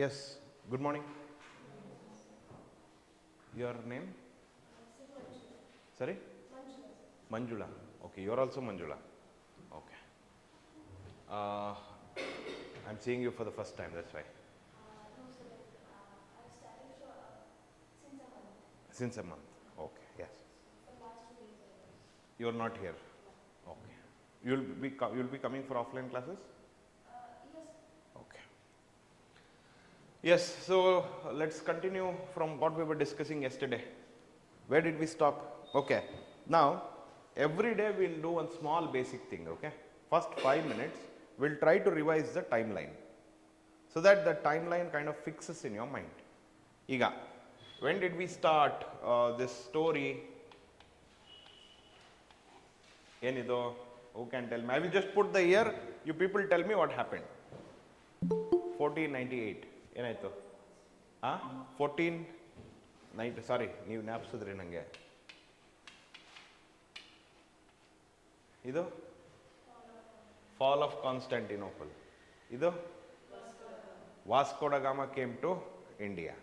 Yes, good morning. Your name? Sorry? Manjula. Okay, you're also Manjula. Okay. Uh, I'm seeing you for the first time, that's why. Since a month. Okay, yes. You're not here. Okay. You'll be coming for offline classes? Okay. Yes, so let's continue from what we were discussing yesterday. Where did we stop? Okay. Now, every day we'll do one small basic thing, okay? First 5 minutes, we'll try to revise the timeline so that the timeline kind of fixes in your mind. Iga, when did we start this story? Enido, who can tell me? I will just put the year, you people tell me what happened. 1498. ಏನಾಯ್ತು? 1490, ಸಾರಿ ನೀವು ಜ್ಞಾಪಿಸಿದ್ರಿ ನನಗೆ. ಇದು fall of Constantinople. ಇದು Vasco da Gama came to India.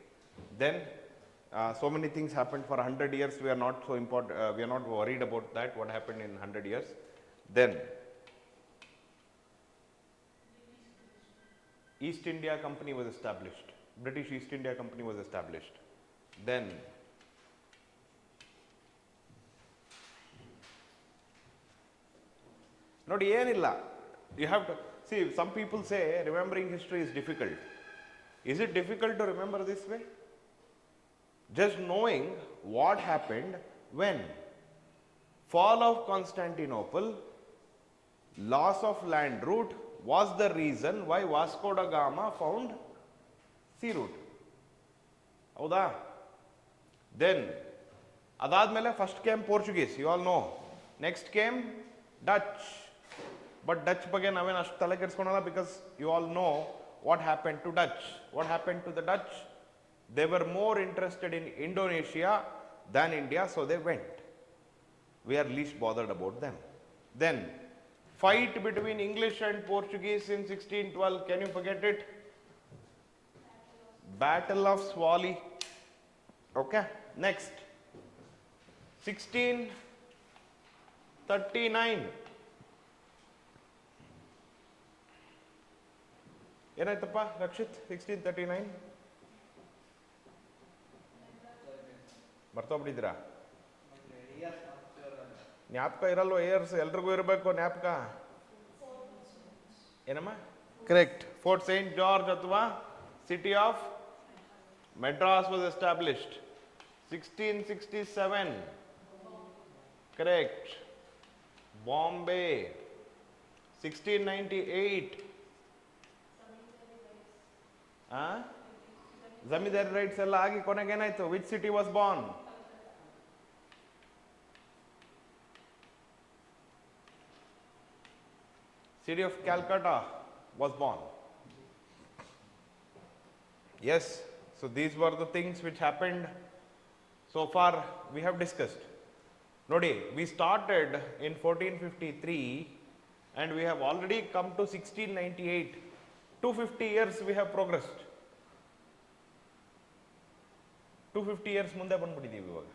Then so many things happened for 100 years. We are not so important. We are not worried about that. What happened in 100 years? Then East India Company was established. British East India Company was established. Then ನೋಡಿ ಏನಿಲ್ಲ. You have to see, some people say remembering history is difficult. Is it difficult to remember this way? Just knowing what happened when? Fall of Constantinople, loss of land route was the reason why Vasco da Gama found sea route. ಹೌದಾ? Then ಅದಾದ್ಮೇಲೆ first came Portuguese, you all know. Next came Dutch. But Dutch ಬಗ್ಗೆ ನಾವೇನು ಅಷ್ಟು ತಲೆ ಕೆಡಿಸ್ಕೊಳಲ್ಲ, because you all know what happened to Dutch. What happened to the Dutch? They were more interested in Indonesia than India, so they went. We are least bothered about them. Then, fight between English and Portuguese in 1612, can you forget it? Battle of Swally. Okay, next. 1639. ಏನಾಯ್ತಪ್ಪ ರಕ್ಷಿತ್? 1639 ಬರ್ತೋಗ್ಬಿಟ್ಟಿದ್ದೀರಾ? ಜ್ಞಾಪಕ ಇರಲ್ವ? Years ಎಲ್ರಿಗೂ ಇರಬೇಕು ಜ್ಞಾಪಕ. ಏನಮ್ಮ? Correct. Fort Saint George ಅಥವಾ city of Madras was established 1667. Correct. Bombay 1698. Zamindari rights ಎಲ್ಲ ಆಗಿ ಕೊನೆಗೆ ಏನಾಯ್ತು? Which city was born? City of Calcutta was born. Yes, so these were the things which happened. So far we have discussed. Nodi, we started in 1453 and we have already come to 1698. 250 years we have progressed. 250 years ಮುಂದೆ ಬಂದ್ಬಿಟ್ಟಿದ್ದೀವಿ ಇವಾಗ.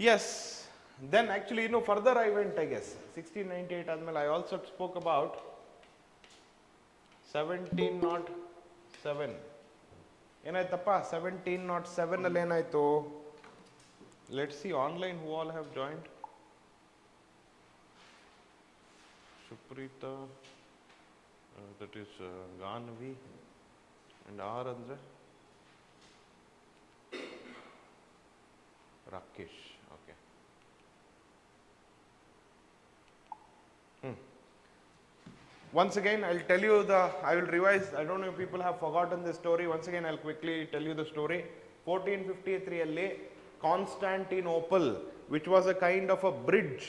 Yes. Then actually, further I went, I guess. 1698 ಆದ್ಮೇಲೆ I also spoke about 1707. ಏನಾಯ್ತಪ್ಪ 1707 ಅಲ್ಲಿ ಏನಾಯ್ತು? Let's see online who all have joined. Suprita, that is Ganvi, and R andre Rakesh. Okay. Once again, I'll tell you I will revise. I don't know if people have forgotten this story. Once again, I'll quickly tell you the story. 1453 ಅಲ್ಲಿ Constantinople, which was a kind of a bridge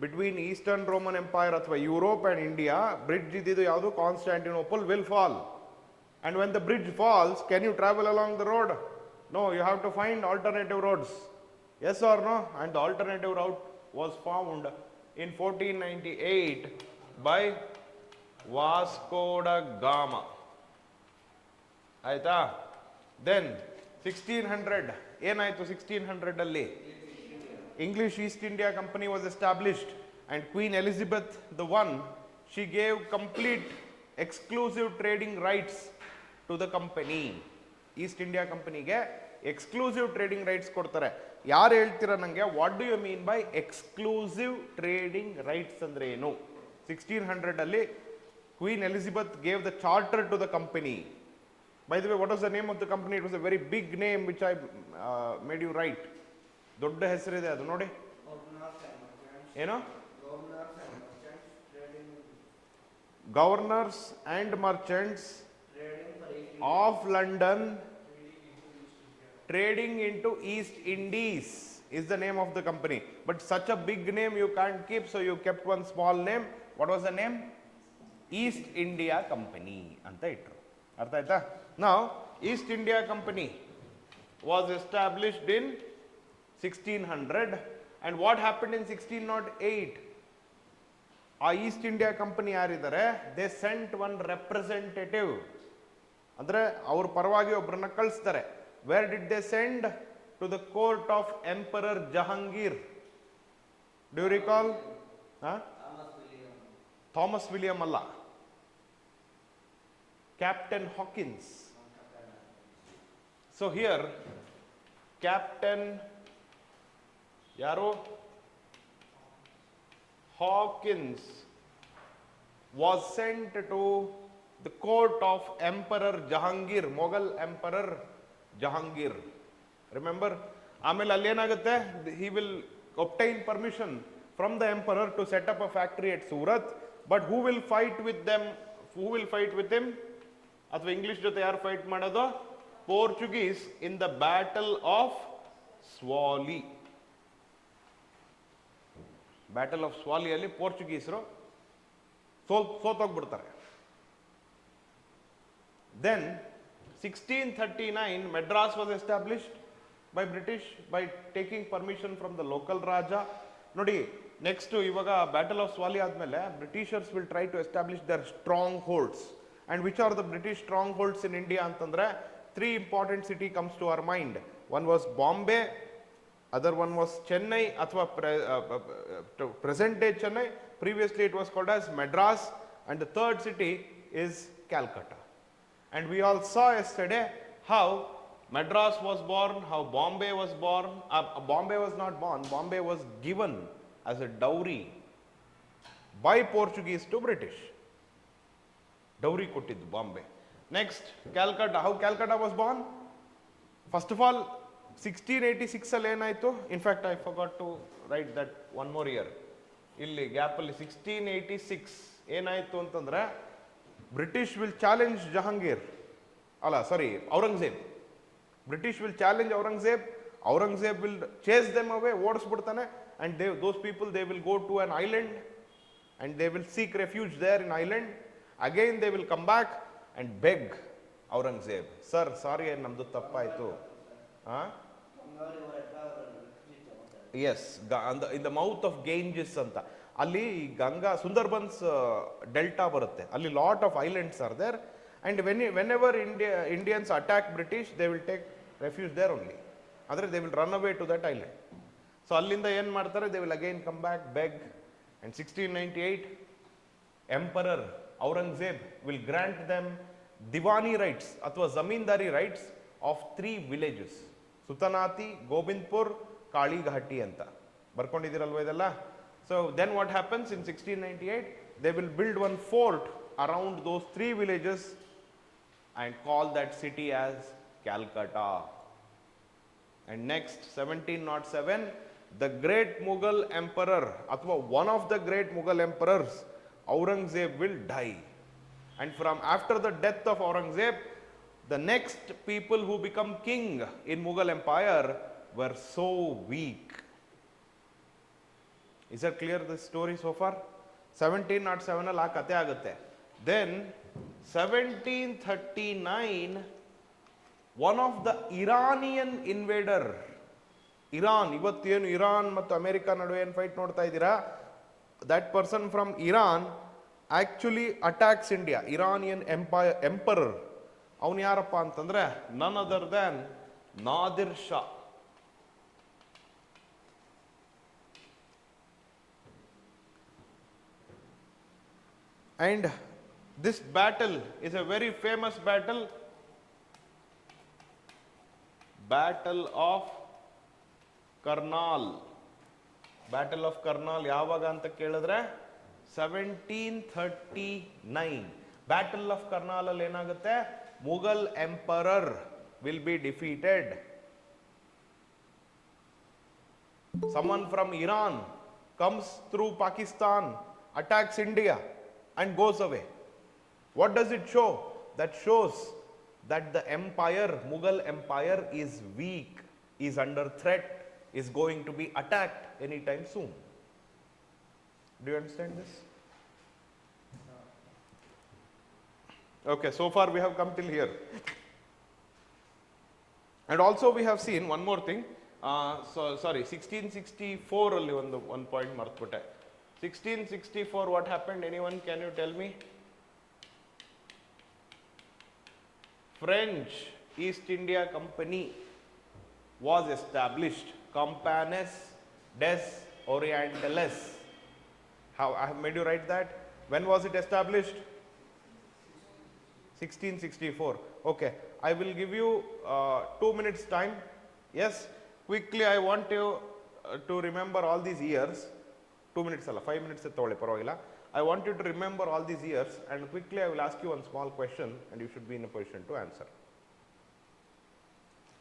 between Eastern Roman Empire ಅಥವಾ Europe and India, bridge ಇದ್ದಿದ್ದು ಯಾವುದು Constantinople will fall. And when the bridge falls, can you travel along the road? No, you have to find alternative roads. Yes or no? And the alternative route was found in 1498 by Vasco da Gama. ಆಯ್ತಾ? Then 1600 ಏನಾಯಿತು 1600 ಅಲ್ಲಿ English East India Company was established, and Queen Elizabeth I, she gave complete exclusive trading rights to the company. East India Company ಗೆ exclusive trading rights ಕೊಡ್ತಾರೆ. ಯಾರು ಹೇಳ್ತೀರಾ ನನಗೆ what do you mean by exclusive trading rights ಅಂದ್ರೆ ಏನು? 1600 ಅಲ್ಲಿ Queen Elizabeth gave the charter to the company. By the way, what was the name of the company? It was a very big name which I made you write. ದೊಡ್ಡ ಹೆಸರಿದೆ ಅದು ನೋಡಿ. ಏನು? Governors and Merchants of London Trading into East Indies is the name of the company. But such a big name you can't keep, so you kept one small name. What was the name? East India Company anta itru. Artha aita? Now, East India Company was established in 1600, and what happened in 1608? East India Company yaridare, they sent one representative. Andre avaru paravagi obbarna ಕಳಿಸ್ತಾರೆ. Where did they send? To the court of Emperor Jahangir. Do you recall? Huh? Thomas William alla. Captain Hawkins. So here, Captain Yaro Hawkins was sent to the court of Emperor Jahangir, Mughal Emperor Jahangir. Remember? ಆಮೇಲೆ ಅಲ್ಲಿ ಏನಾಗುತ್ತೆ? He will obtain permission from the emperor to set up a factory at Surat. But who will fight with them? Who will fight with him? ಅಥವಾ English ಜೊತೆ ಯಾರು fight ಮಾಡೋದು? Portuguese in the battle of Swally. Battle of ಸ್ವಾಲಿಯಲ್ಲಿ ಪೋರ್ಚುಗೀಸರು ಸೋತೋಗ್ಬಿಡ್ತಾರೆ. Then 1639 Madras was established by British by taking permission from the local Raja. ನೋಡಿ next ಇವಾಗ battle of Swally ಆದಮೇಲೆ Britishers will try to establish their strongholds. And which are the British strongholds in India antandre? 3 important city comes to our mind. One was Bombay, other one was Chennai athwa present day Chennai. Previously it was called as Madras, and the third city is Calcutta. And we all saw yesterday how Madras was born, how Bombay was born. Bombay was not born, Bombay was given as a dowry by Portuguese to British. Dowry ಕೊಟ್ಟಿದ್ದು Bombay. Next Calcutta. How Calcutta was born? First of all 1686 ಅಲ್ಲಿ ಏನಾಯಿತು? In fact I forgot to write that one more year. ಇಲ್ಲಿ ಗ್ಯಾಪಲ್ಲಿ 1686 ಏನಾಯಿತು ಅಂತಂದ್ರೆ, British will challenge Jahangir, ಅಲ್ಲ sorry Aurangzeb. British will challenge Aurangzeb. Aurangzeb will chase them away, ಓಡಿಸ್ಬಿಡ್ತಾನೆ. And those people they will go to an island and they will seek refuge there in island. Again they will come back and beg Aurangzeb, sir, sorry, namdu tappaitu. Yes, in the mouth of Ganges anta. ಅಲ್ಲಿ Ganga Sundarbans delta ಬರುತ್ತೆ. ಅಲ್ಲಿ lot of islands are there, and whenever Indians attack British, they will take refuge there only. ಅಂದರೆ they will run away to that island. So ಅಲ್ಲಿಂದ ಏನು ಮಾಡ್ತಾರೆ? They will again come back, beg. And 1698 emperor Aurangzeb will grant them Diwani rights ಅಥವಾ zamindari rights of 3 villages. ಸುತನಾತಿ, ಗೋವಿಂದ್ಪುರ್, ಕಾಳಿಘಾಟಿ ಅಂತ ಬರ್ಕೊಂಡಿದ್ದೀರಲ್ವ ಇದೆಲ್ಲ. So then what happens in 1698? they will build one fort around those three villages and call that city as Calcutta. And next, 1707, the great Mughal emperor, athwa one of the great Mughal emperors, Aurangzeb, will die. And from after the death of Aurangzeb, the next people who become king in Mughal empire were so weak. Is that clear, the story so far? 1707 ಅಲ್ಲಿ ಆ ಕತೆ ಆಗುತ್ತೆ. Then 1739, one of the Iranian invader, Iran, ಇವತ್ತೇನು Iran ಮತ್ತು America ನಡುವೆ ಏನು fight ನೋಡ್ತಾ ಇದ್ದೀರಾ, that person from Iran actually attacks India, Iranian emperor. ಅವನು ಯಾರಪ್ಪ ಅಂತಂದ್ರೆ none other than Nadir Shah. And this battle is a very famous battle, Battle of Karnal. Battle of Karnal ಯಾವಾಗ ಅಂತ ಕೇಳಿದ್ರೆ 1739. Battle of Karnal ಅಲ್ಲಿ ಏನಾಗುತ್ತೆ, Mughal emperor will be defeated. Someone from Iran comes through Pakistan, attacks India and goes away. What does it show? That shows that the empire, Mughal empire, is weak, is under threat, is going to be attacked anytime soon. Do you understand this? Okay, so far we have come till here. And also we have seen one more thing. Sorry, 1664 ಅಲ್ಲಿ one point martbitte. 1664, what happened? Anyone, can you tell me? French East India Company was established. Compagnies des Orientales. How I have made you write that? When was it established? 1664. Okay, I will give you 2 minutes time. Yes, quickly I want you to remember all these years. 2 minutes alla, 5 minutes ತಗೊಳ್ಳಿ ಪರವಾಗಿಲ್ಲ. I want you to remember all these years, and quickly I will ask you one small question and you should be in a position to answer.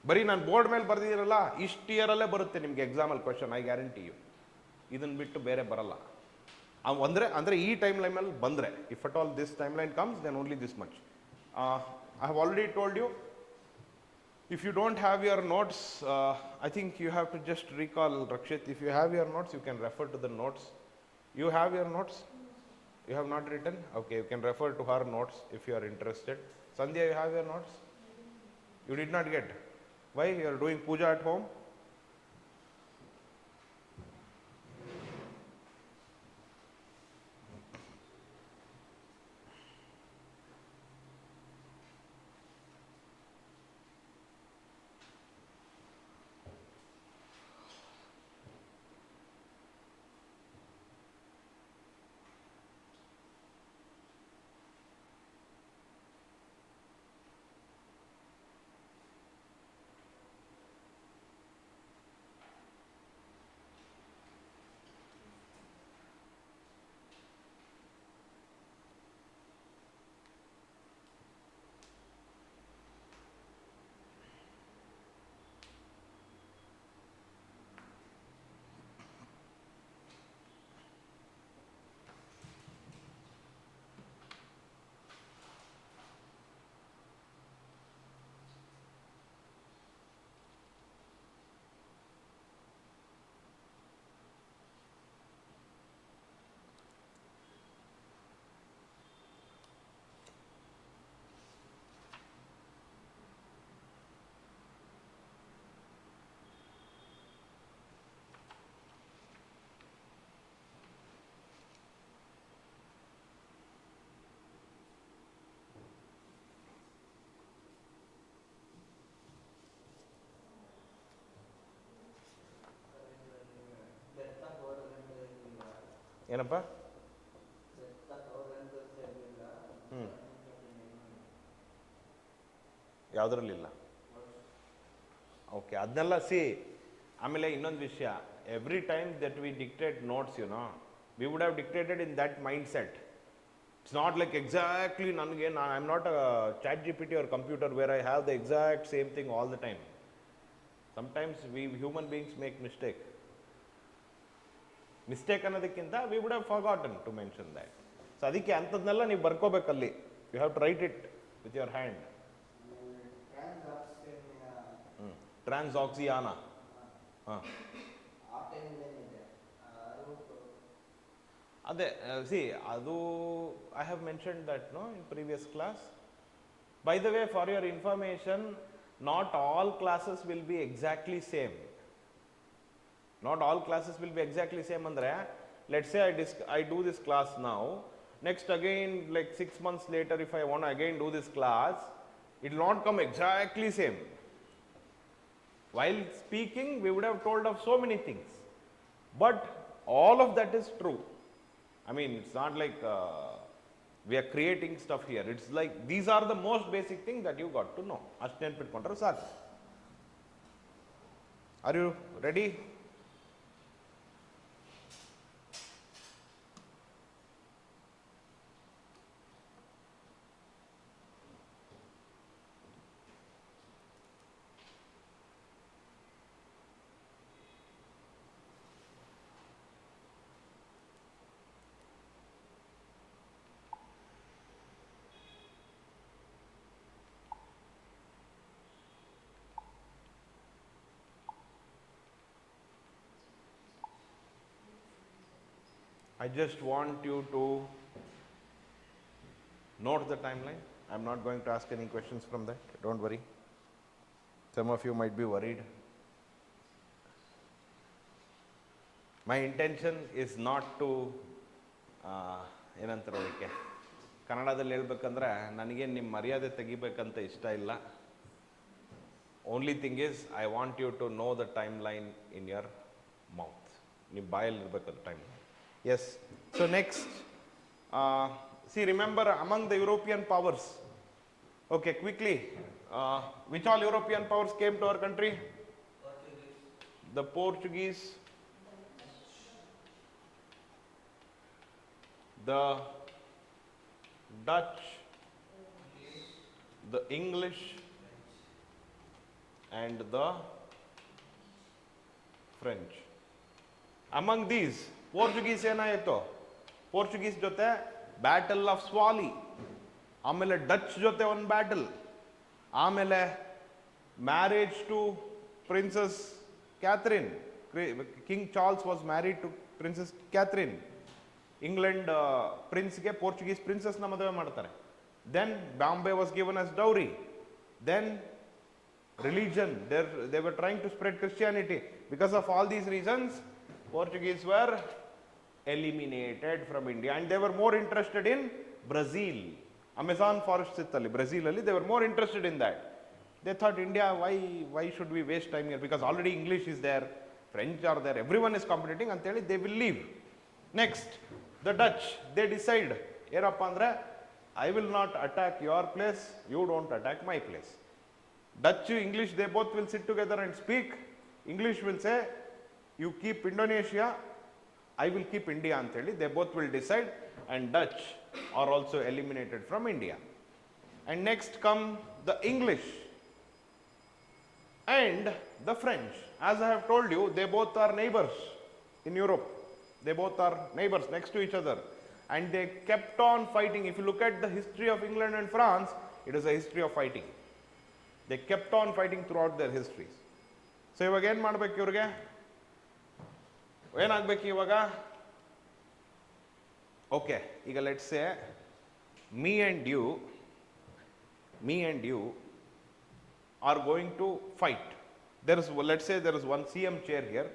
ಬರೀ ನಾನು board ಮೇಲೆ ಬರೆದಿರಲ್ಲ, ಇಷ್ಟು ಇಯರಲ್ಲೇ ಬರುತ್ತೆ ನಿಮಗೆ ಎಕ್ಸಾಮಲ್ಲಿ question, I guarantee you. ಇದನ್ನು ಬಿಟ್ಟು ಬೇರೆ ಬರಲ್ಲ. ಅಂದರೆ ಈ ಟೈಮ್ ಲೈನಲ್ಲಿ ಬಂದರೆ, if at all this timeline comes, then only this much. I have already told you, if you don't have your notes, I think you have to just recall, Rakshit, if you have your notes, you can refer to the notes. You have your notes? You have not written? Okay, you can refer to her notes if you are interested. Sandhya, you have your notes? You did not get? Why? You are doing puja at home? ಏನಪ್ಪ? ಯಾವುದರಲ್ಲಿಲ್ಲ. Okay, ಅದನ್ನೆಲ್ಲ C. ಆಮೇಲೆ ಇನ್ನೊಂದು ವಿಷಯ, every time that we dictate notes, we would have dictated in that mind set. It's not like exactly, I'm not a chat GPT or computer where I have the exact same thing all the time. Sometimes we human beings make mistake. Mistake ಅನ್ನೋದಕ್ಕಿಂತ we would have forgotten to mention that. So ಅದಕ್ಕೆ ಅಂಥದ್ನೆಲ್ಲ ನೀವು ಬರ್ಕೋಬೇಕಲ್ಲಿ. You have to write it with your hand. Transoxiana. ಅದೇ ಸಿ ಅದು I have mentioned that no in previous class. By the way, for your information, not all classes will be exactly same. Not all classes will be exactly same ಅಂದರೆ, let's say I do this class now, next again like 6 months later if I want to again do this class, it will not come exactly same. While speaking we would have told of so many things, but all of that is true. I mean, it's not like we are creating stuff here. It's like these are the most basic things that you got to know. Ashtu ನೆನಪಿಟ್ಕೊಂಡ್ರೆ ಸಾಕು. Are you ready? I just want you to note the timeline. I'm not going to ask any questions from that. Don't worry. Some of you might be worried. My intention is not to ಏನಂತಾರೆ ಅದಕ್ಕೆ ಕನ್ನಡದಲ್ಲಿ ಹೇಳ್ಬೇಕಂದ್ರೆ ನನಗೇನು ನಿಮ್ಮ ಮರ್ಯಾದೆ ತೆಗಿಬೇಕಂತ ಇಷ್ಟ ಇಲ್ಲ. Only thing is I want you to know the timeline in your mouth. ನಿಮ್ಮ ಬಾಯಲ್ಲಿ ಇರಬೇಕದು timeline. Yes. So next, see, remember among the European powers. Okay, quickly, which all European powers came to our country? Portuguese. The Portuguese, the Dutch, the English, and the French. Among these, Portuguese ಏನಾಯಿತು? Portuguese ಜೊತೆ battle of Swally, ಆಮೇಲೆ Dutch ಜೊತೆ ಒಂದು battle, ಆಮೇಲೆ marriage to princess Catherine. King Charles was married to princess Catherine. England ಪ್ರಿನ್ಸ್ಗೆ Portuguese ಪ್ರಿನ್ಸಸ್ನ ಮದುವೆ ಮಾಡ್ತಾರೆ. Then Bombay was given as dowry. Then religion, they were trying to spread Christianity. Because of all these reasons, Portuguese were eliminated from India, and they were more interested in Brazil. Amazon forest ittali Brazil alli, they were more interested in that. They thought, India, why should we waste time here, because already English is there, French are there, everyone is competing anteli they will leave. Next, the Dutch, they decide ಏನಪ್ಪ ಅಂದರೆ, I will not attack your place, you don't attack my place. Dutch, English, they both will sit together and speak. English will say, you keep Indonesia, I will keep India anteli. They both will decide, and Dutch are also eliminated from India. And next come the English and the French. As I have told you, they both are neighbors in Europe. They both are neighbors next to each other, and they kept on fighting. If you look at the history of England and France, it is a history of fighting. They kept on fighting throughout their histories. So ಇವಾಗ ಏನು ಮಾಡಬೇಕು ಇವ್ರಿಗೆ? ಏನಾಗಬೇಕು ಇವಾಗ? Okay, ಈಗ let's say me and you are going to fight. Let's say there is one CM chair here.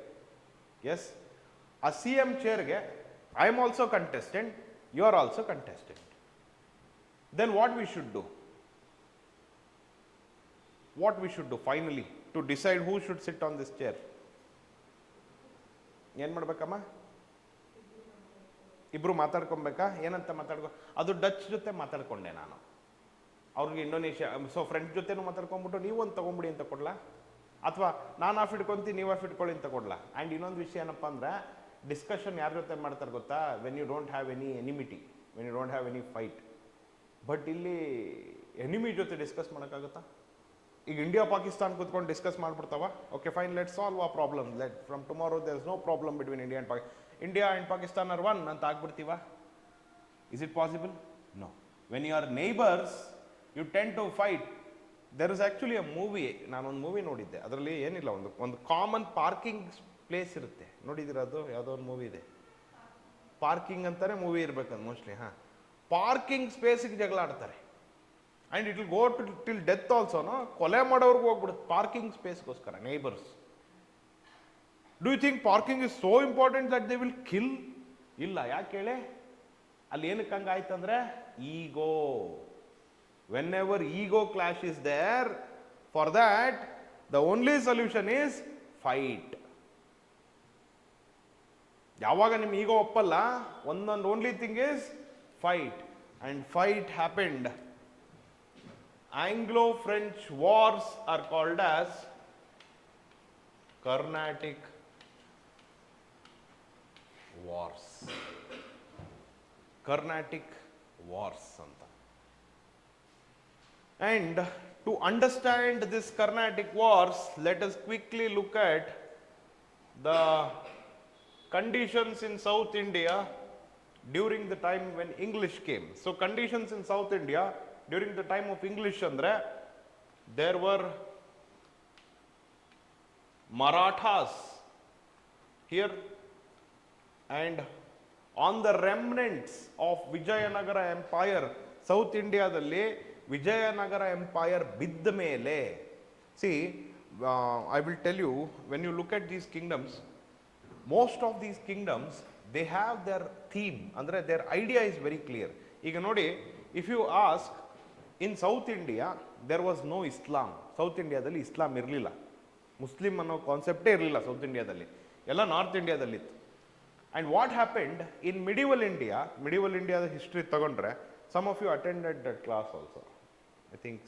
Yes, a CM chair ge I am also contestant, you are also contestant. Then what we should do? What we should do finally to decide who should sit on this chair? ಏನು ಮಾಡ್ಬೇಕಮ್ಮ? ಇಬ್ರು ಮಾತಾಡ್ಕೊಬೇಕಾ? ಏನಂತ ಮಾತಾಡ್ಕೊ? ಅದು Dutch ಜೊತೆ ಮಾತಾಡ್ಕೊಂಡೆ ನಾನು, ಅವ್ರಿಗೆ Indonesia, so French ಜೊತೆನೂ ಮಾತಾಡ್ಕೊಂಡ್ಬಿಟ್ಟು ನೀವು ಒಂದು ತೊಗೊಂಬಿಡಿ ಅಂತ ಕೊಡ್ಲಾ, ಅಥವಾ ನಾನು ಆಫ್ ಇಟ್ಕೊಂತೀನಿ ನೀವು ಆಫ್ ಇಟ್ಕೊಳ್ಳಿ ಅಂತ ಕೊಡ್ಲಾ? ಆ್ಯಂಡ್ ಇನ್ನೊಂದು ವಿಷಯ ಏನಪ್ಪ ಅಂದ್ರೆ, ಡಿಸ್ಕಷನ್ ಯಾರ ಜೊತೆ ಮಾಡ್ತಾರೆ ಗೊತ್ತಾ? When you don't have any enmity, when you don't have any fight. But ಇಲ್ಲಿ ಎನಿಮಿ ಜೊತೆ ಡಿಸ್ಕಸ್ ಮಾಡೋಕ್ಕಾಗುತ್ತಾ? ಈಗ ಇಂಡಿಯಾ ಪಾಕಿಸ್ತಾನ್ ಕೂತ್ಕೊಂಡು ಡಿಸ್ಕಸ್ ಮಾಡ್ಬಿಡ್ತಾವ, ಓಕೆ ಫೈನ್, ಲೆಟ್ ಸಾಲ್ವ್ ಆ problem, let from tomorrow there is no problem between India and Pakistan are one ಅಂತ ಆಗ್ಬಿಡ್ತೀವ? Is it possible? No. When you are neighbours you tend to fight. There is actually a movie, ನಾನೊಂದು movie ನೋಡಿದ್ದೆ, ಅದರಲ್ಲಿ ಏನಿಲ್ಲ, ಒಂದು common parking place ಇರುತ್ತೆ, ನೋಡಿದಿರ? ಅದು ಯಾವುದೋ ಒಂದು ಮೂವಿ ಇದೆ, ಪಾರ್ಕಿಂಗ್ ಅಂತಾನೆ ಮೂವಿ ಇರ್ಬೇಕಂತ ಮೋಸ್ಟ್ಲಿ. ಹಾಂ, ಪಾರ್ಕಿಂಗ್ ಸ್ಪೇಸಿಗೆ ಜಗಳ ಆಡ್ತಾರೆ and it will go to till death ಆಲ್ಸೋನೋ, ಕೊಲೆ ಮಾಡೋರ್ಗೂ ಹೋಗ್ಬಿಡುತ್ತೆ ಪಾರ್ಕಿಂಗ್ ಸ್ಪೇಸ್ಗೋಸ್ಕರ, neighbours. Do you think parking is so important that they will kill? ಇಲ್ಲ. ಯಾಕೆ ಹೇಳಿ? ಅಲ್ಲಿ ಏನಕ್ಕೆ ಹಂಗಾಯ್ತಂದ್ರೆ ego. Whenever ego clash is there, for that the only solution is fight. ಯಾವಾಗ ನಿಮ್ಮ ಈಗೋ ಒಪ್ಪಲ್ಲ, ಒಂದೊಂದು only thing is fight. And fight happened. Anglo-French wars are called as Carnatic wars. Carnatic wars anta. And to understand this Carnatic wars, let us quickly look at the conditions in South India during the time when English came. So conditions in South India during the time of English andre, there were Marathas here, and on the remnants of Vijayanagara Empire, South India dalli Vijayanagara Empire bidda mele, see, I will tell you, when you look at these kingdoms, most of these kingdoms, they have their theme, andre their idea is very clear. ಈಗ ನೋಡಿ, if you ask, in South India there was no Islam. South Indiaದಲ್ಲಿ ಇಸ್ಲಾಂ ಇರಲಿಲ್ಲ, Muslim ಅನ್ನೋ ಕಾನ್ಸೆಪ್ಟೇ ಇರಲಿಲ್ಲ south ಇಂಡಿಯಾದಲ್ಲಿ, ಎಲ್ಲ north ಇಂಡಿಯಾದಲ್ಲಿತ್ತು. And what happened in medieval ಇಂಡಿಯಾದ history ತಗೊಂಡ್ರೆ, some of you attended that class also, I think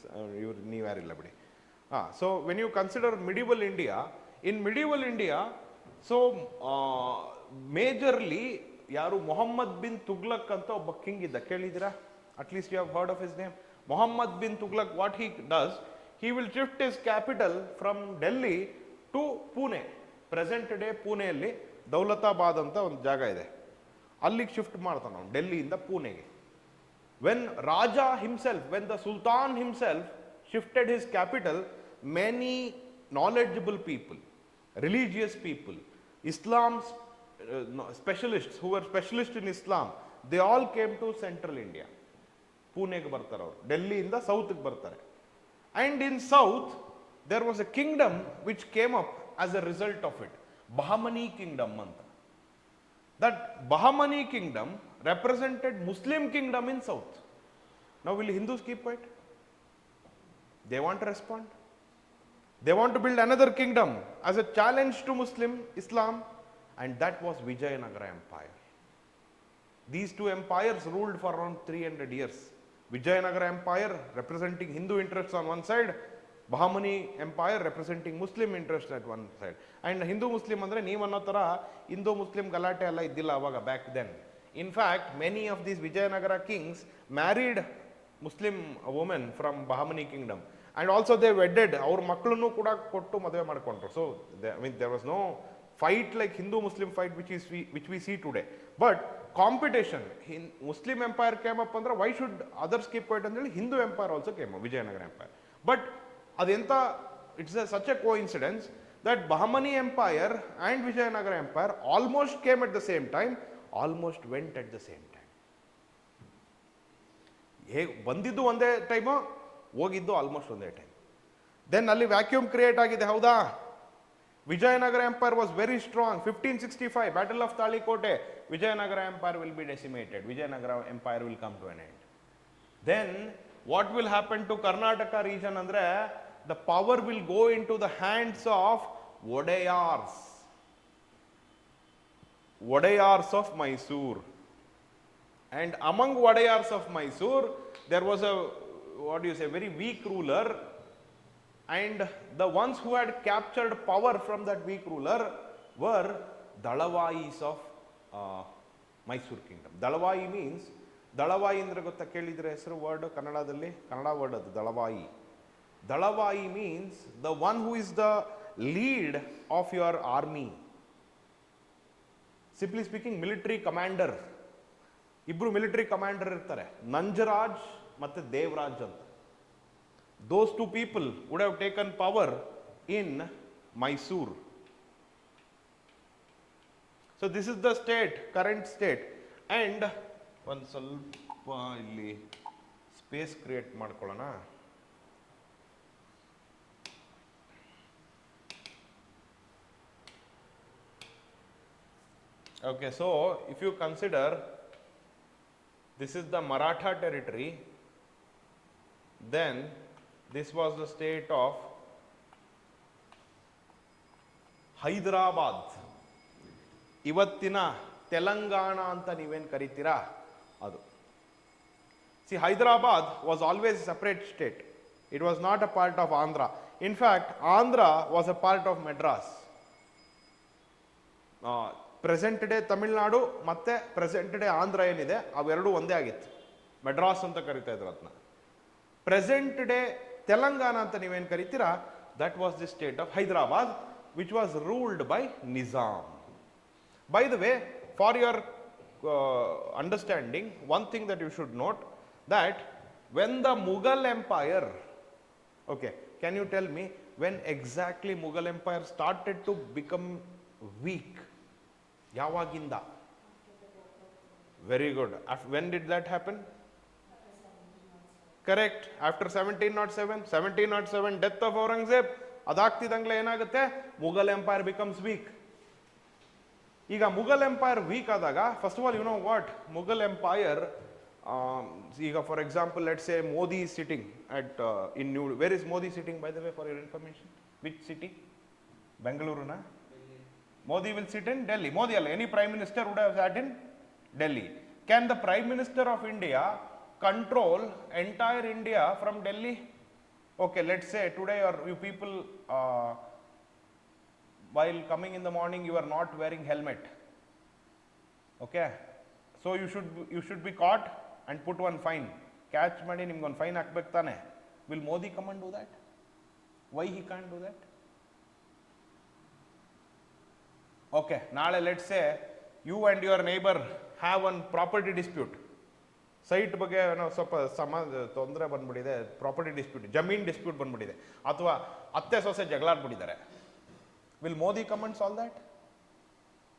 ನೀವು ಯಾರಿಲ್ಲ ಬಿಡಿ. So when you consider medieval India, in medieval India, so majorly ಯಾರು ಮೊಹಮ್ಮದ್ ಬಿನ್ ತುಗ್ಲಕ್ ಅಂತ ಒಬ್ಬ ಕಿಂಗ್ ಇದ್ದ, ಕೇಳಿದ್ದೀರಾ? At least you have heard of his name. Muhammad bin Tughlaq, what he does, he will shift his capital from Delhi to Pune. Present day ಪುಣೆಯಲ್ಲಿ ದೌಲತಾಬಾದ್ ಅಂತ ಒಂದು ಜಾಗ ಇದೆ, ಅಲ್ಲಿಗೆ ಶಿಫ್ಟ್ ಮಾಡ್ತಾನೆ ಅವನು, ಡೆಲ್ಲಿಯಿಂದ ಪುಣೆಗೆ. When Raja himself, when the Sultan himself shifted his capital, many knowledgeable people, religious people, Islam's specialists who were specialists in Islam, they all came to central India. ಪುಣೆಗೆ ಬರ್ತಾರೆ ಅವರು, ಡೆಲ್ಲಿಯಿಂದ ಸೌತ್ಗೆ ಬರ್ತಾರೆ. And in south there was a kingdom which came up as a result of it, Bahmani kingdom ಅಂತ. That Bahmani kingdom represented Muslim kingdom in south. Now will Hindus keep quiet? They want to respond. They want to build another kingdom as a challenge to Muslim Islam, and that was Vijayanagara Empire. These two empires ruled for around 300 years. Vijayanagara Empire representing Hindu interests on one side, Bahmani Empire representing Muslim interests at one side. And Hindu Muslim andre ನೀವು ಅನ್ನೋ ಥರ Hindu Muslim ಗಲಾಟೆ ಎಲ್ಲ ಇದ್ದಿಲ್ಲ ಅವಾಗ, back then. In fact, many of these Vijayanagara kings married Muslim women from Bahmani kingdom, and also they wedded, ಅವ್ರ ಮಕ್ಕಳನ್ನು ಕೂಡ ಕೊಟ್ಟು ಮದುವೆ ಮಾಡ್ಕೊಂಡ್ರು. So I mean there was no fight like Hindu Muslim fight which we see today. But competition, Muslim empire came up ಅಂದ್ರೆ why should others keep quiet ಅಂತೇಳಿ Hindu empire also came up, Vijayanagara empire. But ಅದೆಂತ, it's such a coincidence that Bahmani empire and Vijayanagara empire almost came at the same time, almost went at the same time. ಹೇಗೆ ಬಂದಿದ್ದು ಒಂದೇ time, ಹೋಗಿದ್ದು almost ಒಂದೇ time. Then ಅಲ್ಲಿ vacuum create ಆಗಿದೆ, ಹೌದಾ? Vijayanagara Empire was very strong. 1565, Battle of Talikote, Vijayanagara Empire will be decimated. Vijayanagara Empire will come to an end. Then, what will happen to Karnataka region andre, the power will go into the hands of Wadayars. Wadayars of Mysore. And among Wadayars of Mysore, there was a, what do you say, very weak ruler. And the ones who had captured power from that weak ruler were Dalavais of Mysore kingdom. Dalavai means ದಳವಾಯಿ ಅಂದ್ರೆ ಗೊತ್ತಾ, ಕೇಳಿದ್ರೆ ಹೆಸರು word ಕನ್ನಡದಲ್ಲಿ? Kannada word ಅದು ದಳವಾಯಿ. Dalavayi means the one who is the lead of your army. Simply speaking military commander. ಇಬ್ರು military commander ಇರ್ತಾರೆ, ನಂಜರಾಜ್ ಮತ್ತೆ ದೇವರಾಜ್ ಅಂತ. Those two people would have taken power in Mysore. So this is the state, current state. And ಒಂದು ಸ್ವಲ್ಪ ಇಲ್ಲಿ space create ಮಾಡ್ಕೊಳ್ಳೋಣ. Okay, so if you consider this is the Maratha territory, then this was the state of Hyderabad. ಇವತ್ತಿನ ತೆಲಂಗಾಣ ಅಂತ ನೀವೇನು ಕರಿತೀರಾ ಅದು. C, Hyderabad was always separate state. It was not a part of Andhra. In fact Andhra was a part of Madras. Present day Tamil Nadu ಮತ್ತೆ present day Andhra ಏನಿದೆ ಅವೆರಡೂ ಒಂದೇ ಆಗಿತ್ತು. ಮೆಡ್ರಾಸ್ ಅಂತ ಕರಿತಾ ಇದ್ರು ಅದನ್ನ. ಪ್ರೆಸೆಂಟ್ ಡೇ ತೆಲಂಗಾಣ ಅಂತ ನೀವೇನು ಕರಿತೀರಾ, that was the state of Hyderabad, which was ruled by Nizam. By the way, for your understanding, one thing that you should note, that when the Mughal Empire, okay, can you tell me when exactly Mughal Empire started to become weak? Yavaginda? Very good. When did that happen? Correct. After 1707. 1707 death of Aurangzeb. ಅದಾಗ್ತಿದ್ದಂಗ್ಲೆ ಏನಾಗುತ್ತೆ, Mughal empire becomes weak. ಈಗ Mughal empire weak ಆದಾಗ, first of all you know what, Mughal empire, ಈಗ for example let's say Modi is sitting at in New, where is Modi sitting by the way for your information? Which city? Bengaluru na? Modi will sit in Delhi. Modi alla, any prime minister would have sat in Delhi. Can the prime minister of India control entire India from Delhi? Okay, let's say today or you people while coming in the morning you are not wearing helmet. Okay, so you should be caught and put one fine. Catch ಮಾಡಿ ನಿಮ್ಗೆ ಒಂದು fine ಹಾಕ್ಬೇಕು ತಾನೆ. Will Modi come and do that? Why he can't do that? Okay, ನಾಳೆ let's say you and your neighbor have one property dispute. Site ಬಗ್ಗೆ ಏನೋ ಸ್ವಲ್ಪ ತೊಂದರೆ ಬಂದ್ಬಿಟ್ಟಿದೆ, ಪ್ರಾಪರ್ಟಿ ಡಿಸ್ಪ್ಯೂಟ್, ಜಮೀನ್ ಡಿಸ್ಪ್ಯೂಟ್ ಬಂದ್ಬಿಟ್ಟಿದೆ, ಅಥವಾ ಅತ್ತೆ ಸೊಸೆ ಜಗಳಾಡ್ಬಿಟ್ಟಿದ್ದಾರೆ. Will Modi come and solve that?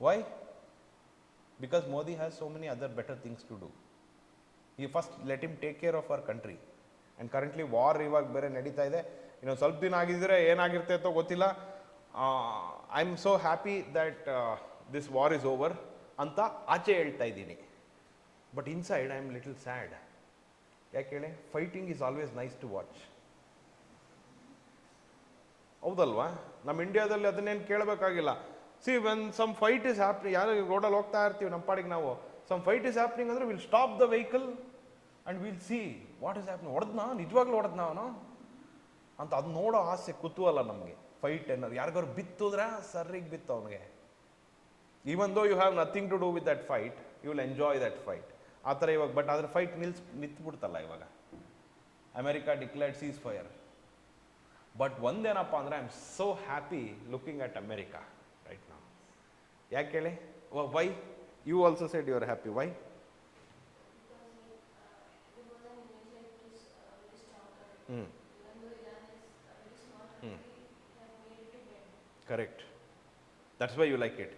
Why? Because Modi has so many other better things to do. ಈ first let him take care of our country. And currently war ಇವಾಗ ಬೇರೆ ನಡೀತಾ ಇದೆ. ಇನ್ನೊಂದು ಸ್ವಲ್ಪ ದಿನ ಆಗಿದ್ರೆ ಏನಾಗಿರುತ್ತೆ ಅಂತ ಗೊತ್ತಿಲ್ಲ. I am so happy that this war is over ಅಂತ ಆಚೆ ಹೇಳ್ತಾ ಇದ್ದೀನಿ. But inside I am little sad. ಯಾಕೆ ಹೇಳಿ? Fighting is always nice to watch. ಹೌದಲ್ವಾ? ನಮ್ಮ ಇಂಡಿಯಾದಲ್ಲಿ ಅದನ್ನೇನು ಕೇಳಬೇಕಾಗಿಲ್ಲ. See, when some fight is happening, ಯಾರು ರೋಡಲ್ಲಿ ಹೋಗ್ತಾ ಇರ್ತೀವಿ ನಮ್ಮ ಪಾಡಿಗೆ ನಾವು, ಸಮ್ ಫೈಟ್ ಇಸ್ ಹ್ಯಾಪ್ನಿಂಗ್ ಅಂದರೆ will stop the vehicle and will see what is happening. ಹೊಡೆದ್ನಾ, ನಿಜವಾಗ್ಲೂ ಹೊಡೆದ್ನಾ ಅವನು ಅಂತ ಅದು ನೋಡೋ ಆಸೆ, ಕುತೂಹಲ ನಮಗೆ. ಫೈಟ್ ಏನಾದ್ರು ಯಾರಿಗಾರು ಬಿತ್ತುದ್ರೆ ಸರ್ರಿಗೆ ಬಿತ್ತು ಅವನಿಗೆ. Even though you have nothing to do with that fight, you will enjoy that fight. ಆ ಥರ ಇವಾಗ. ಬಟ್ ಅದ್ರ ಫೈಟ್ ನಿಂತ್ಬಿಡ್ತಲ್ಲ ಇವಾಗ. America declared cease fire. But ಒಂದೇನಪ್ಪ ಅಂದರೆ I am so happy looking at America right now. ಯಾಕೆ ಹೇಳಿ? Why? You also said you are happy. Why? Correct. That's why you like it.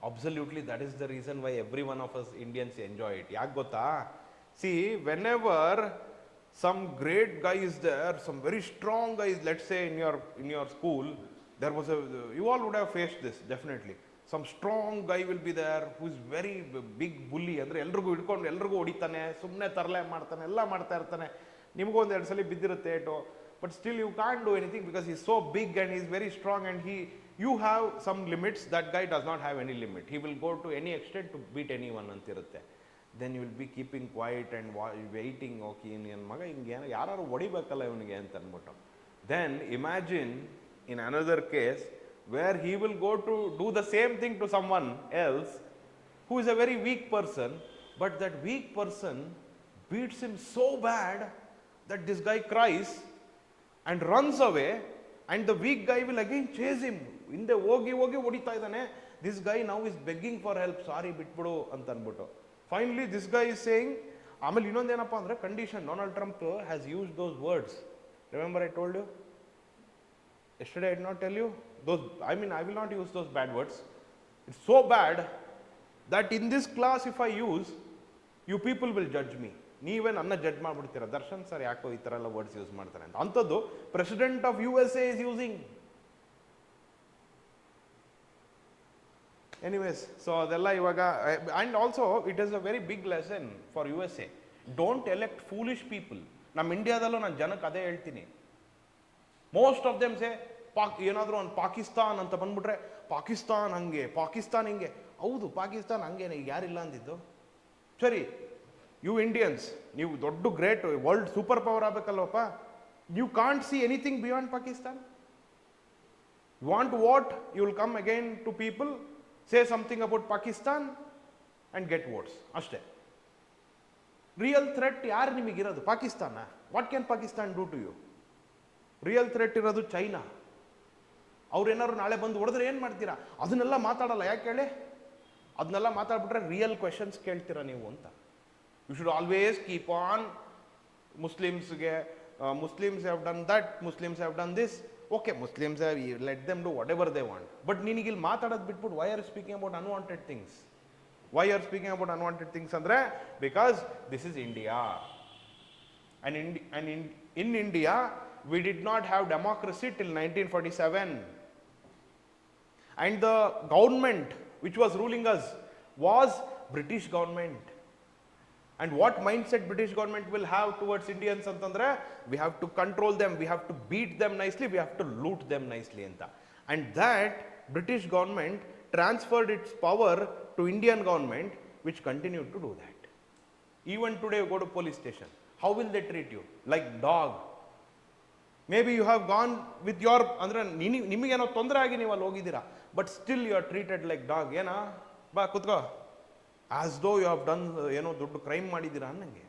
Absolutely, that is the reason why every one of us Indians enjoy it. ಯಾಕೆ ಗೊತ್ತಾ? See, whenever some great guy is there, some very strong guy is, let's say in your school, there was you all would have faced this definitely. Some strong guy will be there who is very big bully, ಅಂದರೆ ಎಲ್ರಿಗೂ ಹಿಡ್ಕೊಂಡು ಎಲ್ರಿಗೂ ಹೊಡಿತಾನೆ, ಸುಮ್ಮನೆ ತರಲೆ ಮಾಡ್ತಾನೆ, ಎಲ್ಲ ಮಾಡ್ತಾ ಇರ್ತಾನೆ. ನಿಮಗೂ ಒಂದು ಎರಡು ಸಲ ಬಿದ್ದಿರುತ್ತೆ ಏಟು. But still you can't do anything because he's so big and he's very strong, and you have some limits. That guy does not have any limit. He will go to any extent to beat anyone ಅಂತಿರುತ್ತೆ. Then you will be keeping quiet and waiting. Okay, ನನ್ನ ಮಗ ಹಿಂಗೆ ಯಾರು ಹೊಡಿಬೇಕಲ್ಲ ಇವನಿಗೆ ಅಂತ ಅಂದ್ಬಿಟ್ಟು. Then imagine in another case where he will go to do the same thing to someone else who is a very weak person, But that weak person beats him so bad that this guy cries and runs away, and the weak guy will again chase him. ಹಿಂದೆ ಹೋಗಿ ಹೋಗಿ ಹೊಡಿತಾ ಇದ್ದಾನೆ. This guy now is begging for help. ಸಾರಿ ಬಿಟ್ಬಿಡು ಅಂತ ಅಂದ್ಬಿಟ್ಟು. Finally, this guy is saying, ಆಮೇಲೆ ಇನ್ನೊಂದೇನಪ್ಪ ಅಂದರೆ condition, Donald Trump has use those words. Remember I told you yesterday, I did not tell you those. I mean, I will not use those bad words. It's so bad that in this class, if I use, you people will judge me. ನೀವೇ ನನ್ನ judge ಮಾಡ್ಬಿಡ್ತೀರ, Darshan sir ಯಾಕೋ ಈ ಥರ ಎಲ್ಲ words use ಮಾಡ್ತಾರೆ ಅಂತ. ಅಂಥದ್ದು president of USA is using. Anyways, so ಅದೆಲ್ಲ ಇವಾಗ, and also it is a very big lesson for USA. Don't elect foolish people. ನಮ್ಮ ಇಂಡಿಯಾದಲ್ಲೂ ನಾನು ಜನಕ್ಕೆ ಅದೇ ಹೇಳ್ತೀನಿ. ಮೋಸ್ಟ್ ಆಫ್ ದೆಮ್ ಸೇ ಏನಾದರೂ ಒಂದು ಪಾಕಿಸ್ತಾನ್ ಅಂತ ಬಂದ್ಬಿಟ್ರೆ, ಪಾಕಿಸ್ತಾನ್ ಹಂಗೆ, ಪಾಕಿಸ್ತಾನ್ ಹಿಂಗೆ. ಹೌದು, ಪಾಕಿಸ್ತಾನ್ ಹಂಗೇನೆ, ಈಗ ಯಾರಿಲ್ಲ ಅಂದಿದ್ದು. ಸರಿ, ಯು ಇಂಡಿಯನ್ಸ್, ನೀವು ದೊಡ್ಡ ಗ್ರೇಟ್ ವರ್ಲ್ಡ್ ಸೂಪರ್ ಪವರ್ ಆಗಬೇಕಲ್ವಪ್ಪ. You can't see anything beyond Pakistan. You want what, you will come again to people, say something about Pakistan and get votes ಅಷ್ಟೇ. ರಿಯಲ್ ಥ್ರೆಟ್ ಯಾರು ನಿಮಗಿರೋದು? Pakistan. What can Pakistan do to you? Real threat ಇರೋದು China. ಅವ್ರೇನಾದ್ರು ನಾಳೆ ಬಂದು ಹೊಡೆದ್ರೆ ಏನು ಮಾಡ್ತೀರಾ? ಅದನ್ನೆಲ್ಲ ಮಾತಾಡಲ್ಲ. ಯಾಕೆ ಹೇಳಿ? ಅದನ್ನೆಲ್ಲ ಮಾತಾಡ್ಬಿಟ್ರೆ ರಿಯಲ್ ಕ್ವೆಶನ್ಸ್ ಕೇಳ್ತೀರಾ ನೀವು ಅಂತ. You should always keep on ಮುಸ್ಲಿಮ್ಸ್ಗೆ, Muslims have done that, Muslims have done this. Okay, Muslims have let them do whatever they want. But ನಿನಗಿಲ್ಲಿ ಮಾತಾಡೋದು ಬಿಟ್ಬಿಟ್ಟು why are speaking about unwanted things? Why are speaking about unwanted things ಅಂದರೆ because this is India. And in India, we did not have democracy till 1947. And the government which was ruling us was British government. And what mindset British government will have towards Indians antandre, we have to control them, we have to beat them nicely, we have to loot them nicely anta. And that British government transferred its power to Indian government, which continued to do that. Even today you go to police station, how will they treat you? Like dog. Maybe you have gone with your, ಅಂದರೆ ನಿಮಗೇನೋ ತೊಂದರೆ ಆಗಿ ನೀವು ಅಲ್ಲಿ ಹೋಗಿದ್ದೀರಾ, but still you are treated like dog. ಏನಾ, ಬಾ ಕುತ್ಕೋ, as ದೋ ಯು ಹ್ಯಾವ್ ಡನ್, ಏನೋ ದೊಡ್ಡ ಕ್ರೈಮ್ ಮಾಡಿದ್ದೀರಾ ಅನ್ನಂಗೆ.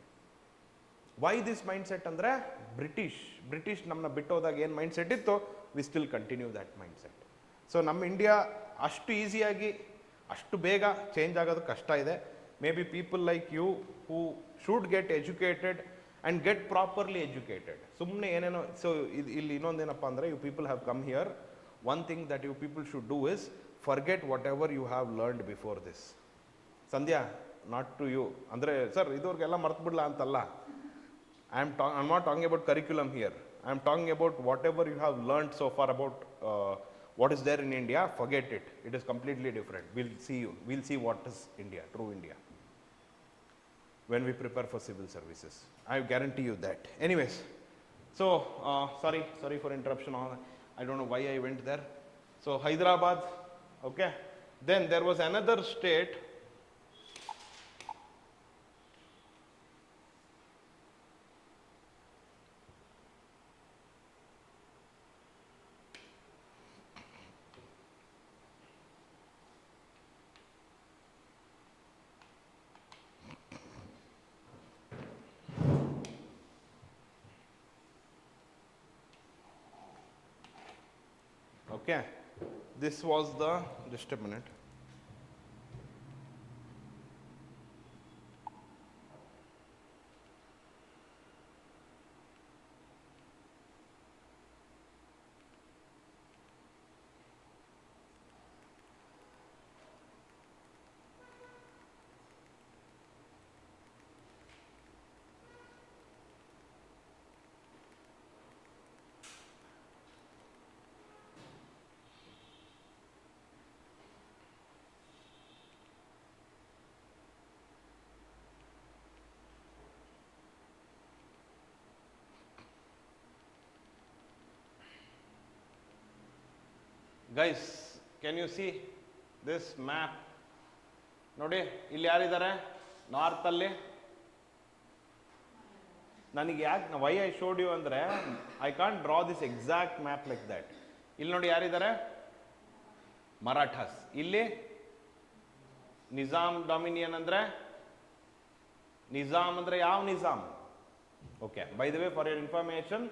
ವೈ ದಿಸ್ ಮೈಂಡ್ ಸೆಟ್ ಅಂದರೆ ಬ್ರಿಟಿಷ್ ನಮ್ಮನ್ನ ಬಿಟ್ಟೋದಾಗ ಏನು ಮೈಂಡ್ ಸೆಟ್ ಇತ್ತು, we still continue that mindset. So ನಮ್ಮ ಇಂಡಿಯಾ ಅಷ್ಟು ಈಸಿಯಾಗಿ ಅಷ್ಟು ಬೇಗ ಚೇಂಜ್ ಆಗೋದು ಕಷ್ಟ ಇದೆ. Maybe people like you who should get educated and get properly educated. ಸುಮ್ಮನೆ ಏನೇನೋ. ಸೊ ಇಲ್ಲಿ ಇನ್ನೊಂದೇನಪ್ಪ ಅಂದರೆ, you people have come here, one thing that you people should do is forget whatever you have learned before this. Sandhya, not to you, ಅಂದರೆ sir ಇದುವರೆಗೆಲ್ಲ ಮರ್ತು ಬಿಡಲ್ಲ ಅಂತಲ್ಲ. I am not talking about curriculum here. I am talking about whatever you have learned so far about what is there in India. Forget it. It is completely different. Will see what is India, true India, when we prepare for civil services. I guarantee you that. Anyways, so sorry for interruption. I don't know why I went there. So Hyderabad, okay. Then there was another state. Okay, this was the, just a minute. Guys, can you see this map? ನೋಡಿ, ಇಲ್ಲಿ ಯಾರಿದ್ದಾರೆ ನಾರ್ತಲ್ಲಿ? ನನಗೆ ಯಾಕೆ why I showed you ಅಂದರೆ, I can't draw this exact map like that. ಇಲ್ಲಿ ನೋಡಿ ಯಾರಿದ್ದಾರೆ? ಮರಾಠಾಸ್. ಇಲ್ಲಿ ನಿಜಾಮ್ ಡೊಮಿನಿಯನ್ ಅಂದರೆ ನಿಜಾಮ್ ಅಂದರೆ ಯಾವ Nizam? Okay, by the way for your information,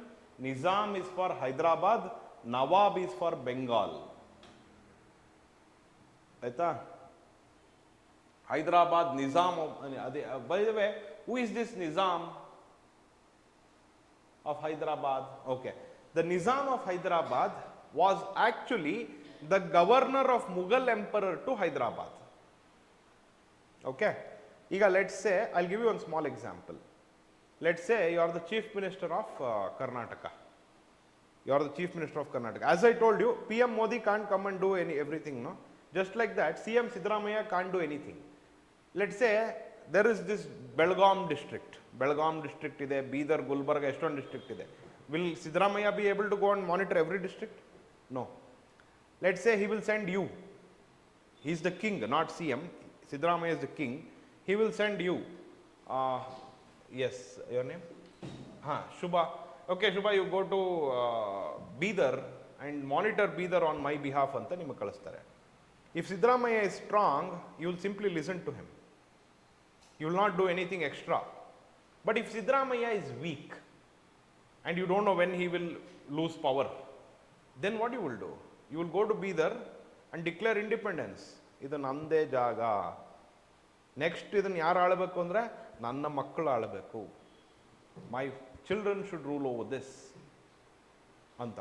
Nizam is for Hyderabad, Nawab is for Bengal. ಆಯ್ತಾ? ಹೈದರಾಬಾದ್ ನಿಜಾಮ್, ಅದೇ by the way, who is this Nizam of Hyderabad? Okay, the Nizam of Hyderabad was actually the governor of Mughal emperor to Hyderabad. Okay, ಈಗ let's say, I'll give you one small example. Let's say you are the chief minister of Karnataka. You are the chief minister of Karnataka. As I told you, PM Modi can't come and do everything, no? Just like that, CM Siddaramaiah can't do anything. Let's say there is this Belgaum district. Belgaum district ಇದೆ, ಬೀದರ್, ಗುಲ್ಬರ್ಗ, ಎಷ್ಟೊಂದು district ಇದೆ. Will Siddaramaiah be able to go and monitor every district? No. Let's say he will send you. He is the king, not CM. Siddaramaiah is the king. He will send you. Yes, your name? Shubha. Okay, Shubha, you go to Bidar and monitor Bidar on my behalf ಅಂತ ನಿಮಗೆ ಕಳಿಸ್ತಾರೆ. If Siddaramaiah is strong, you will simply listen to him. You will not do anything extra. But if Siddaramaiah is weak and you don't know when he will lose power, then what you will do? You will go to Bidar and declare independence. ಇದು ನಂದೇ ಜಾಗ. Next ಇದನ್ನು ಯಾರು ಆಳಬೇಕು ಅಂದರೆ ನನ್ನ ಮಕ್ಕಳು ಆಳಬೇಕು. My children should rule over this ಅಂತ.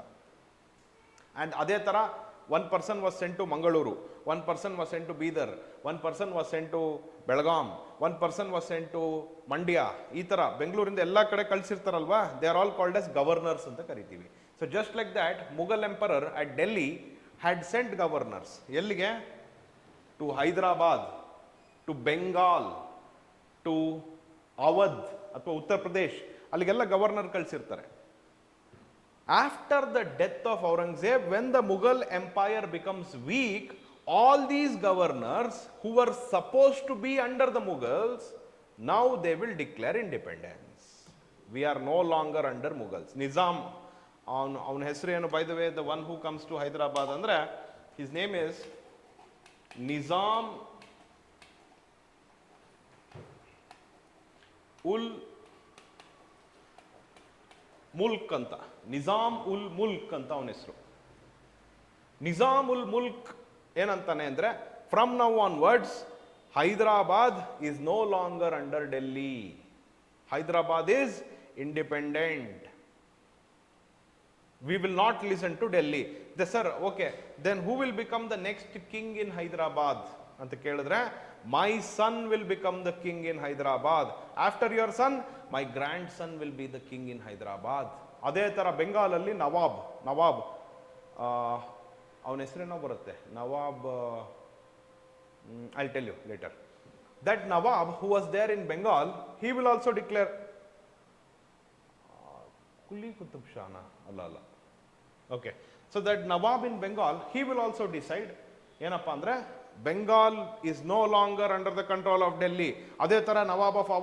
ಆ್ಯಂಡ್ ಅದೇ ಥರ one person was sent to Mangaluru, one person was sent to Bidar, one person was sent to Belgaum, one person was sent to Mandya. ಈ ಥರ ಬೆಂಗಳೂರಿಂದ ಎಲ್ಲ ಕಡೆ ಕಳಿಸಿರ್ತಾರಲ್ವಾ, they are all called as governors ಅಂತ ಕರಿತೀವಿ. So just like that, Mughal emperor at Delhi had sent governors. ಎಲ್ಲಿಗೆ? To Hyderabad, to Bengal, to Awadh ಅಥವಾ ಉತ್ತರ ಪ್ರದೇಶ್, ಅಲ್ಲಿಗೆಲ್ಲ ಗವರ್ನರ್ ಕಳಿಸಿರ್ತಾರೆ. After the death of Aurangzeb, when the Mughal empire becomes weak, all these governors who were supposed to be under the Mughals, now they will declare independence. We are no longer under Mughals. Nizam, avನ ಹೆಸರು ಏನು? By the way, the one who comes to Hyderabad ಅಂದ್ರೆ, his name is Nizam ul milk ಅಂತ. Nizam ul milk ಅಂತ ಅವನ ಹೆಸರು. ನಿಜಾಮ್ ಉಲ್ ಮುಲ್ಕ್ ಏನಂತಾನೆ ಅಂದರೆ, from now onwards Hyderabad is no longer under Delhi. Hyderabad is independent. We will not listen to Delhi. Sir, okay, then who will become the next king in Hyderabad ಅಂತ ಕೇಳಿದ್ರೆ, my son will become the king in Hyderabad. After your son, my grandson will be the king in Hyderabad. ಅದೇ ಥರ ಬೆಂಗಾಲಲ್ಲಿ ನವಾಬ್ ಅವನ ಹೆಸರೇನೋ ಬರುತ್ತೆ, Nawab, I tell you later. That Nawab who was there in Bengal, he will also declare. Quli Qutub ಶಾನ ಅಲ್ಲ. Okay, so that Nawab in Bengal, he will also decide ಏನಪ್ಪ ಅಂದರೆ, Bengal is no longer under the control of Delhi. ಅದೇ ಥರ Nawab of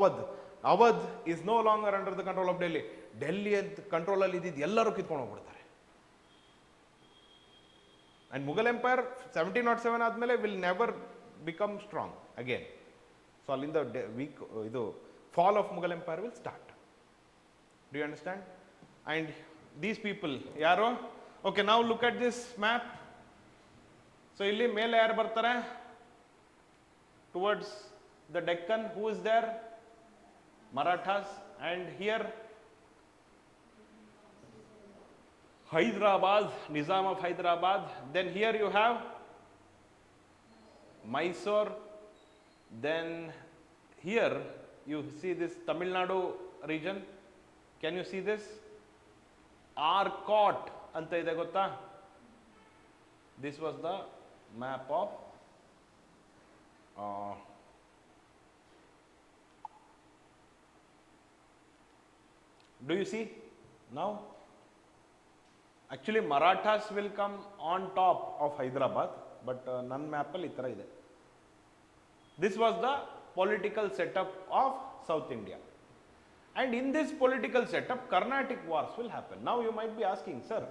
Awadh is no longer under the control of Delhi. Delhi ಅಂತ ಕಂಟ್ರೋಲಲ್ಲಿ ಇದ್ದಿದ್ದು ಎಲ್ಲರೂ ಕಿತ್ಕೊಂಡು ಹೋಗ್ಬಿಡ್ತಾರೆ. ಆ್ಯಂಡ್ ಮುಘಲ್ ಎಂಪೈರ್ 1707 ಆದಮೇಲೆ will never become strong again. So ಅಲ್ಲಿಂದ ಇದು fall of Mughal empire will start. Do you understand? And these people ಯಾರು? ಓಕೆ, ನಾವು look at this map. So ಇಲ್ಲಿ ಮೇಲೆ ಯಾರು ಬರ್ತಾರೆ? Towards the Deccan, who is there? Marathas. And here Hyderabad, Nizam of Hyderabad. Then here you have Mysore. Then here you see this Tamil Nadu region. Can you see this? Arcot anta ide gotta? This was the map of do you see now? Actually, Marathas will come on top of Hyderabad, but ನನ್ನ ಮ್ಯಾಪಲ್ಲಿ ಈ ಥರ ಇದೆ. This was the political setup of South India. And in this political setup, Carnatic wars will happen. Now you might be asking, sir,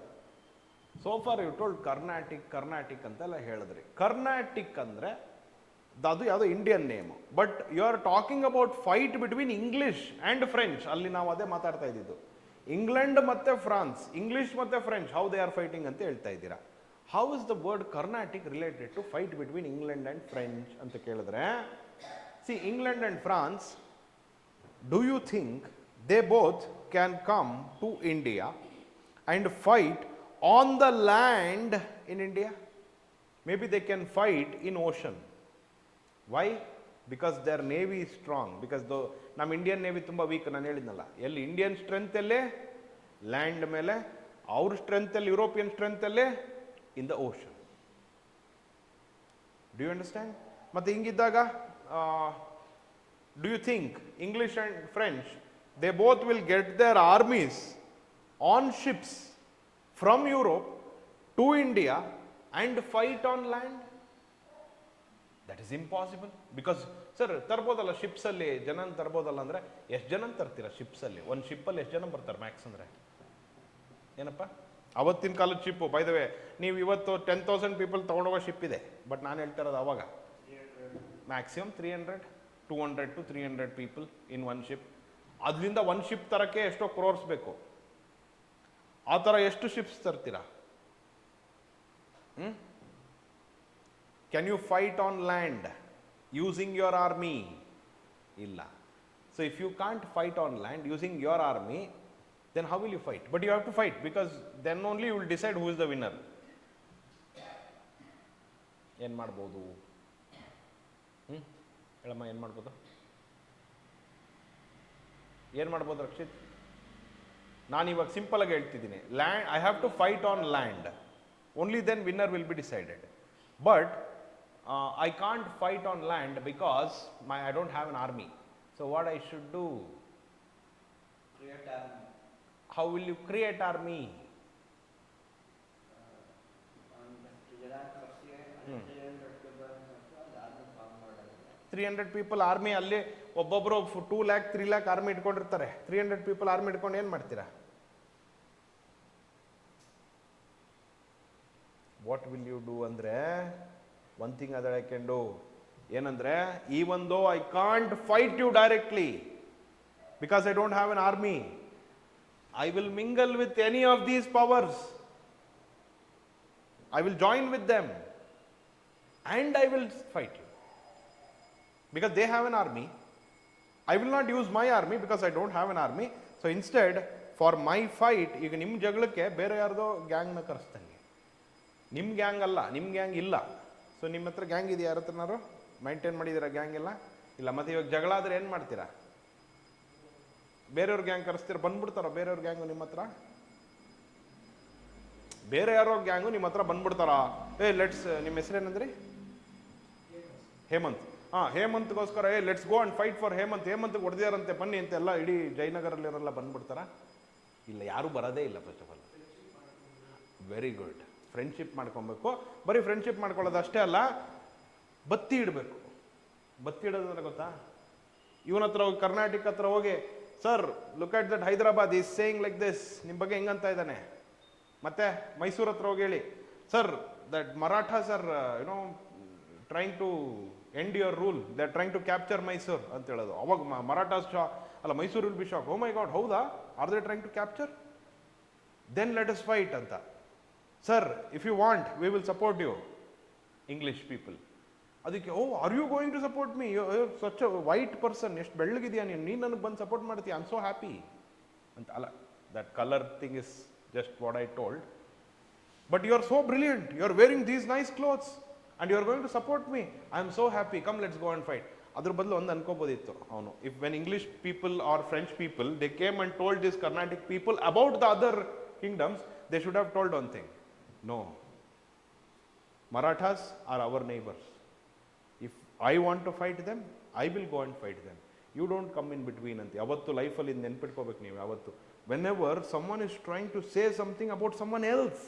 so far you told Carnatic ಅಂತೆಲ್ಲ ಹೇಳಿದ್ರಿ. Carnatic ಅಂದರೆ ಅದು ಯಾವುದೋ Indian name. But you are talking about fight between English and French. ಅಲ್ಲಿ ನಾವು ಅದೇ ಮಾತಾಡ್ತಾ ಇದ್ದಿದ್ದು. ಇಂಗ್ಲೆಂಡ್ ಮತ್ತು ಫ್ರಾನ್ಸ್, ಇಂಗ್ಲಿಷ್ ಮತ್ತು French, how they are fighting ಅಂತ ಹೇಳ್ತಾ ಇದ್ದೀರಾ. How is the word Carnatic related to fight between England and French ಅಂತ ಕೇಳಿದ್ರೆ, see England and France, do you think they both can come to India and fight on the land in India? May be they can fight in ocean. Why? Because their navy is strong. Because ನಮ್ಮ Indian navy ತುಂಬ weak. ನಾನು ಹೇಳಿದ್ನಲ್ಲ, ಎಲ್ಲಿ Indian strength ಎಲ್ಲೇ land ಮೇಲೆ, ಅವ್ರ strength ಎಲ್ಲಿ European strength ಎಲ್ಲೇ in the ocean. Do you understand? ಮತ್ತು ಹಿಂಗಿದ್ದಾಗ do you think English and French they both will get their armies on ships from Europe to India and fight on land? That is impossible. Because sir ತರ್ಬೋದಲ್ಲ ಶಿಪ್ಸಲ್ಲಿ, ಜನ ತರ್ಬೋದಲ್ಲ ಅಂದರೆ ಎಷ್ಟು ಜನ ತರ್ತೀರಾ ಶಿಪ್ಸಲ್ಲಿ? ಒಂದು ಶಿಪ್ಪಲ್ಲಿ ಎಷ್ಟು ಜನ ಬರ್ತಾರೆ ಮ್ಯಾಕ್ಸ್ ಅಂದರೆ? ಏನಪ್ಪ ಅವತ್ತಿನ ಕಾಲದ ಶಿಪ್ಪು. ಬೈ ದ ವೇ, ನೀವು ಇವತ್ತು 10,000 ಪೀಪಲ್ ತೊಗೊಂಡೋಗೋ ಶಿಪ್ ಇದೆ. ಬಟ್ ನಾನು ಹೇಳ್ತಾ ಇರೋದು ಅವಾಗ maximum 300, 200 to 300 people in one ship. ಅದರಿಂದ ಒಂದು ಶಿಪ್ ತರಕ್ಕೆ ಎಷ್ಟೋ ಕ್ರೋರ್ಸ್ ಬೇಕು. ಆ ಥರ ಎಷ್ಟು ships ತರ್ತೀರಾ? Can you fight on land using your army? Illa. So if you can't fight on land using your army, then how will you fight? But you have to fight, because then only you will decide who is the winner. ಏನು ಮಾಡ್ಬೋದು? ಹೇಳಮ್ಮ, ಏನು ಮಾಡ್ಬೋದು? ಏನು ಮಾಡ್ಬೋದು ರಕ್ಷಿತ್? ನಾನು ಇವಾಗ simple ಆಗಿ ಹೇಳ್ತಿದ್ದೀನಿ. Land, I have to fight on land. Only then winner will be decided. But I can't fight on land because I don't have an army. So what I should do? Create army. How will you create army? 300 people army. ಅಲ್ಲಿ ಒಬ್ಬೊಬ್ಬರು 2 lakh 3 lakh army ಇಟ್ಕೊಂಡಿರ್ತಾರೆ. 300 people army ಇಟ್ಕೊಂಡು ಏನು ಮಾಡ್ತೀರಾ? What will you do ಅಂದರೆ, one thing that I can do, ಏನಂದ್ರೆ, even though I can't fight you directly because I don't have an army, I will mingle with any of these powers. I will join with them and I will fight you because they have an army. I will not use my army because I don't have an army. So instead, for my fight, ಈಗ ನಿಮ್ಮ ಜಗಳಕ್ಕೆ ಬೇರೆ ಯಾರ್ದೋ ಗ್ಯಾಂಗ್ನ ಕರೆಸ್ತಂಗೆ. ನಿಮ್ಮ gang ಅಲ್ಲ, ನಿಮ್ಮ gang ಇಲ್ಲ. So ನಿಮ್ಮ ಹತ್ರ ಗ್ಯಾಂಗ್ ಇದೆಯಾ? ಯಾರ ಹತ್ರನಾರು ಮೈಂಟೈನ್ ಮಾಡಿದ್ದೀರಾ ಗ್ಯಾಂಗ್ ಎಲ್ಲ? ಇಲ್ಲ. ಮತ್ತು ಇವಾಗ ಜಗಳ ಆದರೆ ಏನು ಮಾಡ್ತೀರಾ? ಬೇರೆಯವ್ರ ಗ್ಯಾಂಗ್ ಕರೆಸ್ತೀರ, ಬಂದ್ಬಿಡ್ತಾರೋ ಬೇರೆಯವ್ರ ಗ್ಯಾಂಗು ನಿಮ್ಮ ಹತ್ರ? ಬೇರೆ ಯಾರೋ ಗ್ಯಾಂಗು ನಿಮ್ಮ ಹತ್ರ ಬಂದ್ಬಿಡ್ತಾರಾ? ಲೆಟ್ಸ್, ನಿಮ್ಮ ಹೆಸರೇನಂದ್ರಿ? ಹೇಮಂತ್. ಹೇಮಂತ್ಗೋಸ್ಕರ let's go and fight for Hemant. ಹೇಮಂತ್ಗೆ ಹೊಡೆದಿಯಾರಂತೆ, ಬನ್ನಿ ಅಂತ ಎಲ್ಲ ಇಡೀ ಜಯನಗರಲ್ಲಿರೋಲ್ಲ ಬಂದ್ಬಿಡ್ತಾರಾ? ಇಲ್ಲ, ಯಾರೂ ಬರೋದೇ ಇಲ್ಲ. First of all very good. Friendship ಮಾಡ್ಕೊಬೇಕು. ಬರೀ ಫ್ರೆಂಡ್ಶಿಪ್ ಮಾಡ್ಕೊಳ್ಳೋದು ಅಷ್ಟೇ ಅಲ್ಲ, ಬತ್ತಿ ಇಡಬೇಕು. ಬತ್ತಿ ಇಡೋದು ಅಂದ್ರೆ ಗೊತ್ತಾ? ಇವನ ಹತ್ರ ಹೋಗಿ, ಕರ್ನಾಟಕ ಹತ್ರ ಹೋಗಿ, sir look at that Hyderabad is saying like this, ನಿಮ್ಮ ಬಗ್ಗೆ ಹೆಂಗಂತ ಇದ್ದಾನೆ. ಮತ್ತೆ ಮೈಸೂರು ಹತ್ರ ಹೋಗಿ ಹೇಳಿ, sir that Marathas are trying to end your rule, they are trying to capture Mysuru ಅಂತ ಹೇಳೋದು. ಅವಾಗ ಮರಾಠಾಸ್ ಅಲ್ಲ, Mysuru will be shock. Oh my god, ಹೌದಾ? Are they trying to capture? Then let us fight ಅಂತ. Sir if you want we will support you. English people ಅದಕ್ಕೆ, oh are you going to support me? ಸ್ವಚ್ಛ white person, ಎಷ್ಟು ಬೆಳ್ಳಗಿದೆಯಾ ನೀನು ನನಗೆ ಬಂದು support ಮಾಡ್ತೀಯ, ಐ ಆಮ್ ಸೋ ಹ್ಯಾಪಿ ಅಂತ. ಅಲ್ಲ, that colour thing is just what I told. But you are so brilliant, you are wearing these nice clothes and you are going to support me, I am so happy, come let's go and fight. ಅದ್ರ ಬದಲು ಒಂದು ಅನ್ಕೋಬೋದಿತ್ತು ಅವನು, if when English people or French people they came and told this Carnatic people about the other kingdoms, they should have told one thing. No, Marathas are our neighbors. If I want to fight them, I will go and fight them. You don't come in between ಅಂತ ಯಾವತ್ತು ಲೈಫಲ್ಲಿ ನೆನ್ಪಿಟ್ಕೋಬೇಕು ನೀವು. ಯಾವತ್ತು whenever someone is trying to say something about someone else,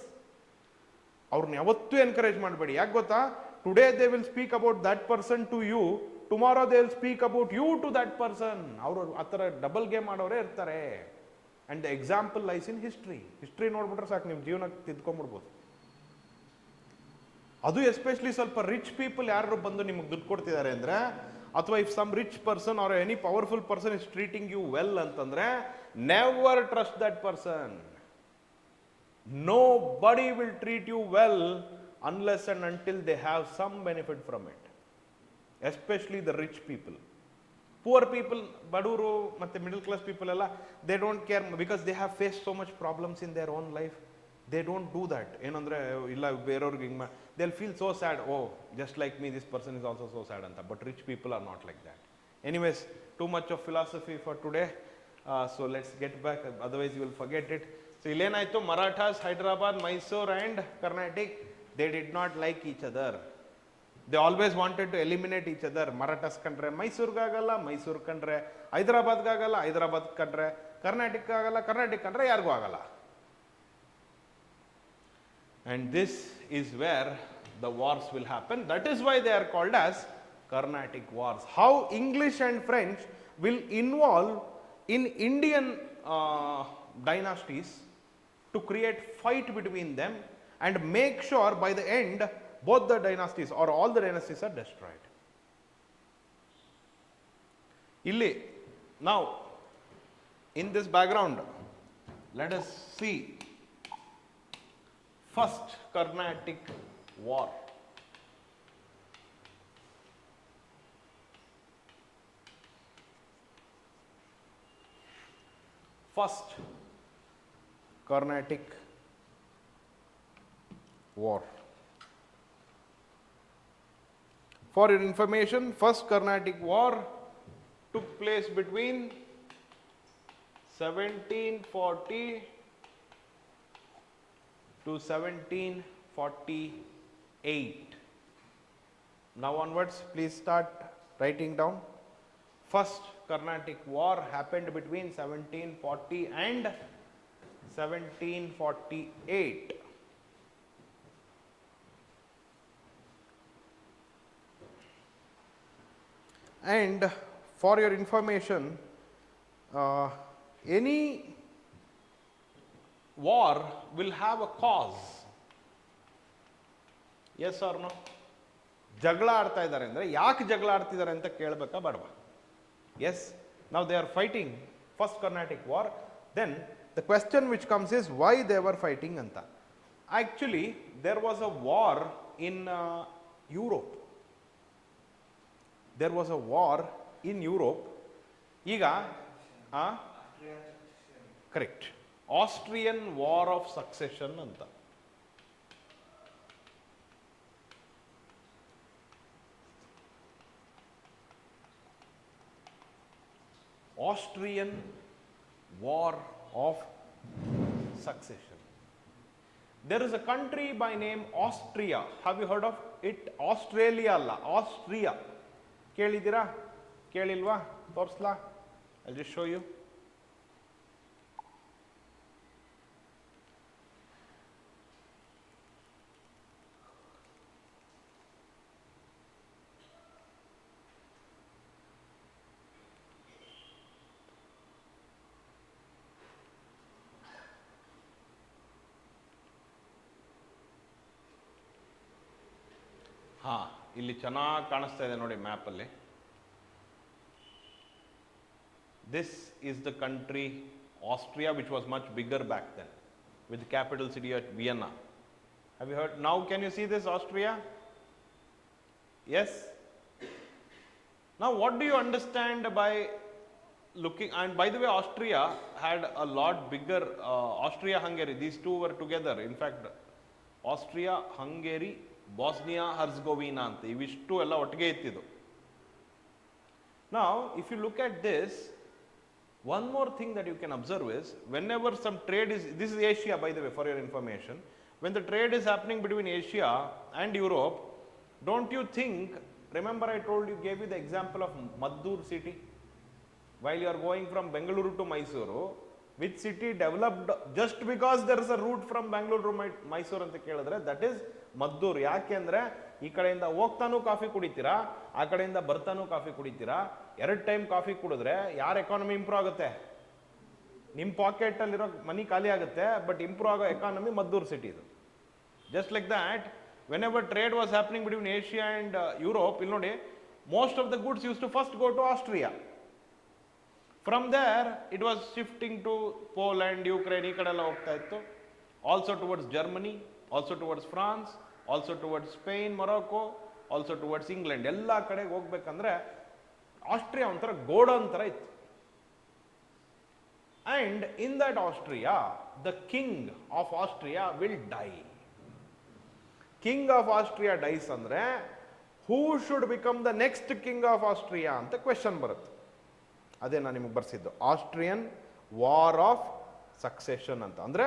ಅವ್ರನ್ನ ಯಾವತ್ತೂ encourage ಮಾಡಬೇಡಿ. ಯಾಕೆ ಗೊತ್ತಾ? Today they will speak about that person to you, tomorrow they will speak about you to that person. ಅವರು ಆ ಥರ ಡಬಲ್ ಗೇಮ್ ಮಾಡೋರೇ ಇರ್ತಾರೆ. And the example lies in history. History ನೋಡ್ಬಿಟ್ರೆ ಸಾಕು, ನಿಮ್ಮ ಜೀವನಕ್ಕೆ ತಿದ್ಕೊಂಡ್ಬಿಡ್ಬೋದು. ಅದು ಎಸ್ಪೆಷಲಿ ಸ್ವಲ್ಪ ರಿಚ್ ಪೀಪಲ್ ಯಾರು ಬಂದು ನಿಮಗೆ ದುಡ್ಡು ಕೊಡ್ತಿದ್ದಾರೆ ಅಂದರೆ, ಅಥವಾ if some rich person or any powerful person is treating you well ಅಂತಂದ್ರೆ, never trust that person. Nobody will treat you well unless and until they have some benefit from it, especially the rich people. Poor people, ಬಡವರು ಮತ್ತು middle class people ಎಲ್ಲ, they don't care because they have face so much problems in their own life. They don't do that. ಏನಂದರೆ ಇಲ್ಲ ಬೇರೆಯವ್ರಿಗೆ ಹಿಂಗೆ they will feel so sad, oh just like me this person is also so sad ಅಂತ. But rich people are not like that. Anyways, too much of philosophy for today. So let's get back, otherwise you will forget it. So ಇಲ್ಲೇನಾಯಿತು, Marathas, Hyderabad, Mysore and Carnatic, they did not like each other. They always wanted to eliminate each other. Marathas ಕಂಡ್ರೆ ಮೈಸೂರ್ಗಾಗಲ್ಲ, ಮೈಸೂರು ಕಂಡ್ರೆ ಹೈದರಾಬಾದ್ಗಾಗಲ್ಲ, ಹೈದರಾಬಾದ್ ಕಂಡ್ರೆ ಕರ್ನಾಟಕ ಆಗಲ್ಲ, ಕರ್ನಾಟಕ ಕಂಡ್ರೆ ಯಾರಿಗೂ ಆಗಲ್ಲ. And this is where the wars will happen. That is why they are called as Carnatic wars. How English and French will involve in Indian dynasties to create fight between them and make sure by the end both the dynasties or all the dynasties are destroyed. Illi, now in this background, let us see first Carnatic war. First Carnatic war. For your information, first Carnatic war took place between 1740 to 1748. Now onwards, please start writing down. First Carnatic war happened between 1740 and 1748. And for your information, any war will have a cause. Yes or no? ಜಗಳ ಆಡ್ತಾ ಇದ್ದಾರೆ ಅಂದರೆ ಯಾಕೆ ಜಗಳ ಆಡ್ತಿದ್ದಾರೆ ಅಂತ ಕೇಳಬೇಕಾ ಬೇಡವಾ? Yes, ನಾವು they are fighting first Carnatic war. Then the question which comes is why they were fighting ಅಂತ. Actually there was a war in Europe. There was a war in Europe. ಈಗ correct, Austrian war of succession ಅಂತ. Austrian War of Succession. There is a country by name Austria. Have you heard of it? Australia ಅಲ್ಲ, Austria. ಕೇಳಿದ್ದೀರಾ? ಕೇಳಿಲ್ವಾ? ತೋರಿಸ್ಲಾ? I'll just show you. ಹಾಂ, ಇಲ್ಲಿ ಚೆನ್ನಾಗಿ ಕಾಣಿಸ್ತಾ ಇದೆ ನೋಡಿ ಮ್ಯಾಪಲ್ಲಿ. This is the country Austria, which was much bigger back then, with capital city at Vienna. Have you heard? Now can you see this Austria? Yes. Now what do you understand by looking? And by the way, Austria had a lot bigger, Austria-Hungary, these two were together. In fact, Austria, Hungary, Bosnia, Herzegovina ಅಂತ ಇವಿಷ್ಟು ಎಲ್ಲ ಒಟ್ಟಿಗೆ ಇತ್ತಿದ್ದು. Now, if you look at this, one more thing that you can observe is, whenever some trade is, this is Asia by the way for your information, when the trade is happening between Asia and Europe, don't you think, remember I told you, gave you the example of Maddur city? While you are going from Bengaluru to Mysuru, which city developed just because there is a route from Bangalore to Mysore ಅಂತ ಕೇಳಿದ್ರೆ, that is Maddur. ಯಾಕೆ ಅಂದರೆ ಈ ಕಡೆಯಿಂದ ಹೋಗ್ತಾನೂ coffee ಕುಡಿತೀರಾ, ಆ ಕಡೆಯಿಂದ ಬರ್ತಾನೂ coffee ಕುಡಿತೀರಾ. 2 ಟೈಮ್ ಕಾಫಿ ಕುಡಿದ್ರೆ ಯಾರ ಎಕಾನಮಿ ಇಂಪ್ರೂವ್ ಆಗುತ್ತೆ? ನಿಮ್ಮ ಪಾಕೆಟಲ್ಲಿರೋ ಮನಿ ಖಾಲಿ ಆಗುತ್ತೆ, ಬಟ್ ಇಂಪ್ರೂವ್ ಆಗೋ ಎಕಾನಮಿ ಮದ್ದೂರ್ ಸಿಟಿದು. Just like that, whenever trade was happening between Asia and Europe, ಇಲ್ಲಿ ನೋಡಿ, most of the goods used to first go to Austria. From there, it was shifting to Poland, Ukraine, ಈ ಕಡೆ ಎಲ್ಲ ಹೋಗ್ತಾ ಇತ್ತು. Also towards Germany, also towards France, also towards Spain, Morocco, also towards England. ಎಲ್ಲ ಕಡೆಗೆ ಹೋಗ್ಬೇಕಂದ್ರೆ Austria ಒಂಥರ godown ಥರ ಇತ್ತು. And in that Austria, the king of Austria will die. King of Austria dies ಅಂದ್ರೆ who should become the next king of Austria ಅಂತ question ಬರುತ್ತೆ. ಅದೇ ನಾನು ನಿಮಗೆ ಬರ್ಸಿದ್ದು ಆಸ್ಟ್ರಿಯನ್ ವಾರ್ ಆಫ್ ಸಕ್ಸೆಷನ್ ಅಂತ. ಅಂದರೆ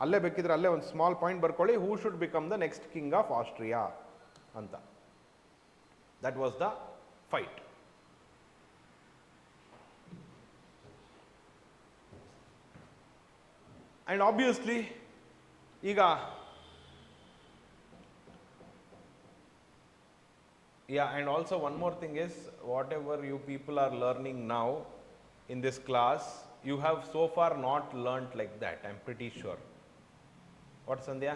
ಅಲ್ಲೇ ಬೇಕಿದ್ರೆ ಅಲ್ಲೇ ಒಂದು ಸ್ಮಾಲ್ ಪಾಯಿಂಟ್ ಬರ್ಕೊಳ್ಳಿ, who should become the next king of Austria ಅಂತ. That was the fight. And obviously, ಈಗ and also one more thing is, whatever you people are learning now in this class, you have so far not learnt like that, I'm pretty sure. What, Sandhya?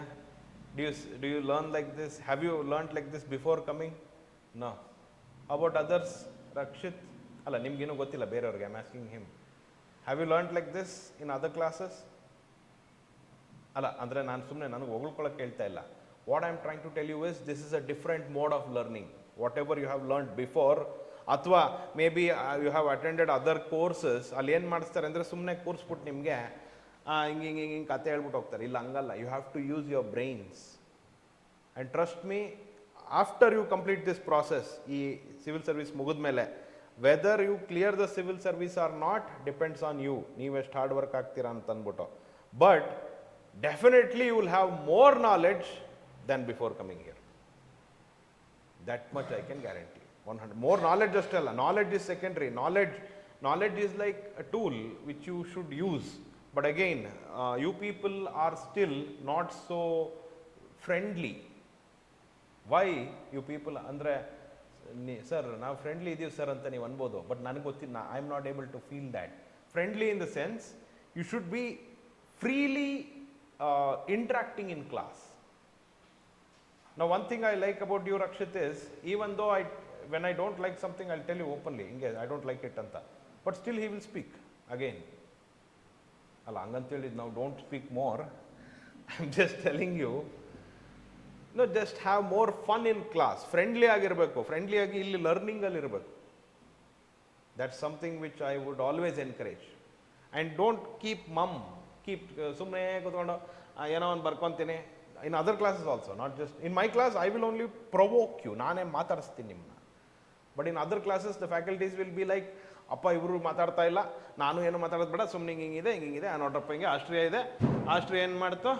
Do you learn like this? Have you learnt like this before coming? No. How about others? Rakshit? Alla, nimgenu gottilla bereyavarige, I'm asking him. Have you learnt like this in other classes? ಅಲ್ಲ, ಅಂದರೆ ನಾನು ಸುಮ್ಮನೆ ನನಗೆ ಹೊಗಳ್ಕೊಳ್ಳೋಕೆ ಹೇಳ್ತಾ ಇಲ್ಲ. What I am trying to tell you is, this is a different mode of learning. Whatever you have learned before, ಅಥವಾ maybe you have attended other courses, ಅಲ್ಲಿ ಏನು ಮಾಡಿಸ್ತಾರೆ ಅಂದರೆ ಸುಮ್ಮನೆ ಕೂರಿಸ್ಬಿಟ್ಟು ನಿಮಗೆ ಹಿಂಗೆ ಕತೆ ಹೇಳ್ಬಿಟ್ಟು ಹೋಗ್ತಾರೆ. ಇಲ್ಲ, ಹಂಗಲ್ಲ. You have to use your brains. And trust me, after you complete this process, ಈ ಸಿವಿಲ್ ಸರ್ವಿಸ್ ಮುಗಿದ ಮೇಲೆ, whether you clear the civil service or not depends on you, ನೀವೆಷ್ಟು ಹಾರ್ಡ್ ವರ್ಕ್ ಆಗ್ತೀರಾ ಅಂತ ಅಂದ್ಬಿಟ್ಟು. But definitely you will have more knowledge than before coming here. That much I can guarantee. 100 more knowledge just all. Knowledge is secondary. Knowledge is like a tool which you should use. But again, you people are still not so friendly. Why you people andre sir now friendly idiv sir anta ನೀವು ಅನ್ಬೋದು, but ನನಗೆ ಗೊತ್ತಿಲ್ಲ, I am not able to feel that. Friendly in the sense, you should be freely interacting in class. Now, one thing I like about you, Rakshit, is even though when I don't like something, I'll tell you openly, I don't like it anta, but still he will speak again. Alla hanganteli now don't speak more. I'm just telling you, no, just have more fun in class. Friendly agirbeku, friendly agi illi learning alli irbeku. That's something which I would always encourage. And don't keep mum. Keep ಸುಮ್ಮನೆ ಕೂತ್ಕೊಂಡು ಏನೋ ಒಂದು ಬರ್ಕೊತೀನಿ. In other classes also, not just in my class, I will only provoke you, ನಾನೇ ಮಾತಾಡಿಸ್ತೀನಿ ನಿಮ್ಮನ್ನ. But in other classes the faculties will be like, ಅಪ್ಪ ಇವರು ಮಾತಾಡ್ತಾ ಇಲ್ಲ, ನಾನು ಏನು ಮಾತಾಡೋದು ಬೇಡ, ಸುಮ್ಮನೆ ಹಿಂಗಿದೆ ನೋಡ್ರಪ್ಪ, ಹಿಂಗೆ ಆಸ್ಟ್ರಿಯಾ ಇದೆ, ಆಸ್ಟ್ರಿಯಾ ಏನು ಮಾಡ್ತು,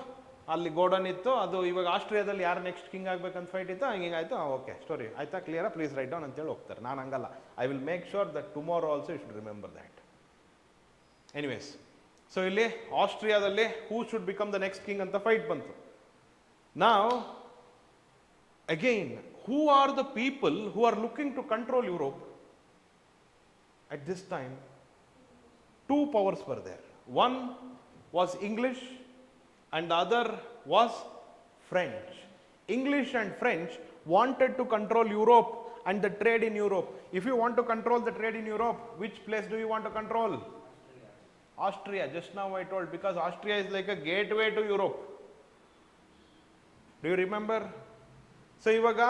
ಅಲ್ಲಿ ಗೋಡನ್ ಇತ್ತು, ಅದು ಇವಾಗ ಆಸ್ಟ್ರಿಯಾದಲ್ಲಿ ಯಾರು ನೆಕ್ಸ್ಟ್ ಕಿಂಗ್ ಆಗ್ಬೇಕಂತ ಫೈಟ್ ಇತ್ತು, ಹಿಂಗಾಯ್ತು, ಓಕೆ ಸ್ಟೋರಿ ಆಯ್ತಾ, ಕ್ಲಿಯರಾ, ಪ್ಲೀಸ್ ರೈಟ್ ಡೌನ್ ಅಂತೇಳಿ ಹೋಗ್ತಾರೆ. ನಾನು ಹಂಗಲ್ಲ. I will make sure that tomorrow also you should remember that. Anyways, so ಇಲ್ಲಿ ಆಸ್ಟ್ರಿಯಾದಲ್ಲಿ who should become the next king ಅಂತ ಫೈಟ್ ಬಂತು. ನಾವ್ again, who are the people who are looking to control Europe at this time? Two powers were there. One was English and the other was French. English and French wanted to control Europe and the trade in Europe. If you want to control the trade in Europe, which place do you want to control? Austria. Just now I told, because Austria is like a gateway to Europe. Do you remember? So ivaga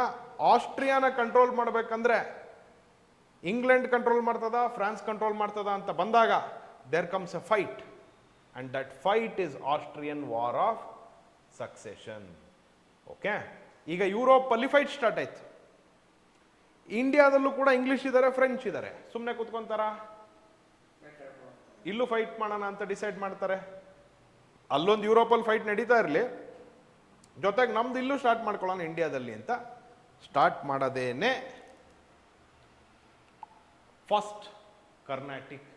Austria na control ಮಾಡಬೇಕಂದ್ರೆ England control ಮಾಡ್ತದ, France control ಮಾಡ್ತದ ಅಂತ ಬಂದಾಗ there comes a fight, and that fight is Austrian war of succession. Okay, ಈಗ Europe ಅಲ್ಲಿ fight start ಆಯ್ತು. ಇಂಡಿಯಾದಲ್ಲೂ ಕೂಡ ಇಂಗ್ಲಿಷ್ ಇದ್ದಾರೆ, ಫ್ರೆಂಚ್ ಇದ್ದಾರೆ. ಸುಮ್ಮನೆ ಕೂತ್ಕೊಂತಾರ? ಇಲ್ಲೂ ಫೈಟ್ ಮಾಡೋಣ ಅಂತ ಡಿಸೈಡ್ ಮಾಡ್ತಾರೆ. ಅಲ್ಲೊಂದು ಯುರೋಪಲ್ಲಿ ಫೈಟ್ ನಡೀತಾ ಇರಲಿ, ಜೊತೆಗೆ ನಮ್ದು ಇಲ್ಲೂ ಸ್ಟಾರ್ಟ್ ಮಾಡ್ಕೊಳ್ಳೋಣ ಇಂಡಿಯಾದಲ್ಲಿ ಅಂತ ಸ್ಟಾರ್ಟ್ ಮಾಡೋದೇನೆ first Carnatic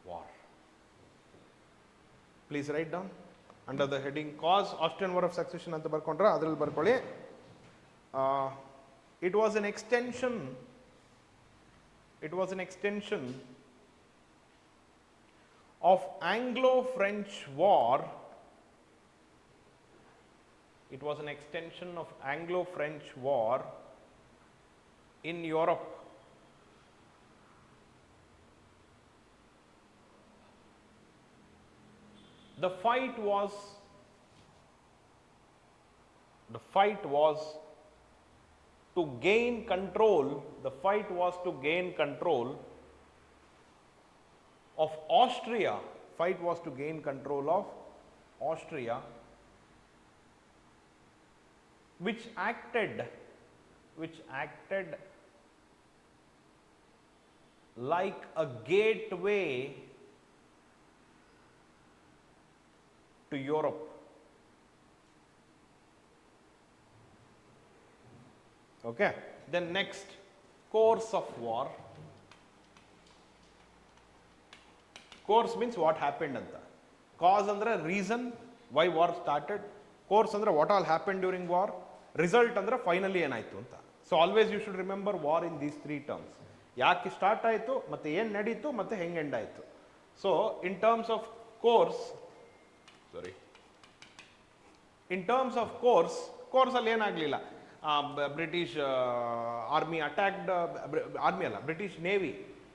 war. Please write down under the heading cause Austrian war of succession ಅಂತ ಬರ್ಕೊಂಡ್ರೆ ಅದರಲ್ಲಿ ಬರ್ಕೊಳ್ಳಿ. It was an extension of Anglo-French war It was an extension of Anglo-French war in Europe. The fight was to gain control, the fight was to gain control of Austria. Fight was to gain control of Austria, which acted like a gateway to Europe. Okay, then next, course of war. Course means what happened anta. Cause andre reason why war started. Course andre what all happened during war. Result andre finally ಏನಾಯ್ತು ಅಂತ. So always you should remember war in these three terms. ಯಾಕೆ start ಆಯಿತು, ಮತ್ತೆ ಏನು ನಡೀತು, ಮತ್ತೆ ಹೆಂಗೆ end ಆಯಿತು. So in terms of course, ಕೋರ್ಸಲ್ಲಿ ಏನಾಗಲಿಲ್ಲ, ಬ್ರಿಟಿಷ್ ಆರ್ಮಿ ಅಟ್ಯಾಕ್ಡ್, ಆರ್ಮಿ ಅಲ್ಲ, British navy